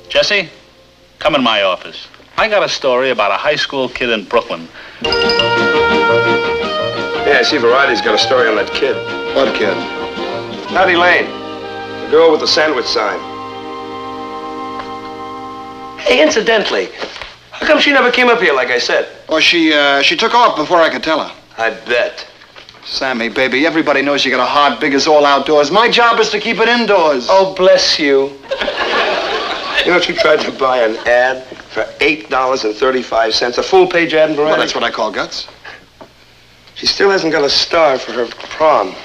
Speaker 15: Jesse, come in my office. I got a story about a high school kid in Brooklyn.
Speaker 21: Yeah, I see Variety's got a story on that kid.
Speaker 4: What kid?
Speaker 21: Patty Lane. The girl with the sandwich sign. Hey, incidentally, how come she never came up here like I said?
Speaker 4: Oh, she took off before I could tell her.
Speaker 21: I bet.
Speaker 4: Sammy, baby, everybody knows you got a heart big as all outdoors. My job is to keep it indoors.
Speaker 21: Oh, bless you. You know, she tried to buy an ad for $8.35, a full-page ad in Variety.
Speaker 4: Well, that's what I call guts.
Speaker 21: She still hasn't got a star for her prom.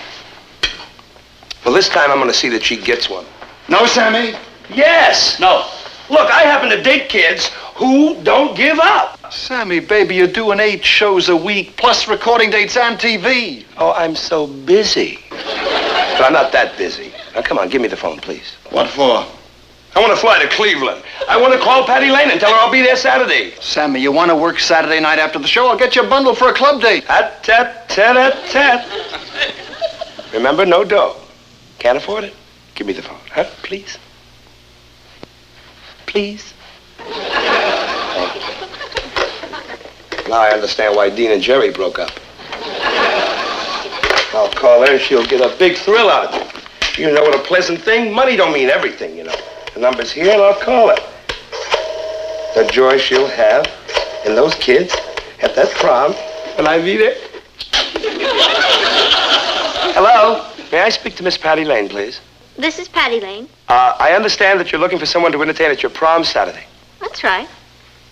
Speaker 21: Well, this time I'm going to see that she gets one.
Speaker 4: No, Sammy?
Speaker 21: Yes! No. Look, I happen to date kids who don't give up.
Speaker 4: Sammy, baby, you're doing 8 shows a week, plus recording dates and TV.
Speaker 21: Oh, I'm so busy. But I'm not that busy. Now, come on, give me the phone, please.
Speaker 4: What for?
Speaker 21: I want to fly to Cleveland. I want to call Patty Lane and tell her I'll be there Saturday.
Speaker 4: Sammy, you want to work Saturday night after the show? I'll get you a bundle for a club date.
Speaker 21: Tat. Remember, no dough. Can't afford it? Give me the phone, huh? Please. Please. Now I understand why Dean and Jerry broke up. I'll call her and she'll get a big thrill out of it. You know what a pleasant thing? Money don't mean everything, you know. The number's here and I'll call her. The joy she'll have in those kids at that prom when I meet her. Hello? May I speak to Miss Patty Lane, please?
Speaker 2: This is Patty Lane.
Speaker 21: I understand that you're looking for someone to entertain at your prom Saturday.
Speaker 2: That's right.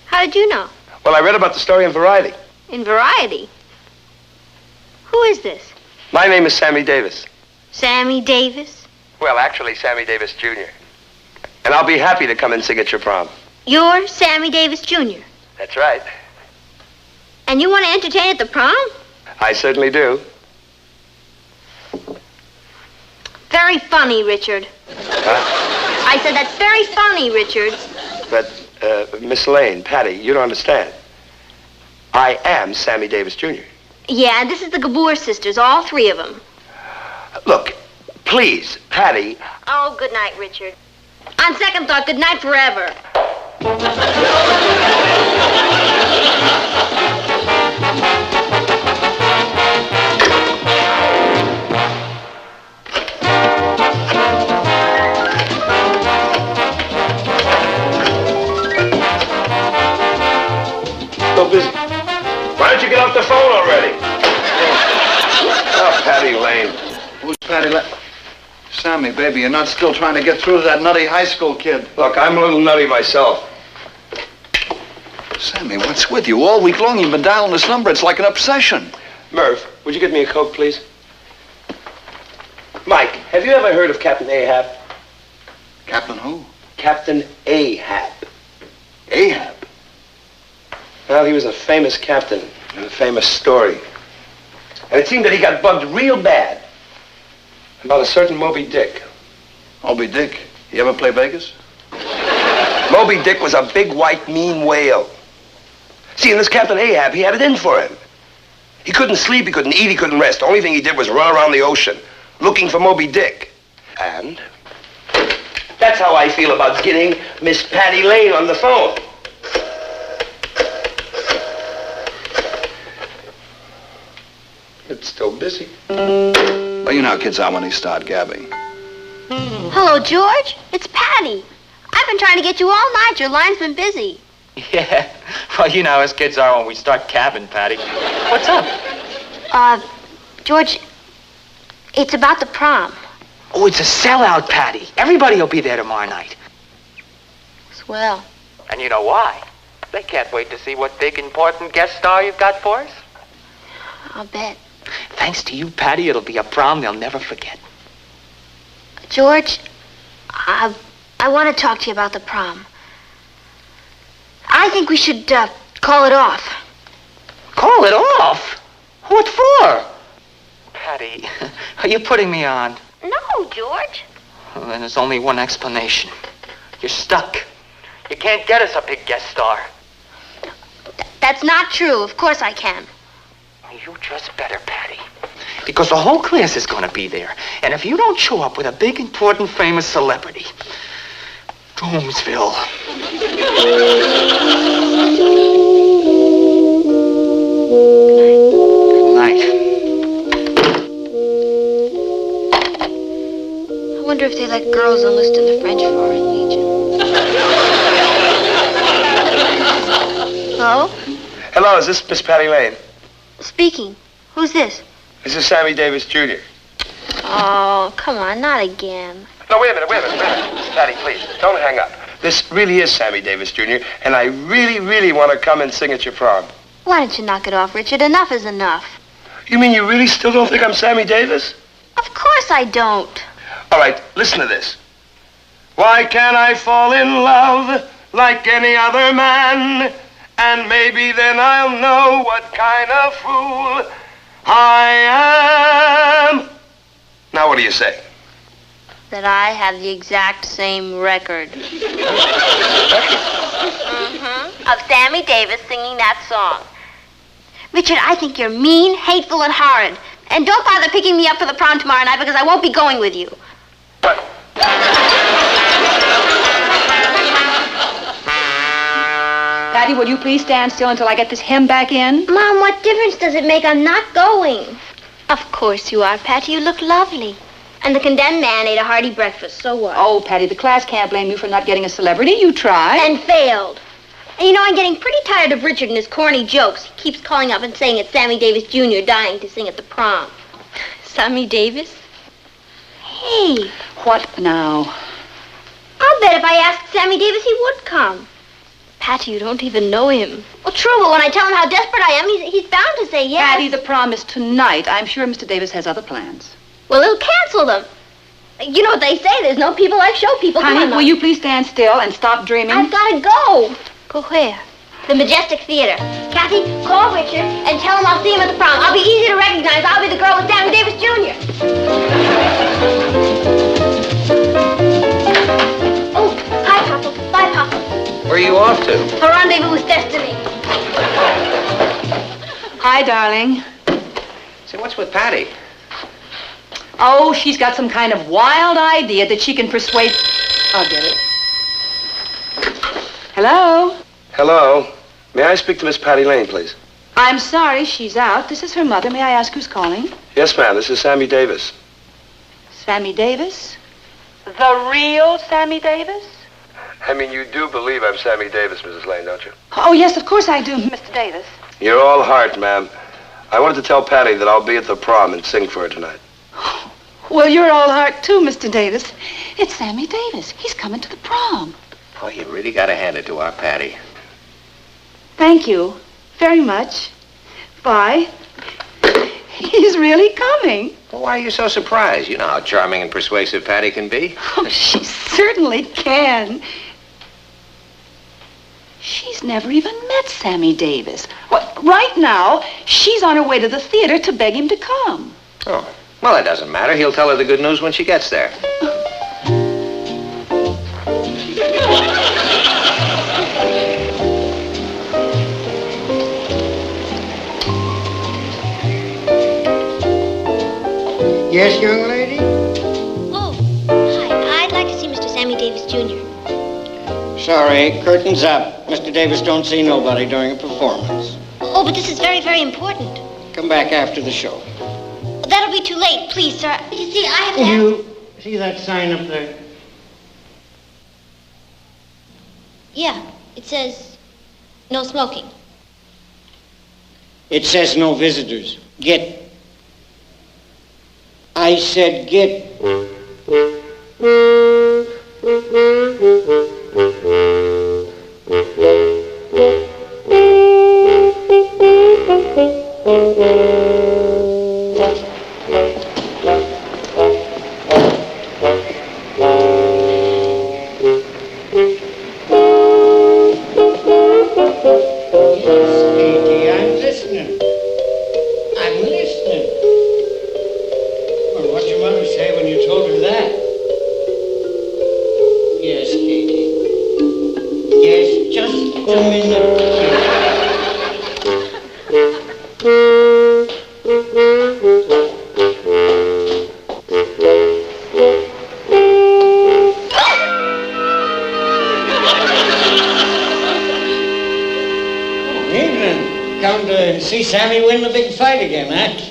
Speaker 2: How did you know?
Speaker 21: Well, I read about the story in Variety.
Speaker 2: In Variety? Who is this?
Speaker 21: My name is Sammy Davis.
Speaker 2: Sammy Davis?
Speaker 21: Well, actually, Sammy Davis Jr. And I'll be happy to come and sing at your prom.
Speaker 2: You're Sammy Davis Jr.
Speaker 21: That's right.
Speaker 2: And you want to entertain at the prom?
Speaker 21: I certainly do.
Speaker 2: Very funny, Richard.
Speaker 21: Huh?
Speaker 2: I said that's very funny, Richard.
Speaker 21: But, Miss Lane, Patty, you don't understand. I am Sammy Davis Jr.
Speaker 2: Yeah, and this is the Gabor sisters, all 3 of them.
Speaker 21: Look, please, Patty.
Speaker 2: Oh, good night, Richard. On second thought, good night forever.
Speaker 21: So busy. Why don't you get off the phone already? Oh, Patty Lane.
Speaker 4: Who's Patty Lane? Sammy, baby, you're not still trying to get through to that nutty high school kid.
Speaker 21: Look, I'm a little nutty myself.
Speaker 4: Sammy, what's with you? All week long you've been dialing this number. It's like an obsession.
Speaker 21: Merv, would you get me a Coke, please? Mike, have you ever heard of Captain Ahab?
Speaker 4: Captain who?
Speaker 21: Captain Ahab. Ahab? Well, he was a famous captain in a famous story. And it seemed that he got bugged real bad about a certain Moby Dick.
Speaker 4: Moby Dick? You ever play Vegas?
Speaker 21: Moby Dick was a big, white, mean whale. See, and this Captain Ahab, he had it in for him. He couldn't sleep, he couldn't eat, he couldn't rest. The only thing he did was run around the ocean looking for Moby Dick. And that's how I feel about getting Miss Patty Lane on the phone. It's still busy.
Speaker 4: Well, you know how kids are when they start gabbing.
Speaker 2: Hello, George. It's Patty. I've been trying to get you all night. Your line's been busy.
Speaker 10: Yeah. Well, you know how us kids are when we start cabbing, Patty. What's up?
Speaker 2: George, it's about the prom.
Speaker 10: Oh, it's a sellout, Patty. Everybody will be there tomorrow night.
Speaker 2: Swell.
Speaker 10: And you know why? They can't wait to see what big, important guest star you've got for us.
Speaker 2: I'll bet.
Speaker 10: Thanks to you, Patty, it'll be a prom they'll never forget.
Speaker 2: George, I want to talk to you about the prom. I think we should call it off.
Speaker 10: Call it off? What for? Patty, are you putting me on?
Speaker 2: No, George.
Speaker 10: Well, then there's only one explanation. You're stuck. You can't get us a big guest star.
Speaker 2: That's not true. Of course I can.
Speaker 10: You just better, Patty. Because the whole class is going to be there. And if you don't show up with a big, important, famous celebrity, Doomsville. Good night.
Speaker 2: I wonder if they let girls enlist in the French Foreign Legion. Hello?
Speaker 21: Hello, is this Miss Patty Lane?
Speaker 2: Speaking. Who's this?
Speaker 21: This is Sammy Davis, Jr.
Speaker 2: Oh, come on, not again.
Speaker 21: No, wait a minute. Patty, please, don't hang up. This really is Sammy Davis, Jr., and I really, really want to come and sing at your prom.
Speaker 2: Why don't you knock it off, Richard? Enough is enough.
Speaker 21: You mean you really still don't think I'm Sammy Davis?
Speaker 2: Of course I don't.
Speaker 21: All right, listen to this. Why can't I fall in love like any other man? And maybe then I'll know what kind of fool I am. Now, what do you say?
Speaker 2: That I have the exact same record. Of Sammy Davis singing that song. Richard, I think you're mean, hateful, and horrid. And don't bother picking me up for the prom tomorrow night because I won't be going with you.
Speaker 21: What?
Speaker 8: Patty, will you please stand still until I get this hem back in?
Speaker 2: Mom, what difference does it make? I'm not going. Of course you are, Patty. You look lovely. And the condemned man ate a hearty breakfast, so what?
Speaker 8: Oh, Patty, the class can't blame you for not getting a celebrity. You tried.
Speaker 2: And failed. And you know, I'm getting pretty tired of Richard and his corny jokes. He keeps calling up and saying it's Sammy Davis Jr. dying to sing at the prom. Sammy Davis? Hey.
Speaker 8: What now?
Speaker 2: I'll bet if I asked Sammy Davis, he would come. Patty, you don't even know him. Well, true, but when I tell him how desperate I am, he's bound to say yes.
Speaker 8: Patty, the prom is tonight. I'm sure Mr. Davis has other plans.
Speaker 2: Well, he'll cancel them. You know what they say, there's no people like show people.
Speaker 8: Honey, will you please stand still and stop dreaming?
Speaker 2: I've got to go. Go where? The Majestic Theater. Kathy, call Richard and tell him I'll see him at the prom. I'll be easy to recognize. I'll be the girl with Sammy Davis Jr. Oh, hi, Papa. Bye, Papa.
Speaker 1: Where are you off to?
Speaker 2: A rendezvous with destiny.
Speaker 8: Hi, darling.
Speaker 1: Say, what's with Patty?
Speaker 8: Oh, she's got some kind of wild idea that she can persuade... I'll get it. Hello?
Speaker 21: Hello. May I speak to Miss Patty Lane, please?
Speaker 8: I'm sorry, she's out. This is her mother. May I ask who's calling?
Speaker 21: Yes, ma'am. This is Sammy Davis.
Speaker 8: Sammy Davis? The real Sammy Davis?
Speaker 21: I mean, you do believe I'm Sammy Davis, Mrs. Lane, don't you?
Speaker 8: Oh, yes, of course I do, Mr. Davis.
Speaker 21: You're all heart, ma'am. I wanted to tell Patty that I'll be at the prom and sing for her tonight.
Speaker 8: Well, you're all heart, too, Mr. Davis. It's Sammy Davis. He's coming to the prom.
Speaker 1: Oh, you really got to hand it to our Patty.
Speaker 8: Thank you very much. Bye. He's really coming.
Speaker 1: Well, why are you so surprised? You know how charming and persuasive Patty can be.
Speaker 8: Oh, she certainly can. She's never even met Sammy Davis. Well, right now, she's on her way to the theater to beg him to come.
Speaker 1: Oh, well, it doesn't matter. He'll tell her the good news when she gets there.
Speaker 14: Yes, young lady?
Speaker 2: Oh, hi. I'd like to see Mr. Sammy Davis, Jr.
Speaker 14: Sorry, curtain's up. Mr. Davis don't see nobody during a performance.
Speaker 2: Oh, but this is very, very important.
Speaker 14: Come back after the show.
Speaker 2: That'll be too late. Please, sir. You see, I have to...
Speaker 14: You see that sign up there?
Speaker 2: Yeah, it says no smoking.
Speaker 14: It says no visitors. Get. I said get. Come to see Sammy win the big fight again, huh?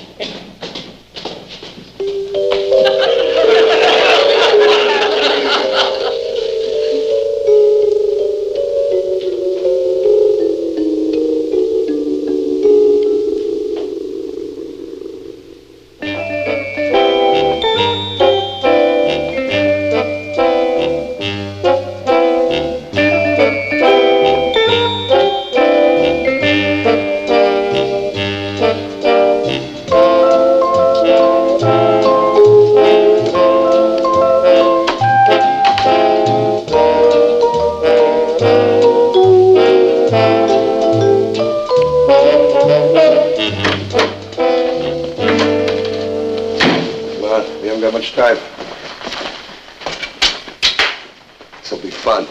Speaker 21: This'll be fun.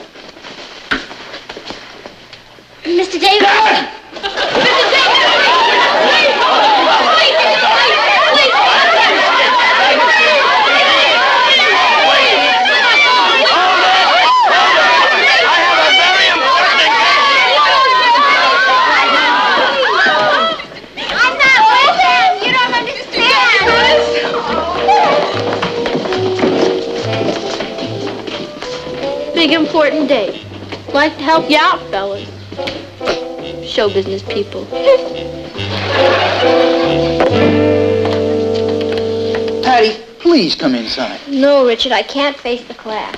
Speaker 2: Mr. Davis!
Speaker 6: I'm not with him! You don't understand!
Speaker 2: Big important day. Like to help you out, fellas. Show business people.
Speaker 16: Patty, please come inside.
Speaker 2: No, Richard, I can't face the class.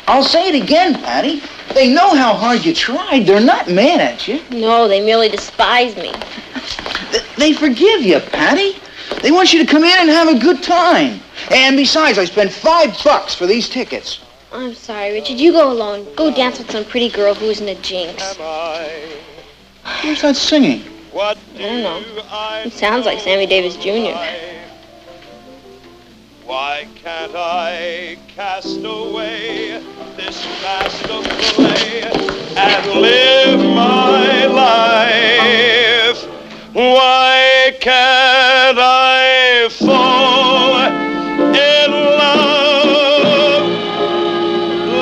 Speaker 16: I'll say it again, Patty. They know how hard you tried. They're not mad at you.
Speaker 2: No, they merely despise me.
Speaker 16: They forgive you, Patty. They want you to come in and have a good time. And besides, I spent $5 for these tickets.
Speaker 2: I'm sorry, Richard. You go alone. Go dance with some pretty girl who isn't a jinx.
Speaker 16: Who's that singing?
Speaker 2: I don't know. It sounds like Sammy Davis Jr.
Speaker 6: Why can't I cast away this mask of clay and live my life? Why can't I fall in love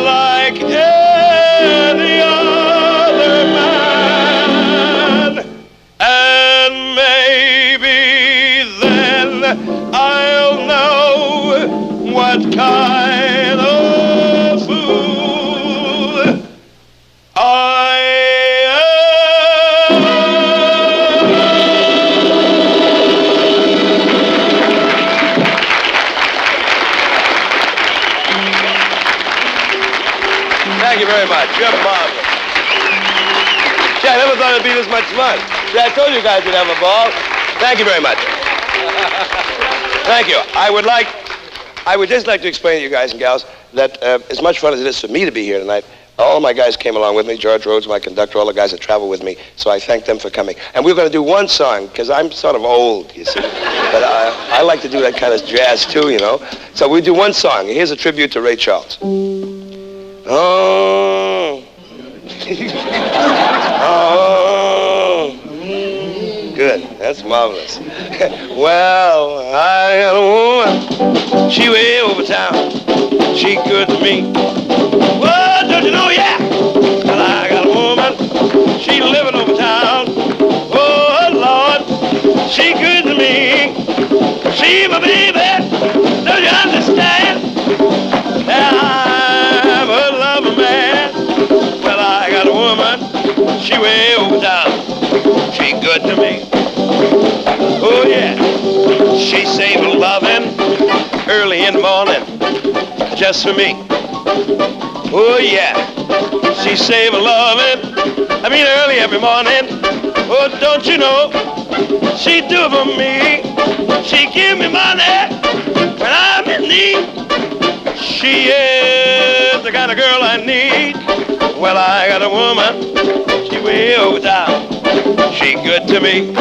Speaker 6: like any other man? And maybe then I'll know what kind of fool I
Speaker 21: Thank you very much. You're marvelous. Gee, I never thought it'd be this much fun. See, I told you guys we'd have a ball. Thank you very much. Thank you. I would just like to explain to you guys and gals that as much fun as it is for me to be here tonight, All my guys came along with me. George Rhodes, my conductor, all the guys that travel with me. So I thank them for coming. And we're going to do one song, because I'm sort of old, you see. But I like to do that kind of jazz, too, you know. So we do one song. Here's a tribute to Ray Charles. Oh. Oh. Good. That's marvelous. Well, I got a woman. She way over town. She good to me. Well, don't you know, yeah. Well, I got a woman. She living over town. Oh, Lord. She good to me. She my baby. Don't you understand? I'm a lover man. Well, I got a woman. She way over town. She good to me. Oh, yeah. She saved loving early in the morning just for me. Oh, yeah. She saved loving, early every morning. Oh, don't you know? She do it for me. She give me money when I'm in need. She is the kind of girl I need. Well, I got a woman. She way over town. She good to me.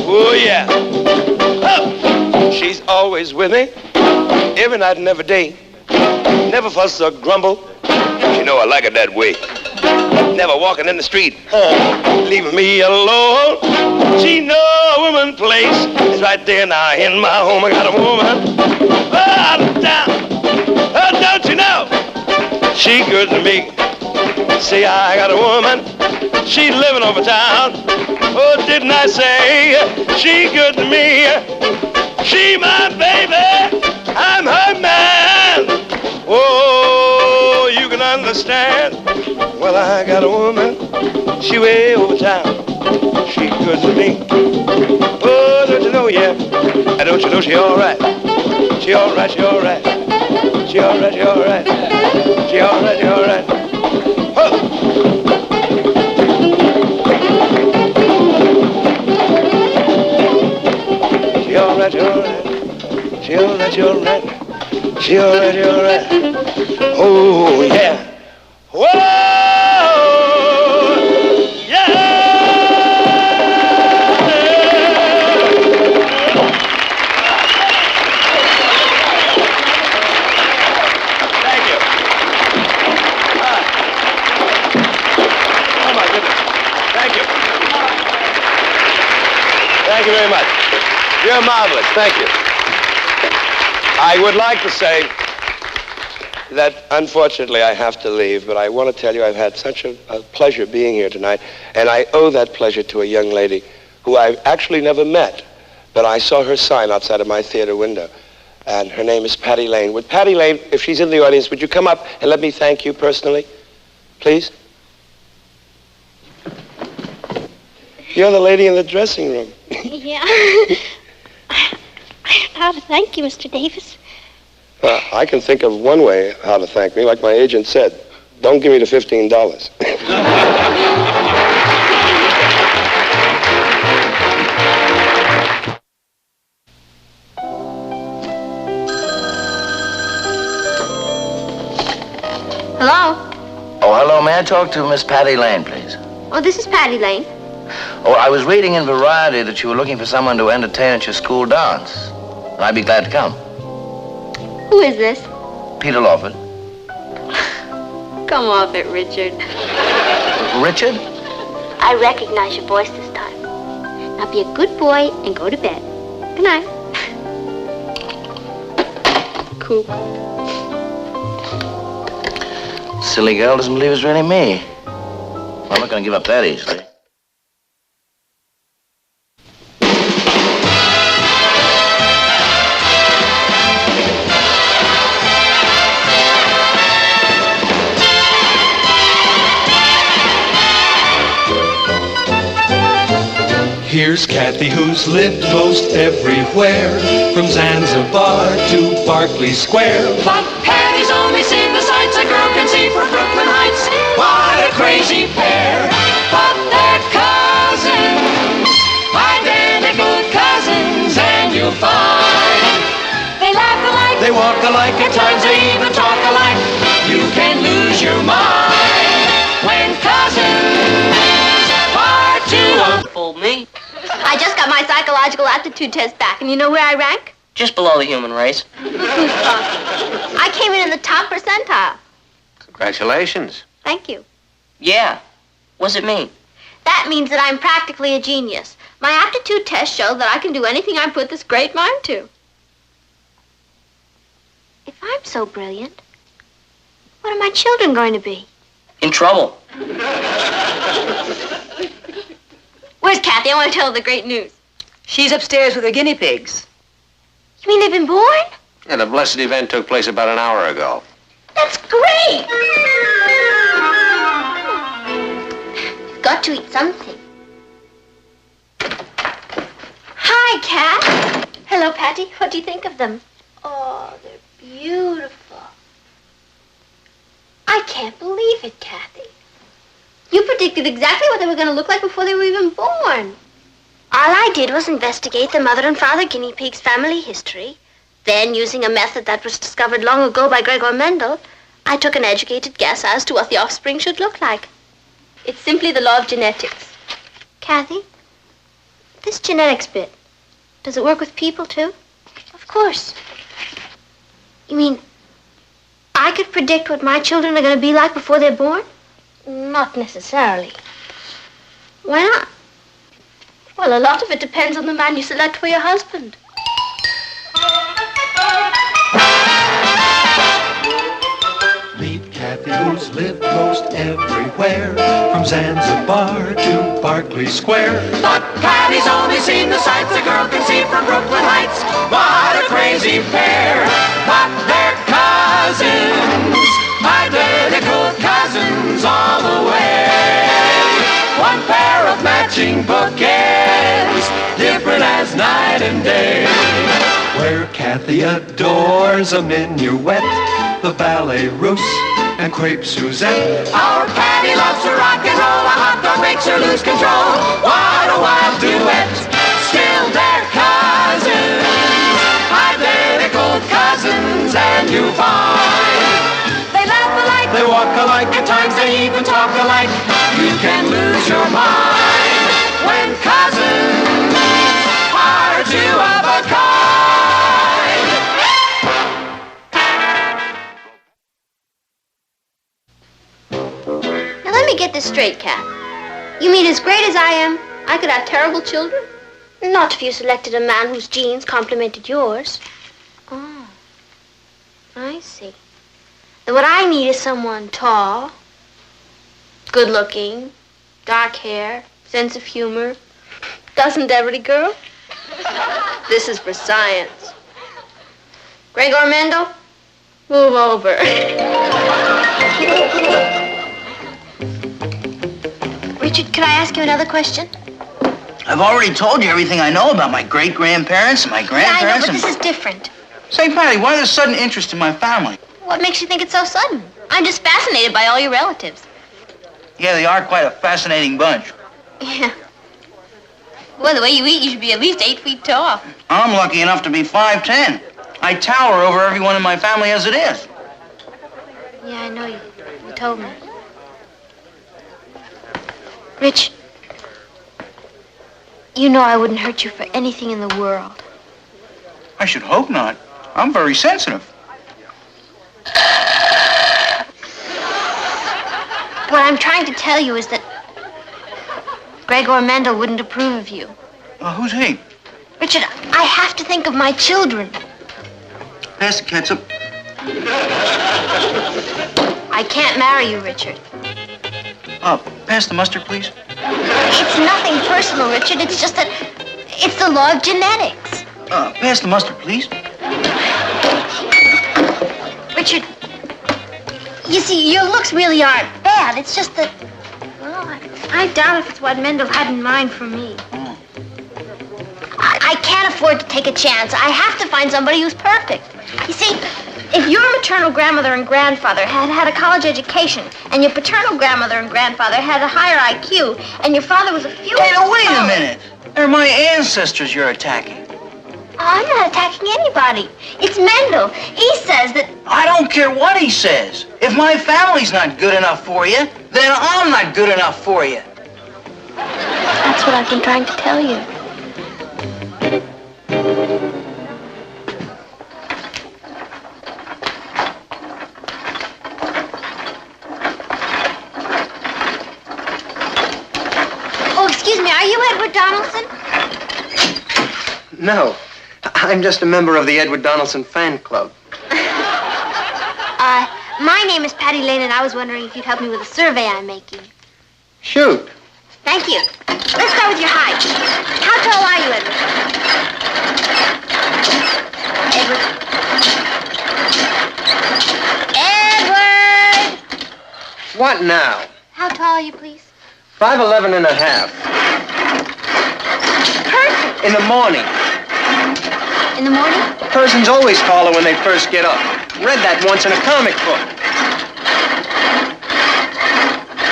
Speaker 21: Oh, yeah. Oh. She's always with me, every night and every day. Never fuss or grumble. You know I like it that way. Never walking in the street, leaving me alone. She know a woman place is right there now in my home. I got a woman out of town. Oh, don't you know? She good to me. See, I got a woman. She living over town. Oh, didn't I say she good to me? She my baby. I'm her man. Oh, you can understand. Well, I got a woman. She way over town. She good to me. Oh, don't you know, yeah. Don't you know she all right? She all right, she all right. She all right, she all right. She all right, she all right. Oh. She all right, she all right. She all right, she all right. She all right, she all right. Oh, yeah. Whoa! Yeah! Thank you. Oh, my goodness. Thank you. Thank you very much. You're marvelous. Thank you. I would like to say that, unfortunately, I have to leave, but I want to tell you I've had such a pleasure being here tonight, and I owe that pleasure to a young lady who I've actually never met, but I saw her sign outside of my theater window, and her name is Patty Lane. Would Patty Lane, if she's in the audience, would you come up and let me thank you personally, please? You're the lady in the dressing room.
Speaker 7: Yeah. I don't know how to thank you, Mr. Davis.
Speaker 21: I can think of one way how to thank me. Like my agent said, don't give me the $15.
Speaker 2: Hello?
Speaker 18: Oh, hello. May I talk to Miss Patty Lane, please?
Speaker 2: Oh, this is Patty Lane.
Speaker 18: Oh, I was reading in Variety that you were looking for someone to entertain at your school dance. And I'd be glad to come.
Speaker 2: Who is this?
Speaker 18: Peter Lawford.
Speaker 2: Come off it, Richard.
Speaker 18: Richard?
Speaker 7: I recognize your voice this time. Now be a good boy and go to bed. Good night.
Speaker 2: Coop.
Speaker 18: Silly girl doesn't believe it's really me. I'm not going to give up that easily.
Speaker 5: Here's Kathy, who's lived most everywhere, from Zanzibar to Berkeley Square.
Speaker 6: But Patty's only seen the sights a girl can see from Brooklyn Heights. What a crazy pair! But they're cousins, identical cousins, and you'll find they laugh alike,
Speaker 5: they walk alike,
Speaker 6: at times they even talk alike. You can lose lose your mind when cousins are two of...
Speaker 12: Fooled me.
Speaker 2: I just got my psychological aptitude test back, and you know where I rank?
Speaker 12: Just below the human race.
Speaker 2: I came in the top percentile.
Speaker 1: Congratulations.
Speaker 2: Thank you.
Speaker 12: Yeah. What's it mean?
Speaker 2: That means that I'm practically a genius. My aptitude test showed that I can do anything I put this great mind to. If I'm so brilliant, what are my children going to be?
Speaker 12: In trouble.
Speaker 2: Where's Kathy? I want to tell her the great news.
Speaker 8: She's upstairs with her guinea pigs.
Speaker 2: You mean they've been born?
Speaker 1: Yeah, the blessed event took place about an hour ago.
Speaker 2: That's great! You've got to eat something. Hi, Kat. Hello, Patty. What do you think of them? Oh, they're beautiful. I can't believe it, Kathy. You predicted exactly what they were going to look like before they were even born. All I did was investigate the mother and father guinea pig's family history. Then, using a method that was discovered long ago by Gregor Mendel, I took an educated guess as to what the offspring should look like. It's simply the law of genetics. Kathy, this genetics bit, does it work with people, too? Of course. You mean I could predict what my children are going to be like before they're born? Not necessarily. Why not? Well, a lot of it depends on the man you select for your husband.
Speaker 5: Meet Kathy, who's lived most everywhere, from Zanzibar to Berkeley Square.
Speaker 6: But Patty's only seen the sights a girl can see from Brooklyn Heights. What a crazy pair, but they're cousins, identical cousins all the way. One pair of matching bookends, different as night and day.
Speaker 5: Where Kathy adores a minuet, the ballet russe, and crepe Suzette.
Speaker 6: Our Patty loves to rock and roll, a hot dog makes her lose control. What a wild duet, still they're cousins, identical cousins, and you find they laugh alike,
Speaker 5: They walk alike,
Speaker 6: at times they even talk alike. You can lose your mind when cousins are two of a kind.
Speaker 2: Now let me get this straight, Kat. You mean as great as I am, I could have terrible children? Not if you selected a man whose genes complemented yours. Oh, I see. Then what I need is someone tall, good-looking, dark hair, sense of humor. Doesn't every girl? This is for science. Gregor Mendel, move over. Richard, could I ask you another question?
Speaker 16: I've already told you everything I know about my great-grandparents and my
Speaker 2: Yeah, I know,
Speaker 16: grandparents.
Speaker 2: but this is different.
Speaker 16: Say, Patty, why this sudden interest in my family?
Speaker 2: What makes you think it's so sudden? I'm just fascinated by all your relatives.
Speaker 16: Yeah, they are quite a fascinating bunch.
Speaker 2: Yeah. Well, the way you eat, you should be at least 8 feet tall.
Speaker 16: I'm lucky enough to be 5'10". I tower over everyone in my family as it is.
Speaker 2: Yeah, I know you. You told me. Rich, you know I wouldn't hurt you for anything in the world.
Speaker 16: I should hope not. I'm very sensitive.
Speaker 2: What I'm trying to tell you is that Gregor Mendel wouldn't approve of you.
Speaker 16: Who's he?
Speaker 2: Richard, I have to think of my children.
Speaker 16: Pass the ketchup.
Speaker 2: I can't marry you, Richard.
Speaker 16: Pass the mustard, please.
Speaker 2: It's nothing personal, Richard. It's just that it's the law of genetics.
Speaker 16: Pass the mustard, please.
Speaker 2: Richard, you see, your looks really aren't bad. It's just that, well, I doubt if it's what Mendel had in mind for me. I can't afford to take a chance. I have to find somebody who's perfect. You see, if your maternal grandmother and grandfather had had a college education, and your paternal grandmother and grandfather had a higher IQ, and your father was a few...
Speaker 16: Hey, now, wait a minute. They're my ancestors you're attacking.
Speaker 2: I'm not attacking anybody. It's Mendel. He says that...
Speaker 16: I don't care what he says. If my family's not good enough for you, then I'm not good enough for you.
Speaker 2: That's what I've been trying to tell you. Oh, excuse me, are you Edward Donaldson?
Speaker 17: No. I'm just a member of the Edward Donaldson fan club.
Speaker 2: My name is Patty Lane, and I was wondering if you'd help me with a survey I'm making.
Speaker 17: Shoot.
Speaker 2: Thank you. Let's start with your height. How tall are you, Edward? Edward!
Speaker 17: What now?
Speaker 2: How tall are you, please?
Speaker 17: 5'11" and a half.
Speaker 2: Perfect.
Speaker 17: In the morning.
Speaker 2: In the morning?
Speaker 17: Persons always taller when they first get up. Read that once in a comic book.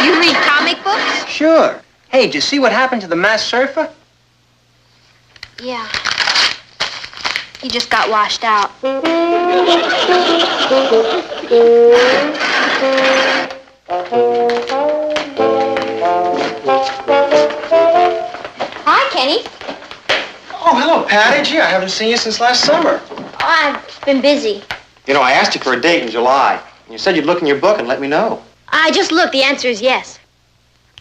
Speaker 2: You read comic books?
Speaker 17: Sure. Hey, did you see what happened to the mass surfer?
Speaker 2: Yeah. He just got washed out. Hi, Kenny.
Speaker 17: Oh, hello, Patty. Gee, I haven't seen you since last summer.
Speaker 2: Oh, I've been busy.
Speaker 17: You know, I asked you for a date in July. You said you'd look in your book and let me know.
Speaker 2: I just looked. The answer is yes.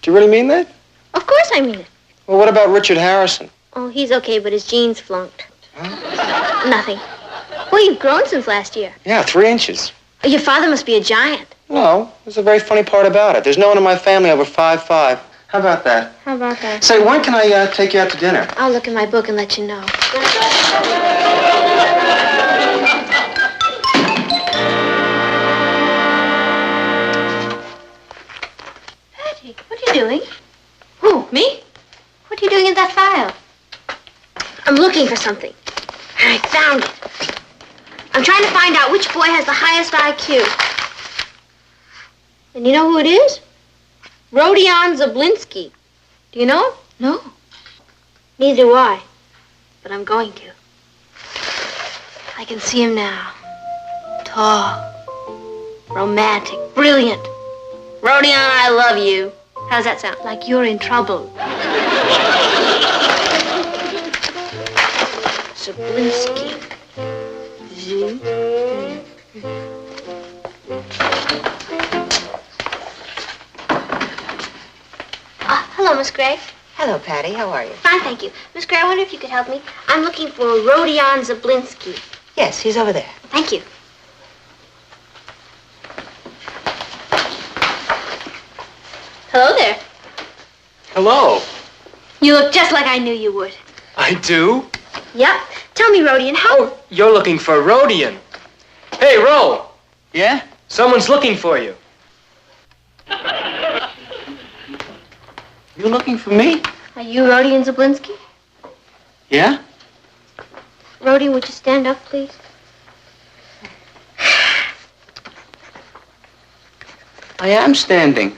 Speaker 17: Do you really mean that?
Speaker 2: Of course I mean it.
Speaker 17: Well, what about Richard Harrison?
Speaker 2: Oh, he's okay, but his jeans flunked. Nothing. Well, you've grown since last year.
Speaker 17: Yeah, 3 inches.
Speaker 2: Your father must be a giant.
Speaker 17: No, there's a very funny part about it. There's no one in my family over 5'5". How about that?
Speaker 2: How about that?
Speaker 17: Say, when can I take you out to dinner?
Speaker 2: I'll look in my book and let you know. Patty, what are you doing? Who, me? What are you doing in that file? I'm looking for something. I found it. I'm trying to find out which boy has the highest IQ. And you know who it is? Rodion Zablinski. Do you know him? No. Neither do I. But I'm going to. I can see him now. Tall. Romantic. Brilliant. Rodion, I love you. How's that sound? Like you're in trouble. Zablinski. Hello, Miss Gray.
Speaker 19: Hello, Patty. How are you?
Speaker 2: Fine, thank you. Miss Gray, I wonder if you could help me. I'm looking for Rodion Zablinski.
Speaker 19: Yes, he's over there.
Speaker 2: Thank you. Hello there.
Speaker 17: Hello.
Speaker 2: You look just like I knew you would.
Speaker 17: I do?
Speaker 2: Yep. Tell me, Rodion, how...
Speaker 17: Oh, you're looking for Rodion. Hey, Ro.
Speaker 16: Yeah?
Speaker 17: Someone's looking for you. You looking for me?
Speaker 2: Are you Rodion Zablinski?
Speaker 17: Yeah?
Speaker 2: Rodion, would you stand up, please?
Speaker 17: I am standing.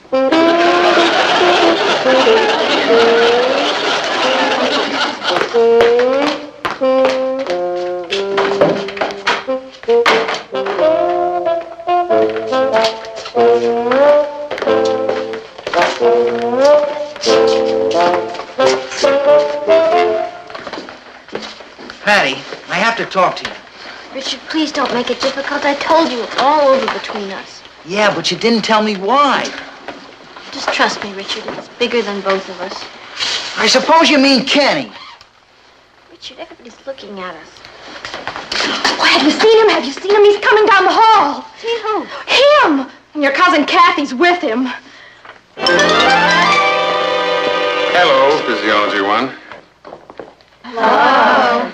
Speaker 16: Patty, I have to talk to you.
Speaker 2: Richard, please don't make it difficult. I told you it's all over between us.
Speaker 16: Yeah, but you didn't tell me why.
Speaker 2: Just trust me, Richard. It's bigger than both of us.
Speaker 16: I suppose you mean Kenny.
Speaker 2: Richard, everybody's looking at us.
Speaker 11: Oh, have you seen him? Have you seen him? He's coming down the hall.
Speaker 2: See who?
Speaker 11: Him! And your cousin Kathy's with him.
Speaker 22: Hello, Physiology 1.
Speaker 11: Hello.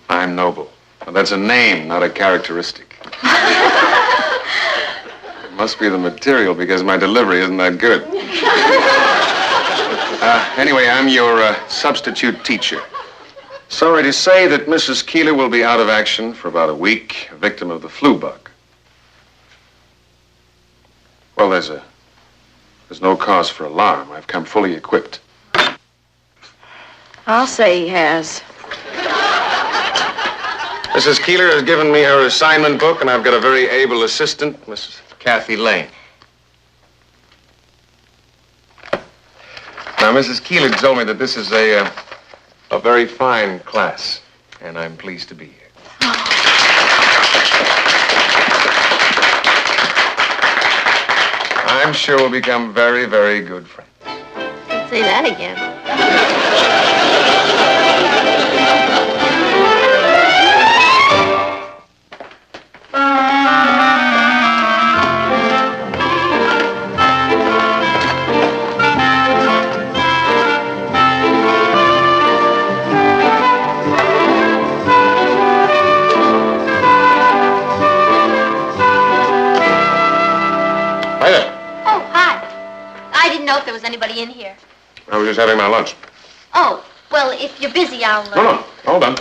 Speaker 22: I'm Noble. Well, that's a name, not a characteristic. It must be the material because my delivery isn't that good. Anyway, I'm your substitute teacher. Sorry to say that Mrs. Keeler will be out of action for about a week, a victim of the flu bug. Well, there's no cause for alarm. I've come fully equipped.
Speaker 8: I'll say he has.
Speaker 22: Mrs. Keeler has given me her assignment book, and I've got a very able assistant, Mrs. Kathy Lane. Now, Mrs. Keeler told me that this is a very fine class, and I'm pleased to be here. I'm sure we'll become very, very good friends.
Speaker 2: Don't say that again.
Speaker 22: Hi there.
Speaker 2: Oh, hi. I didn't know if there was anybody in here.
Speaker 22: I was just having my lunch.
Speaker 2: Oh, well, if you're busy, I'll...
Speaker 22: No, hold on.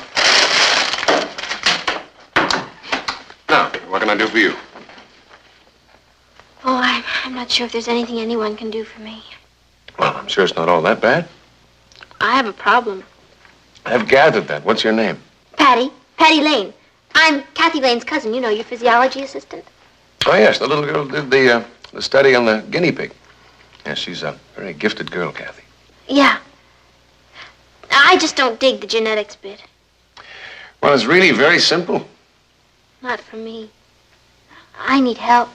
Speaker 22: Now, what can I do for you?
Speaker 2: Oh, I'm not sure if there's anything anyone can do for me.
Speaker 22: Well, I'm sure it's not all that bad.
Speaker 2: I have a problem.
Speaker 22: I've gathered that. What's your name?
Speaker 2: Patty Lane. I'm Kathy Lane's cousin, you know, your physiology assistant.
Speaker 22: Oh, yes, the little girl did the study on the guinea pig. Yes, she's a very gifted girl, Kathy.
Speaker 2: Yeah. I just don't dig the genetics bit.
Speaker 22: Well, it's really very simple.
Speaker 2: Not for me. I need help.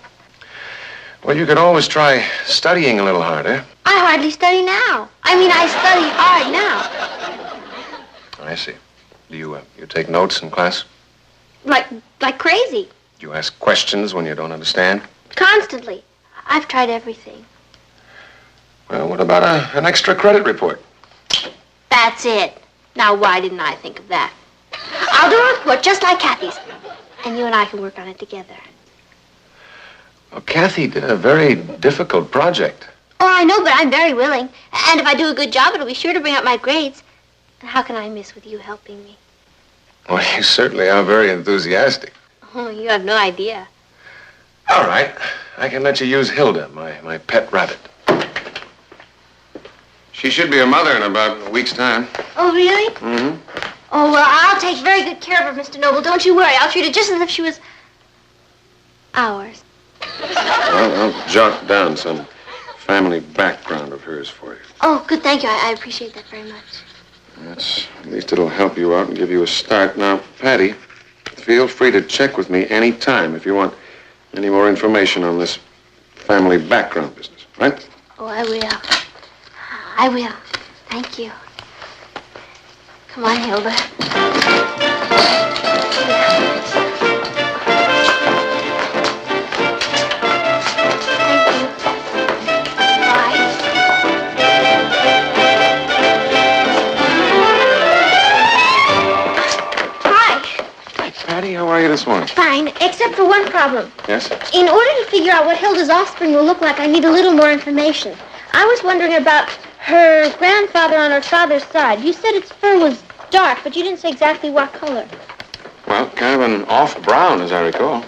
Speaker 22: Well, you could always try studying a little harder.
Speaker 2: I hardly study now. I mean, I study hard now.
Speaker 22: I see. Do you take notes in class?
Speaker 2: Like crazy.
Speaker 22: Do you ask questions when you don't understand?
Speaker 2: Constantly. I've tried everything.
Speaker 22: Well, what about an extra credit report?
Speaker 2: That's it. Now, why didn't I think of that? I'll do a report just like Kathy's. And you and I can work on it together.
Speaker 22: Well, Kathy did a very difficult project.
Speaker 2: Oh, I know, but I'm very willing. And if I do a good job, it'll be sure to bring up my grades. And how can I miss with you helping me?
Speaker 22: Well, you certainly are very enthusiastic.
Speaker 2: Oh, you have no idea.
Speaker 22: All right. I can let you use Hilda, my pet rabbit. She should be a mother in about a week's time.
Speaker 2: Oh, really?
Speaker 22: Mm-hmm.
Speaker 2: Oh, well, I'll take very good care of her, Mr. Noble. Don't you worry. I'll treat her just as if she was ours.
Speaker 22: Well, I'll jot down some family background of hers for you.
Speaker 2: Oh, good. Thank you. I appreciate that very much.
Speaker 22: At least it'll help you out and give you a start. Now, Patty, feel free to check with me any time if you want any more information on this family background business, right?
Speaker 2: Oh, I will. I will. Thank you. Come on, Hilda.
Speaker 22: Patty, how are you this morning?
Speaker 2: Fine, except for one problem.
Speaker 22: Yes?
Speaker 2: In order to figure out what Hilda's offspring will look like, I need a little more information. I was wondering about her grandfather on her father's side. You said its fur was dark, but you didn't say exactly what color.
Speaker 22: Well, kind of an off brown, as I recall.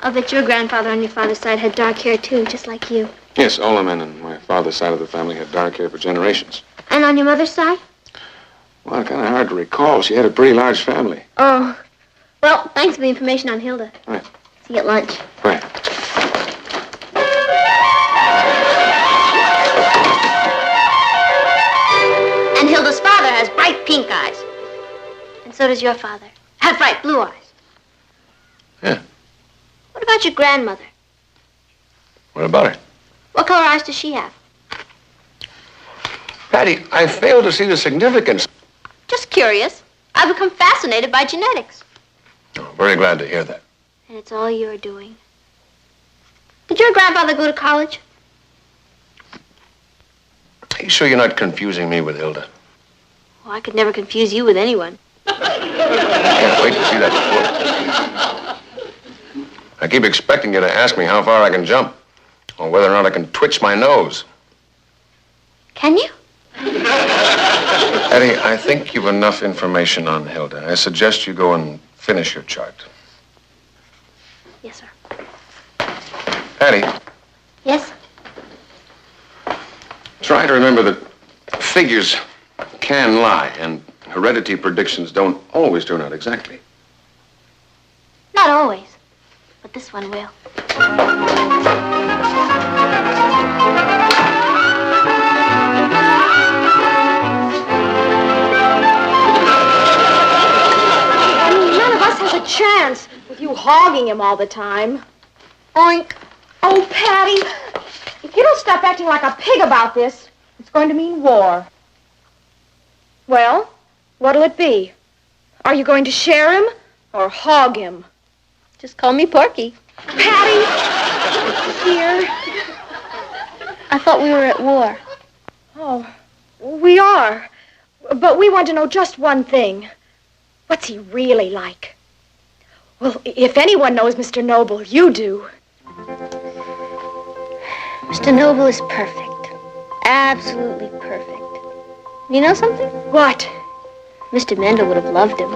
Speaker 2: I'll bet your grandfather on your father's side had dark hair, too, just like you.
Speaker 22: Yes, all the men on my father's side of the family had dark hair for generations.
Speaker 2: And on your mother's side?
Speaker 22: Well, kind of hard to recall. She had a pretty large family.
Speaker 2: Oh. Well, thanks for the information on Hilda.
Speaker 22: Right.
Speaker 2: See you at lunch.
Speaker 22: Right.
Speaker 2: And Hilda's father has bright pink eyes. And so does your father. Has bright blue eyes.
Speaker 22: Yeah.
Speaker 2: What about your grandmother?
Speaker 22: What about her?
Speaker 2: What color eyes does she have?
Speaker 22: Patty, I fail to see the significance.
Speaker 2: Just curious. I've become fascinated by genetics.
Speaker 22: Oh, very glad to hear that.
Speaker 2: And it's all you're doing. Did your grandfather go to college?
Speaker 22: Are you sure you're not confusing me with Hilda?
Speaker 2: Well, I could never confuse you with anyone.
Speaker 22: I can't wait to see that report. I keep expecting you to ask me how far I can jump, or whether or not I can twitch my nose.
Speaker 2: Can you?
Speaker 22: Eddie, I think you've enough information on Hilda. I suggest you go and finish your chart.
Speaker 2: Yes, sir.
Speaker 22: Patty,
Speaker 2: Yes?
Speaker 22: try to remember that figures can lie, and heredity predictions don't always turn out exactly.
Speaker 2: Not always. But this one will.
Speaker 11: None of us has a chance with you hogging him all the time. Oink. Oh, Patty, if you don't stop acting like a pig about this, it's going to mean war. Well, what'll it be? Are you going to share him or hog him?
Speaker 2: Just call me Porky.
Speaker 11: Patty! Dear.
Speaker 2: I thought we were at war.
Speaker 11: Oh, we are. But we want to know just one thing. What's he really like? Well, if anyone knows Mr. Noble, you do.
Speaker 2: Mr. Noble is perfect. Absolutely perfect. You know something?
Speaker 11: What?
Speaker 2: Mr. Mendel would have loved him.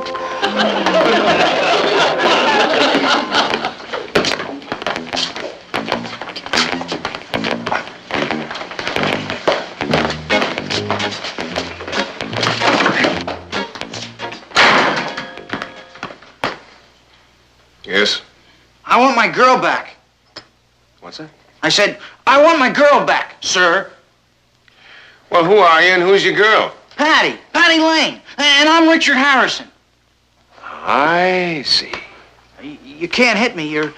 Speaker 22: Yes?
Speaker 16: I want my girl back.
Speaker 22: What's that?
Speaker 16: I said, I want my girl back, sir.
Speaker 22: Well, who are you and who's your girl?
Speaker 16: Patty Lane. And I'm Richard Harrison.
Speaker 22: I see.
Speaker 16: You can't hit me. You're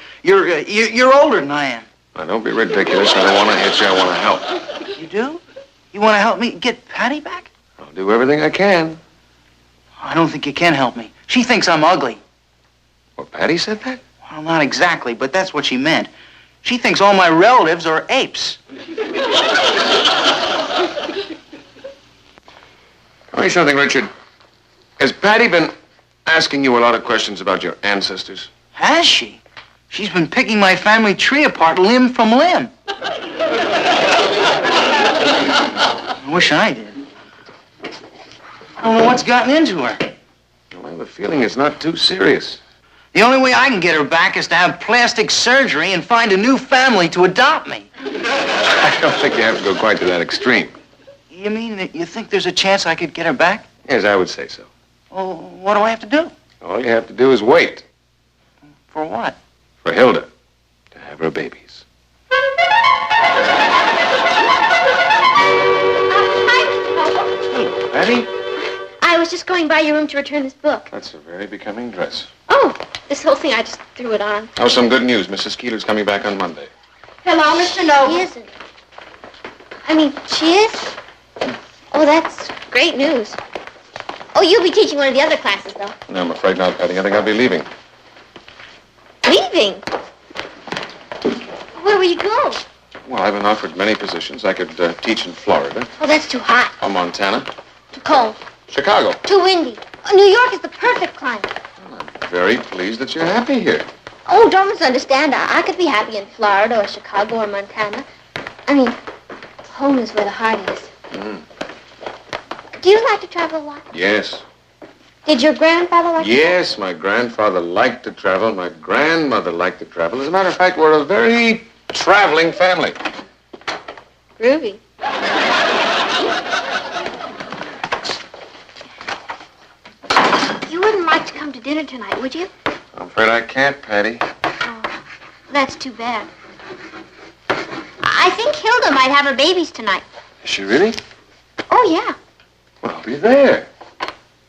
Speaker 16: older than I am.
Speaker 22: Now, don't be ridiculous. I don't want to hit you. I want to help.
Speaker 16: You do? You want to help me get Patty back?
Speaker 22: I'll do everything I can.
Speaker 16: I don't think you can help me. She thinks I'm ugly.
Speaker 22: Well, Patty said that?
Speaker 16: Well, not exactly, but that's what she meant. She thinks all my relatives are apes.
Speaker 22: Tell me something, Richard. Has Patty been asking you a lot of questions about your ancestors?
Speaker 16: Has she? She's been picking my family tree apart limb from limb. I wish I did. I don't know what's gotten into her.
Speaker 22: Well, I have a feeling it's not too serious.
Speaker 16: The only way I can get her back is to have plastic surgery and find a new family to adopt me.
Speaker 22: I don't think you have to go quite to that extreme.
Speaker 16: You mean that you think there's a chance I could get her back?
Speaker 22: Yes, I would say so.
Speaker 16: Well, what do I have to do?
Speaker 22: All you have to do is wait.
Speaker 16: For what?
Speaker 22: For Hilda to have her babies. Hello, Patty.
Speaker 2: I was just going by your room to return this book.
Speaker 22: That's a very becoming dress.
Speaker 2: Oh, this whole thing, I just threw it on.
Speaker 22: Oh, some good news. Mrs. Keeler's coming back on Monday.
Speaker 11: Hello, Mr. Noble.
Speaker 2: She isn't. I mean, she is? Oh, that's great news. Oh, you'll be teaching one of the other classes, though.
Speaker 22: No, I'm afraid not, Patty. I think I'll be leaving.
Speaker 2: Leaving? Where will you go?
Speaker 22: Well, I've been offered many positions. I could teach in Florida,
Speaker 2: Oh, that's too hot.
Speaker 22: or Montana,
Speaker 2: Too cold.
Speaker 22: Chicago.
Speaker 2: Too windy. Oh, New York is the perfect climate.
Speaker 22: Very pleased that you're happy here.
Speaker 2: Oh, don't misunderstand. I could be happy in Florida or Chicago or Montana. I mean, home is where the heart is.
Speaker 22: Mm.
Speaker 2: Do you like to travel a lot?
Speaker 22: Yes.
Speaker 2: Did your grandfather like to
Speaker 22: Yes, my grandfather liked to travel. My grandmother liked to travel. As a matter of fact, we're a very traveling family.
Speaker 2: Groovy. You wouldn't like to come to dinner tonight, would you?
Speaker 22: I'm afraid I can't, Patty.
Speaker 2: Oh, that's too bad. I think Hilda might have her babies tonight.
Speaker 22: Is she really?
Speaker 2: Oh, yeah.
Speaker 22: Well, I'll be there.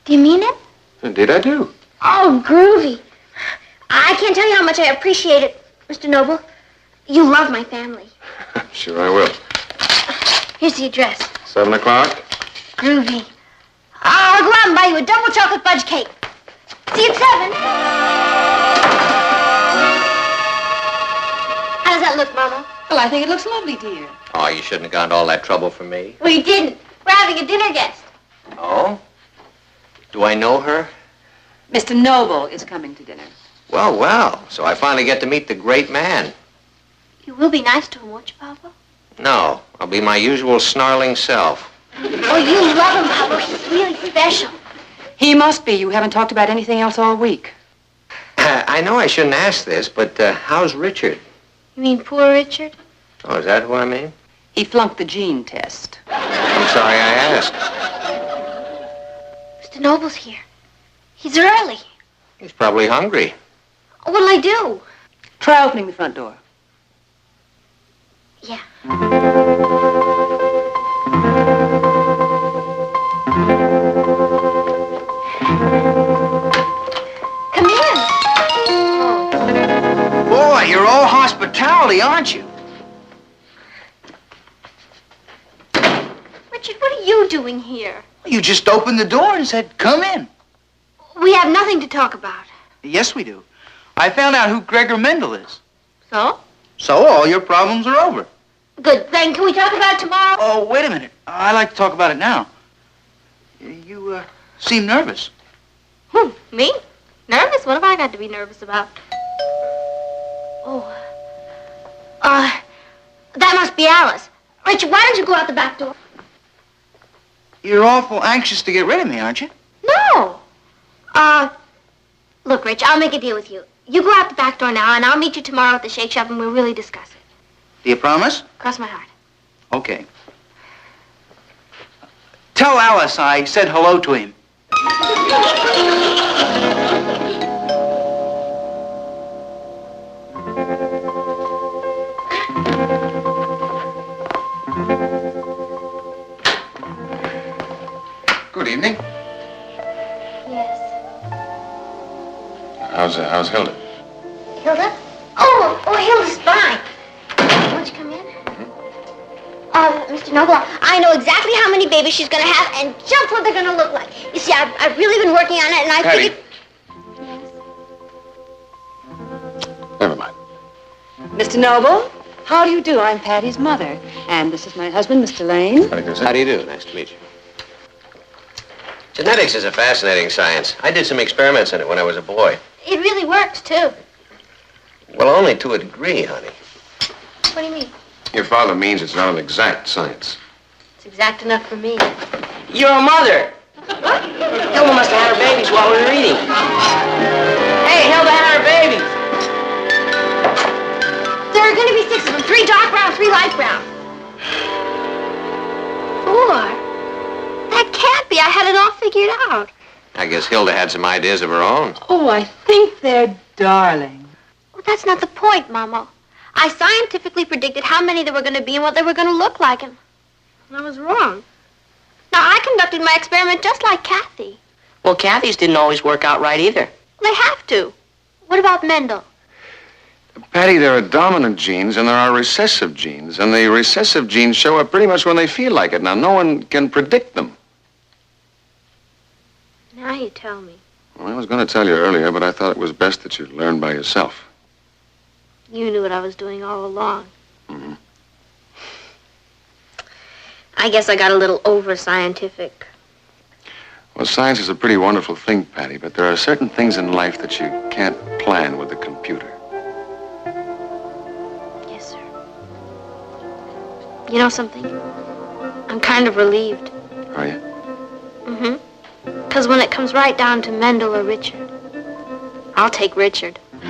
Speaker 2: Do you mean it?
Speaker 22: Indeed, I do.
Speaker 2: Oh, groovy. I can't tell you how much I appreciate it, Mr. Noble. You love my family.
Speaker 22: Sure, I will.
Speaker 2: Here's the address.
Speaker 22: 7 o'clock?
Speaker 2: Groovy. I'll go out and buy you a double chocolate fudge cake. See you at 7. How does that look, Mama?
Speaker 8: Well, I think it looks lovely, dear.
Speaker 1: Oh, you shouldn't have gone to all that trouble for me.
Speaker 2: We didn't. We're having a dinner guest.
Speaker 1: Oh? Do I know her?
Speaker 8: Mr. Noble is coming to dinner.
Speaker 1: Well, well. So I finally get to meet the great man.
Speaker 2: You will be nice to him, won't you, Papa?
Speaker 1: No, I'll be my usual snarling self.
Speaker 2: Oh, you love him, Papa. He's really special.
Speaker 8: He must be. You haven't talked about anything else all week.
Speaker 1: I know I shouldn't ask this, but how's Richard?
Speaker 2: You mean poor Richard?
Speaker 1: Oh, is that who I mean?
Speaker 8: He flunked the gene test.
Speaker 1: I'm sorry I asked.
Speaker 2: Mr. Noble's here. He's early.
Speaker 1: He's probably hungry.
Speaker 2: What'll I do?
Speaker 8: Try opening the front door.
Speaker 2: Yeah. Come in.
Speaker 16: Boy, you're all hospitality, aren't you?
Speaker 2: Richard, what are you doing here?
Speaker 16: You just opened the door and said, come in.
Speaker 2: We have nothing to talk about.
Speaker 16: Yes, we do. I found out who Gregor Mendel is.
Speaker 2: So?
Speaker 16: So all your problems are over.
Speaker 2: Good. Then can we talk about it tomorrow?
Speaker 16: Oh, wait a minute. I'd like to talk about it now. You seem nervous.
Speaker 2: Who? Me? Nervous? What have I got to be nervous about? Oh. That must be Alice. Richard, why don't you go out the back door?
Speaker 16: You're awful anxious to get rid of me, aren't you?
Speaker 2: No. Look, Rich, I'll make a deal with you. You go out the back door now, and I'll meet you tomorrow at the Shake Shop, and we'll really discuss it.
Speaker 16: Do you promise?
Speaker 2: Cross my heart.
Speaker 16: Okay. Tell Alice I said hello to him.
Speaker 22: Good evening.
Speaker 2: Yes.
Speaker 22: How's Hilda?
Speaker 2: Hilda? Oh, Hilda's fine. Won't you come in? Mr. Noble, I know exactly how many babies she's going to have and just what they're going to look like. You see, I've really been working on it, and I
Speaker 22: Patty.
Speaker 2: figured...
Speaker 22: Never mind.
Speaker 8: Mr. Noble, how do you do? I'm Patty's mother. And this is my husband, Mr. Lane.
Speaker 1: How do you do? Nice to meet you. Genetics is a fascinating science. I did some experiments in it when I was a boy.
Speaker 2: It really works, too.
Speaker 1: Well, only to a degree, honey.
Speaker 2: What do you mean?
Speaker 22: Your father means it's not an exact science.
Speaker 2: It's exact enough for me.
Speaker 12: You're a mother. Hilda must have had her babies while we were eating. Hey, Hilda had her babies.
Speaker 2: There are going to be 6 of them. 3 dark brown, 3 light brown. 4. That can't be. I had it all figured out.
Speaker 1: I guess Hilda had some ideas of her own.
Speaker 8: Oh, I think they're darling.
Speaker 2: Well, that's not the point, Mama. I scientifically predicted how many there were going to be and what they were going to look like, and I was wrong. Now, I conducted my experiment just like Kathy.
Speaker 12: Well, Kathy's didn't always work out right either.
Speaker 2: They have to. What about Mendel?
Speaker 22: Patty, there are dominant genes and there are recessive genes, and the recessive genes show up pretty much when they feel like it. Now, no one can predict them.
Speaker 2: Now you tell me.
Speaker 22: Well, I was going to tell you earlier, but I thought it was best that you learn by yourself.
Speaker 2: You knew what I was doing all along.
Speaker 22: Mm-hmm.
Speaker 2: I guess I got a little over-scientific.
Speaker 22: Well, science is a pretty wonderful thing, Patty, but there are certain things in life that you can't plan with a computer.
Speaker 2: Yes, sir. You know something? I'm kind of relieved.
Speaker 22: Are you?
Speaker 2: Mm-hmm. Because when it comes right down to Mendel or Richard, I'll take Richard. See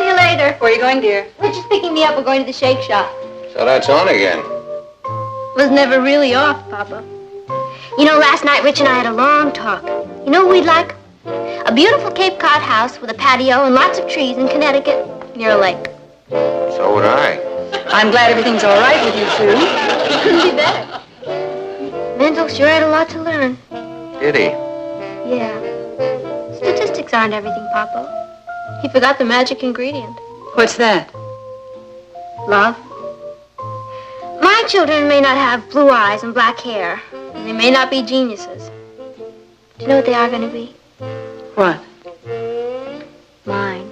Speaker 2: you later.
Speaker 8: Where are you going, dear?
Speaker 2: Richard's picking me up. We're going to the Shake Shop.
Speaker 1: So that's on again.
Speaker 2: Was never really off, Papa. You know, last night Rich and I had a long talk. You know what we'd like? A beautiful Cape Cod house with a patio and lots of trees in Connecticut near a lake.
Speaker 1: So would I.
Speaker 8: I'm glad everything's all right with you two.
Speaker 2: It couldn't be better. Mendel sure had a lot to learn.
Speaker 1: Did he?
Speaker 2: Yeah. Statistics aren't everything, Papa. He forgot the magic ingredient.
Speaker 8: What's that?
Speaker 2: Love. My children may not have blue eyes and black hair, and they may not be geniuses. Do you know what they are going to be?
Speaker 8: What?
Speaker 2: Mine.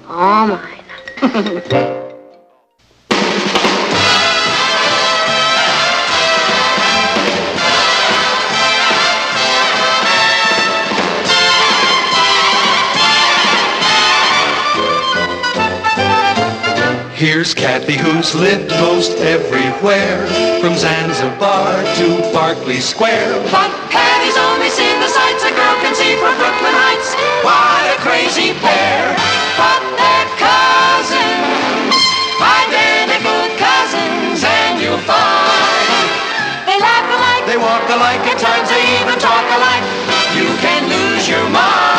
Speaker 2: All mine.
Speaker 5: Here's Kathy, who's lived most everywhere, from Zanzibar to Berkeley Square.
Speaker 6: But Patty's only seen the sights a girl can see see from Brooklyn Heights. What a crazy pair, but they're cousins, identical cousins, and you'll find they laugh alike, they walk alike, at times they even talk alike. You can lose your mind.